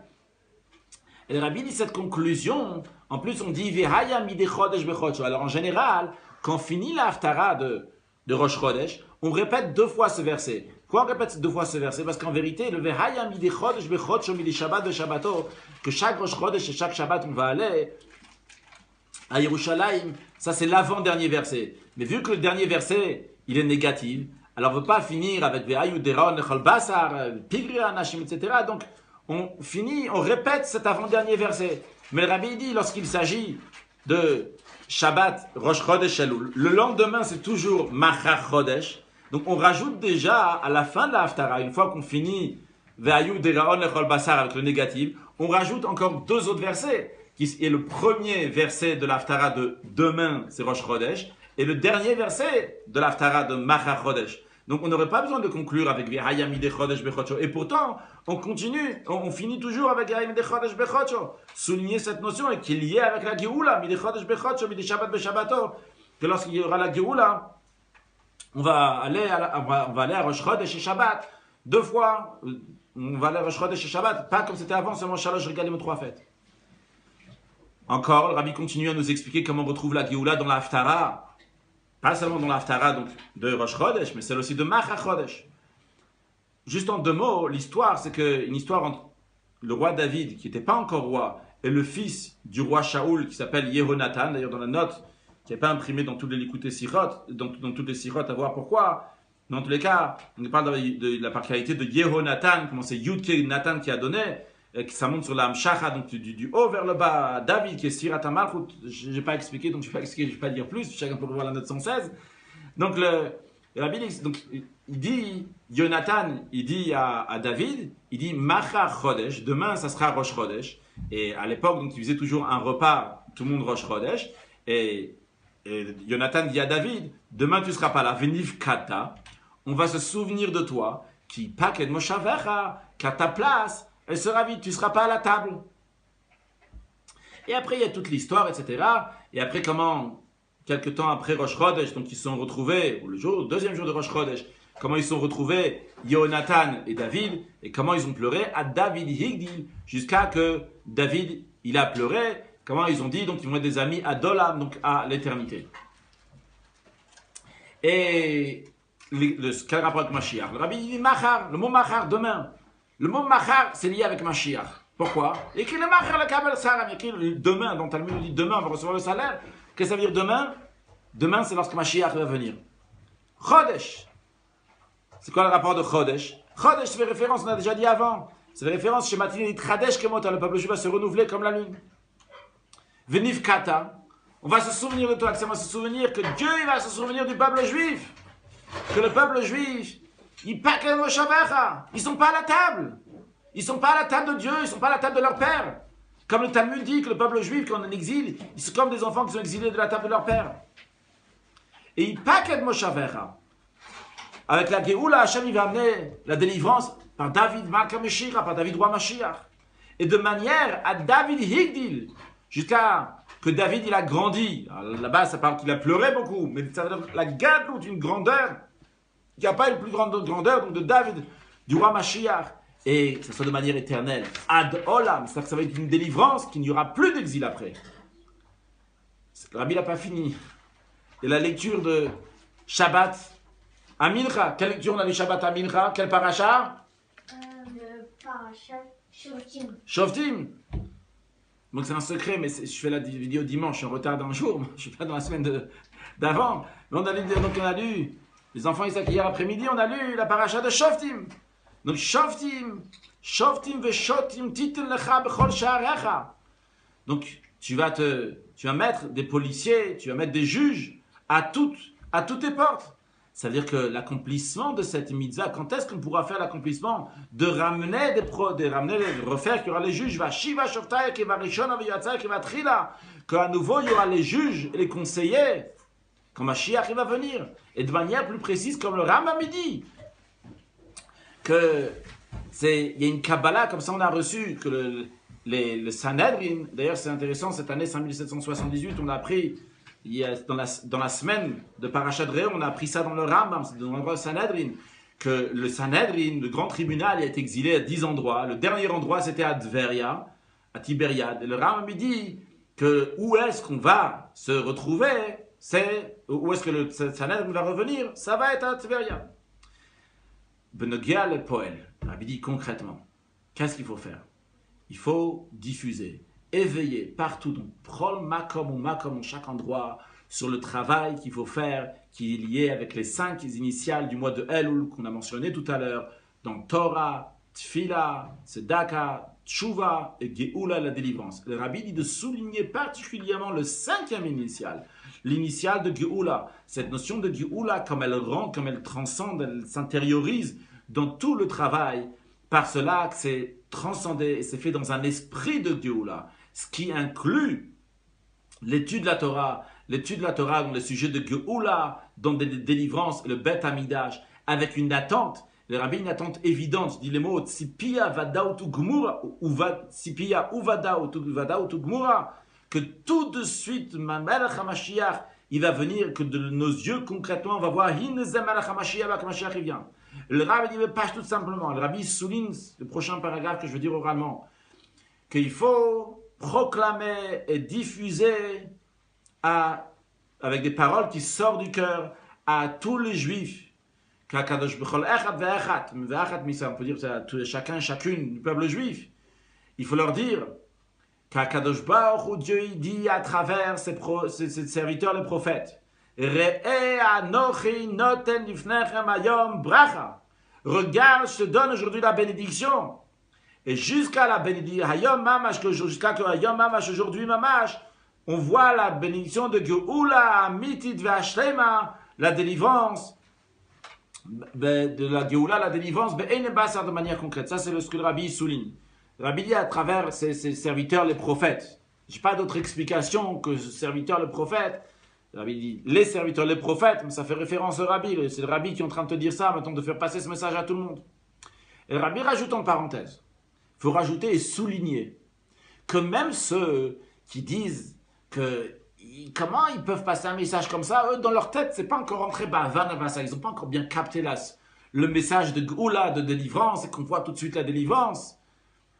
Et le Rabbi dit cette conclusion, en plus on dit Vehaya midei chodesh bechodesh. Alors en général, quand on finit la Haftara de Rosh Chodesh, on répète deux fois ce verset. Pourquoi on répète deux fois ce verset? Parce qu'en vérité, le Vehaya midei chodesh bechodesh midei Shabbat beshabbato, que chaque Rosh Chodesh et chaque Shabbat on va aller à Yerushalayim, ça c'est l'avant-dernier verset. Mais vu que le dernier verset, il est négatif, alors on ne veut pas finir avec Vehayu deron echol basar, pigri anashim, etc. Donc on finit, on répète cet avant-dernier verset. Mais le Rabbi dit, lorsqu'il s'agit de Shabbat, Rosh Chodesh Elul, le lendemain c'est toujours Machar Chodesh. Donc on rajoute déjà à la fin de la Haftara, une fois qu'on finit Vehayu deron echol basar avec le négatif, on rajoute encore deux autres versets, qui est le premier verset de l'Haftara de demain, c'est Rosh Chodesh, et le dernier verset de l'Haftara de Machar Chodesh. Donc on n'aurait pas besoin de conclure avec Vehaya midei chodesh bechodesh. Et pourtant, on continue, on finit toujours avec Vehaya midei chodesh bechodesh. Souligner cette notion et qu'il y ait avec la Geoula, midei chodesh bechodesh, midei Shabbat beshabbato, que lorsqu'il y aura la Geoula, on va aller à Rosh Chodesh et Shabbat, deux fois, on va aller à Rosh Chodesh et Shabbat, pas comme c'était avant, seulement Shalosh Regalim 3 fêtes. Encore, le Rabbi continue à nous expliquer comment on retrouve la Geoula dans la Haftara. Pas seulement dans l'Haftara donc de Rosh Chodesh, mais celle aussi de Machar Chodesh. Juste en deux mots, l'histoire, c'est une histoire entre le roi David, qui n'était pas encore roi, et le fils du roi Shaoul, qui s'appelle Yehonatan, d'ailleurs dans la note, qui n'est pas imprimée dans tous les Likutei Sirot, dans toutes les Sirot, à voir pourquoi. Dans tous les cas, on parle de la particularité de Yehonatan, comment c'est Yudke Nathan qui a donné, que ça monte sur la Hamshacha, donc du haut vers le bas, David, qui est Sirat HaMalchut, je n'ai pas expliqué, donc je ne vais pas expliquer, je ne vais pas dire plus, chacun peut voir la note 116. Donc, le Rabbi, donc, il dit, Jonathan, il dit à David, il dit, Machar Chodesh, demain ça sera Rosh Chodesh, et à l'époque, donc, il faisait toujours un repas, tout le monde Rosh Chodesh, et Jonathan dit à David, demain tu ne seras pas là, Veniv Kata, on va se souvenir de toi, qui paked Moshavecha, qu'à ta place, elle sera vide, tu ne seras pas à la table. Et après, il y a toute l'histoire, etc. Et après, comment, quelques temps après Rosh Chodesh, donc ils se sont retrouvés, ou le deuxième jour de Rosh Chodesh, comment ils se sont retrouvés, Yehonatan et David, et comment ils ont pleuré à David Higdil, jusqu'à que David, il a pleuré, comment ils ont dit, donc ils vont être des amis à Dolam, donc à l'éternité. Et quel rapport avec Mashiach? Le Rabbi dit Machar, le mot Machar, demain. Le mot Machar, c'est lié avec Mashiach. Pourquoi? Il écrit le Machar, le Kabel Salam, il écrit le demain, dans Talmud, il dit demain, on va recevoir le salaire. Qu'est-ce que ça veut dire demain? Demain, c'est lorsque Mashiach va venir. Chodesh. C'est quoi le rapport de Chodesh? Chodesh, c'est référence, on a déjà dit avant. C'est la référence chez Matin, il dit Tradesh Kemota, le peuple juif va se renouveler comme la lune. Veniv Kata. On va se souvenir de toi, on va se souvenir que Dieu il va se souvenir du peuple juif. Que le peuple juif, ils ne sont pas à la table. Ils ne sont pas à la table de Dieu, ils ne sont pas à la table de leur père. Comme le Talmud dit que le peuple juif, quand on est en exil, ils sont comme des enfants qui sont exilés de la table de leur père. Et ils paked Moshavecha. Avec la Géoula, Hachem il va amener la délivrance par David Malka Meshira, par David Roi Mashiach. Et de manière à David Higdil, jusqu'à que David il a grandi. Là-bas, ça parle qu'il a pleuré beaucoup, mais ça veut dire la gadlout, une grandeur. Il n'y a pas une plus grande grandeur donc de David, du roi Mashiach, et que ce soit de manière éternelle. Ad Olam, c'est-à-dire que ça va être une délivrance, qu'il n'y aura plus d'exil après. Le Rabbi n'a pas fini. Et la lecture de Shabbat à Mincha. Quelle lecture on a du Shabbat à Mincha? Quel paracha? Le paracha Shoftim. Shoftim. Donc c'est un secret, mais je fais la vidéo dimanche, je suis en retard d'un jour, je suis pas dans la semaine d'avant. Mais on a lu, les enfants ils hier après-midi, on a lu la paracha de Shoftim. Donc Shoftim veshotim titen lecha bechol sha'arecha. Donc tu vas mettre des policiers, tu vas mettre des juges à toutes tes portes. Ça veut dire que l'accomplissement de cette mitzvah, quand est-ce qu'on pourra faire l'accomplissement de ramener de refaire qu'il y aura les juges, qu'à nouveau il y aura les juges et les conseillers, quand Mashiach va venir, et de manière plus précise, comme le Rambam dit, que il y a une Kabbalah, comme ça on a reçu, que le Sanhedrin, d'ailleurs c'est intéressant, cette année, 5778, on a appris, dans la semaine de Parashat Re'eh, on a appris ça dans le Rambam, c'est dans le Sanhedrin, que le Sanhedrin, le grand tribunal, il a été exilé à 10 endroits. Le dernier endroit, c'était à Tveria, à Tibériade. Et le Rambam dit que où est-ce qu'on va se retrouver, où est-ce que le Sanhedrin va revenir, ça va être à Tveria. Benogia le Poel, le Rabbi dit concrètement, qu'est-ce qu'il faut faire? Il faut diffuser, éveiller partout, donc prol makom ou makom, chaque endroit, sur le travail qu'il faut faire, qui est lié avec les 5 initiales du mois de Elul qu'on a mentionné tout à l'heure, dans Torah, Tfila, Tzedaka, Tshuva et Geoula, la délivrance. Le Rabbi dit de souligner particulièrement le 5e initial, l'initiale de Geoula. Cette notion de Geoula, comme elle rentre, comme elle transcende, elle s'intériorise dans tout le travail. Par cela, c'est transcendé et c'est fait dans un esprit de Geoula, ce qui inclut l'étude de la Torah dans le sujet de Geoula, dans des délivrances, le Bet Hamidash, avec une attente. Le Rabbi, une attente évidente, dit les mots Tzipia vada utu gmura, Tzipia uvada utu gmura, que tout de suite, Melech HaMashiach, il va venir, que de nos yeux concrètement, on va voir Hinezem Melech HaMashiach, Mashiach vient. Le Rabbi dit, mais pas tout simplement. Le Rabbi souligne le prochain paragraphe que je veux dire oralement, qu'il faut proclamer et diffuser avec des paroles qui sortent du cœur à tous les juifs. On peut dire à chacun, chacune du peuple juif. Il faut leur dire qu'Akadosh Baruch Hu, Dieu il dit à travers ses serviteurs les prophètes, regarde, je te donne aujourd'hui la bénédiction. Et jusqu'à la bénédiction, jusqu'à que Hayom Mamash, aujourd'hui Mamash, on voit la bénédiction de Geoula, Mitit Vashlema, la délivrance, de la Geoula, la délivrance, de manière concrète. Ça, c'est ce que le Rabbi souligne. Le Rabbi dit à travers ses serviteurs, les prophètes. Je n'ai pas d'autre explication que serviteurs, les prophètes. Le Rabbi dit les serviteurs, les prophètes, mais ça fait référence au Rabbi. C'est le Rabbi qui est en train de te dire ça, maintenant de faire passer ce message à tout le monde. Et le Rabbi rajoute en parenthèse. Il faut rajouter et souligner que même ceux qui disent que comment ils peuvent passer un message comme ça, eux, dans leur tête, c'est pas encore rentré, ils n'ont pas encore bien capté le message de Geoula, de délivrance, et qu'on voit tout de suite la délivrance.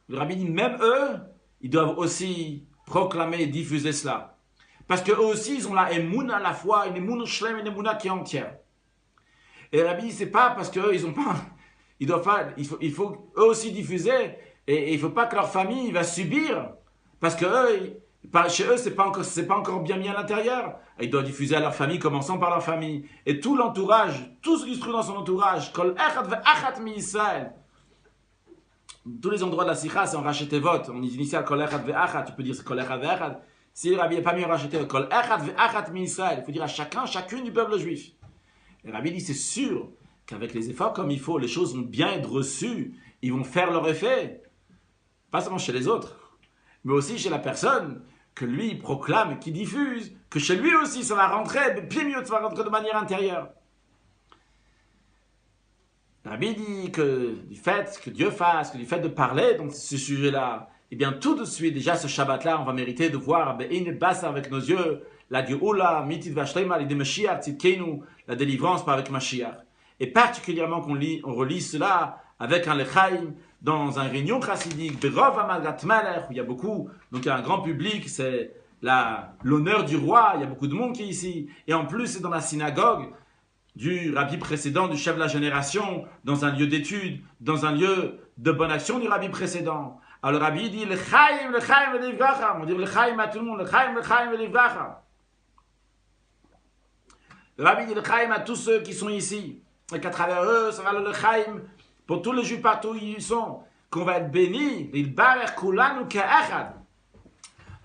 Le Rabbi dit, même eux, ils doivent aussi proclamer et diffuser cela. Parce qu'eux aussi, ils ont la émouna, la foi, une émouna shlem, une émouna qui est entière. Et le Rabbi dit, c'est pas parce qu'eux, ils ont pas, ils doivent pas, il faut eux aussi diffuser, et il faut pas que leur famille va subir, parce que eux, chez eux, c'est pas encore bien mis à l'intérieur. Ils doivent diffuser à leur famille, commençant par leur famille. Et tout l'entourage, tout ce qui se trouve dans son entourage, Kol Echad ve'Achat mi Israël. Tous les endroits de la Sikha, c'est en Rachetevot. On initial Kol Echad ve'Achat, tu peux dire c'est Kol Echad ve'Achat. Si le Rabbi n'est pas mieux racheté, Kol Echad ve'Achat mi Israël, il faut dire à chacun, chacune du peuple juif. Et le Rabbi dit, c'est sûr qu'avec les efforts comme il faut, les choses vont bien être reçues, ils vont faire leur effet. Pas seulement chez les autres, mais aussi chez la personne que lui proclame, qui diffuse, que chez lui aussi ça va rentrer, mais bien mieux, ça va rentrer de manière intérieure. Le Rabbi dit que du fait que Dieu fasse, que du fait de parler dans ce sujet-là, eh bien tout de suite, déjà ce Shabbat-là, on va mériter de voir avec nos yeux la Geoula, Mitit Vashlema, l'idée Mashiach, Tzidkenu, la délivrance par avec Mashiach. Et particulièrement qu'on relit cela avec un Lechaim, dans un réunion chassidique, Berov Amagat Malech, où il y a beaucoup, donc il y a un grand public, c'est l'honneur du roi, il y a beaucoup de monde qui est ici, et en plus c'est dans la synagogue du rabbi précédent, du chef de la génération, dans un lieu d'étude, dans un lieu de bonne action du rabbi précédent. Alors le rabbi dit, Lechaim velivracha, on dit Lechaim à tout le monde, Lechaim velivracha. Le rabbi dit Lechaim à tous ceux qui sont ici, et qu'à travers eux, ça va le Lechaim, pour tous les juifs partout où ils sont, qu'on va être bénis,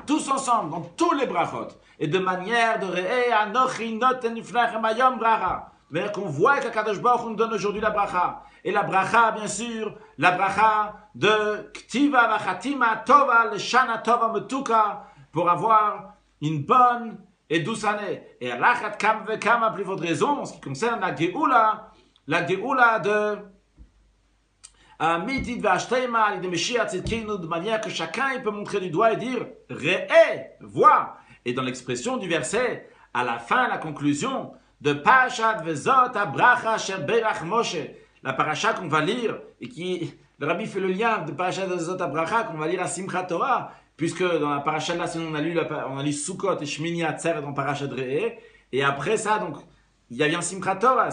tous ensemble, dans tous les brachot, et de manière de mais qu'on voit qu'Akadosh Baruch Hu nous donne aujourd'hui la bracha. Et la bracha, bien sûr, la bracha de Ktiva Vachatima Tova Leshana Tova Metuka, pour avoir une bonne et douce année. Et Alachat Kam Vekam, à plus forte raison, en ce qui concerne la Geoula de Mitid Vashteima, de Meshiach Tzidkenu, de manière que chacun il peut montrer du doigt et dire Re'e, vois. Et dans l'expression du verset, à la fin, la conclusion de Parashat Vezot Abracha Sher Berach Moshe, la paracha qu'on va lire, et qui, le Rabbi fait le lien de Parashat Vezot Abracha qu'on va lire à Simchat Torah, puisque dans la paracha de la semaine, on a lu Sukkot et Shmini Atzeret dans Parashat Re'e, et après ça, donc, il y a bien Simchat Torah,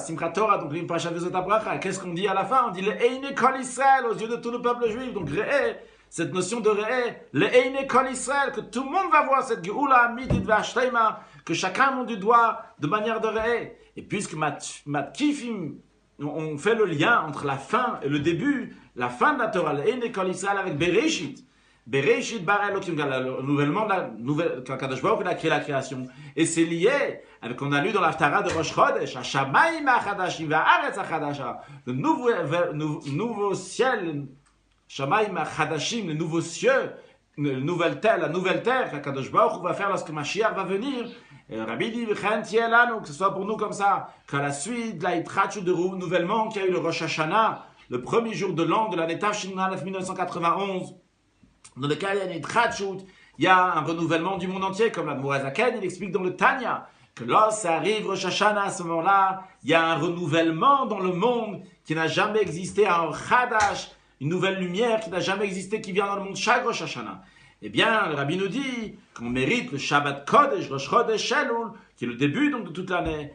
donc une Parashat Vezot Abracha. Qu'est-ce qu'on dit à la fin? On dit le Eine Kol Israël aux yeux de tout le peuple juif. Donc Re'e, cette notion de Re'e, le Eine Kol Israël, que tout le monde va voir cette Geoula, Midit Vashleima, que chacun monte du doigt de manière de Re'e. Et puisque Matkifim, on fait le lien entre la fin et le début, la fin de la Torah, le Eine Kol Israël avec Bereshit. Bereshit bara Elokim, le renouvellement de la nouvelle, quand Kadosh Baruch Hu a créé la création. Et c'est lié avec, qu'on a lu dans l'Haftara de Rosh Chodesh, Hashamayim HaChadashim Va'aretz HaChadasha, le nouveau ciel, Shamayim HaChadashim, le nouveau cieux, la nouvelle terre que Kadosh Baruch Hu va faire lorsque Mashiach va venir. Et Rabbi dit, que ce soit pour nous comme ça, qu'à la suite de la Yitrachu de renouvellement qu'il y a eu le Rosh Hashanah, le premier jour de l'an de l'année Tafshin 1991, dans lequel il y a une Yitrachu, il y a un renouvellement du monde entier, comme l'Admor HaZaken, il explique dans le Tanya, que lorsque ça arrive Rosh Hashanah, à ce moment-là, il y a un renouvellement dans le monde qui n'a jamais existé, un Chadash, une nouvelle lumière qui n'a jamais existé, qui vient dans le monde chaque Rosh Hashanah. Eh bien, le Rabbi nous dit qu'on mérite le Shabbat Kodesh, Rosh Chodesh Elul, qui est le début donc de toute l'année,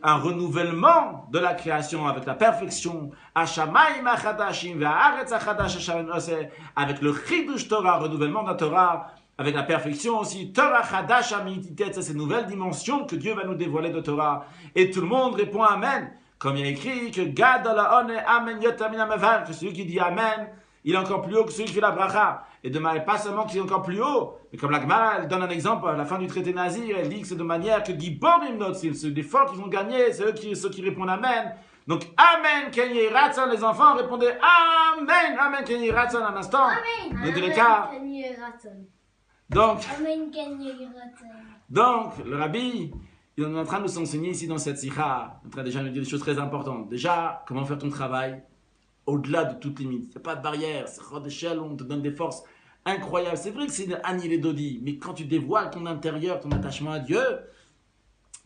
un renouvellement de la création avec la perfection, Hashamayim HaChadashim Va'aretz HaChadash Hashem Ose, avec le Chidush Torah, renouvellement de la Torah, avec la perfection aussi, Torah Chadash Amititet, c'est cette nouvelle dimension que Dieu va nous dévoiler de Torah. Et tout le monde répond Amen, comme il y a écrit que Gadol HaOne Amen Yotamin Amevar, que celui qui dit Amen, il est encore plus haut que celui qui fait la bracha. Et de manière, pas seulement qu'il est encore plus haut, mais comme la Gemara, elle donne un exemple à la fin du traité Nazir, elle dit que c'est de manière que Giborim Notsil, c'est des forts qui vont gagner, c'est ceux qui répondent Amen. Donc Amen Kenye Ratson, les enfants répondaient Amen, Amen Kenye Ratson un instant. Amen. Dans tous les cas. Donc, le Rabbi, il est en train de nous enseigner ici dans cette sikha, il est en train déjà de nous dire des choses très importantes. Déjà, comment faire ton travail au-delà de toute limite. Il n'y a pas de barrière, c'est d'échelle, on te donne des forces incroyables. C'est vrai que c'est Annie les Dodi, mais quand tu dévoiles ton intérieur, ton attachement à Dieu,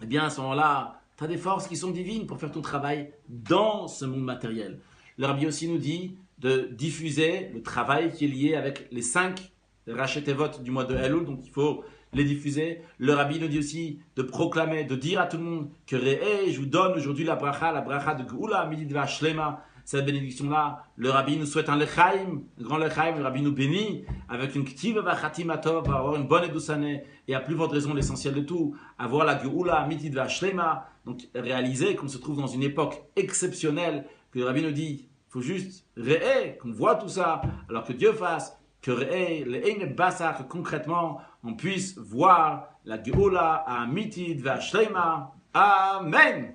eh bien à ce moment-là, tu as des forces qui sont divines pour faire ton travail dans ce monde matériel. Le Rabbi aussi nous dit de diffuser le travail qui est lié avec les 5 Rachetevot du mois de Elul, donc il faut les diffuser. Le Rabbi nous dit aussi de proclamer, de dire à tout le monde que Re'e, je vous donne aujourd'hui la bracha de Geoula, Midid Vashlema, cette bénédiction-là. Le Rabbi nous souhaite un lechaim, un grand lechaim, le Rabbi nous bénit avec une ktiva vachatim atov, pour avoir une bonne et douce année, et à plus forte raison, l'essentiel de tout, avoir la Geoula, Midid Vashlema, donc réaliser qu'on se trouve dans une époque exceptionnelle, que le Rabbi nous dit, il faut juste Re'e, qu'on voit tout ça, alors que Dieu fasse que que concrètement on puisse voir la Geoula à Mitid Vashlema. Amen.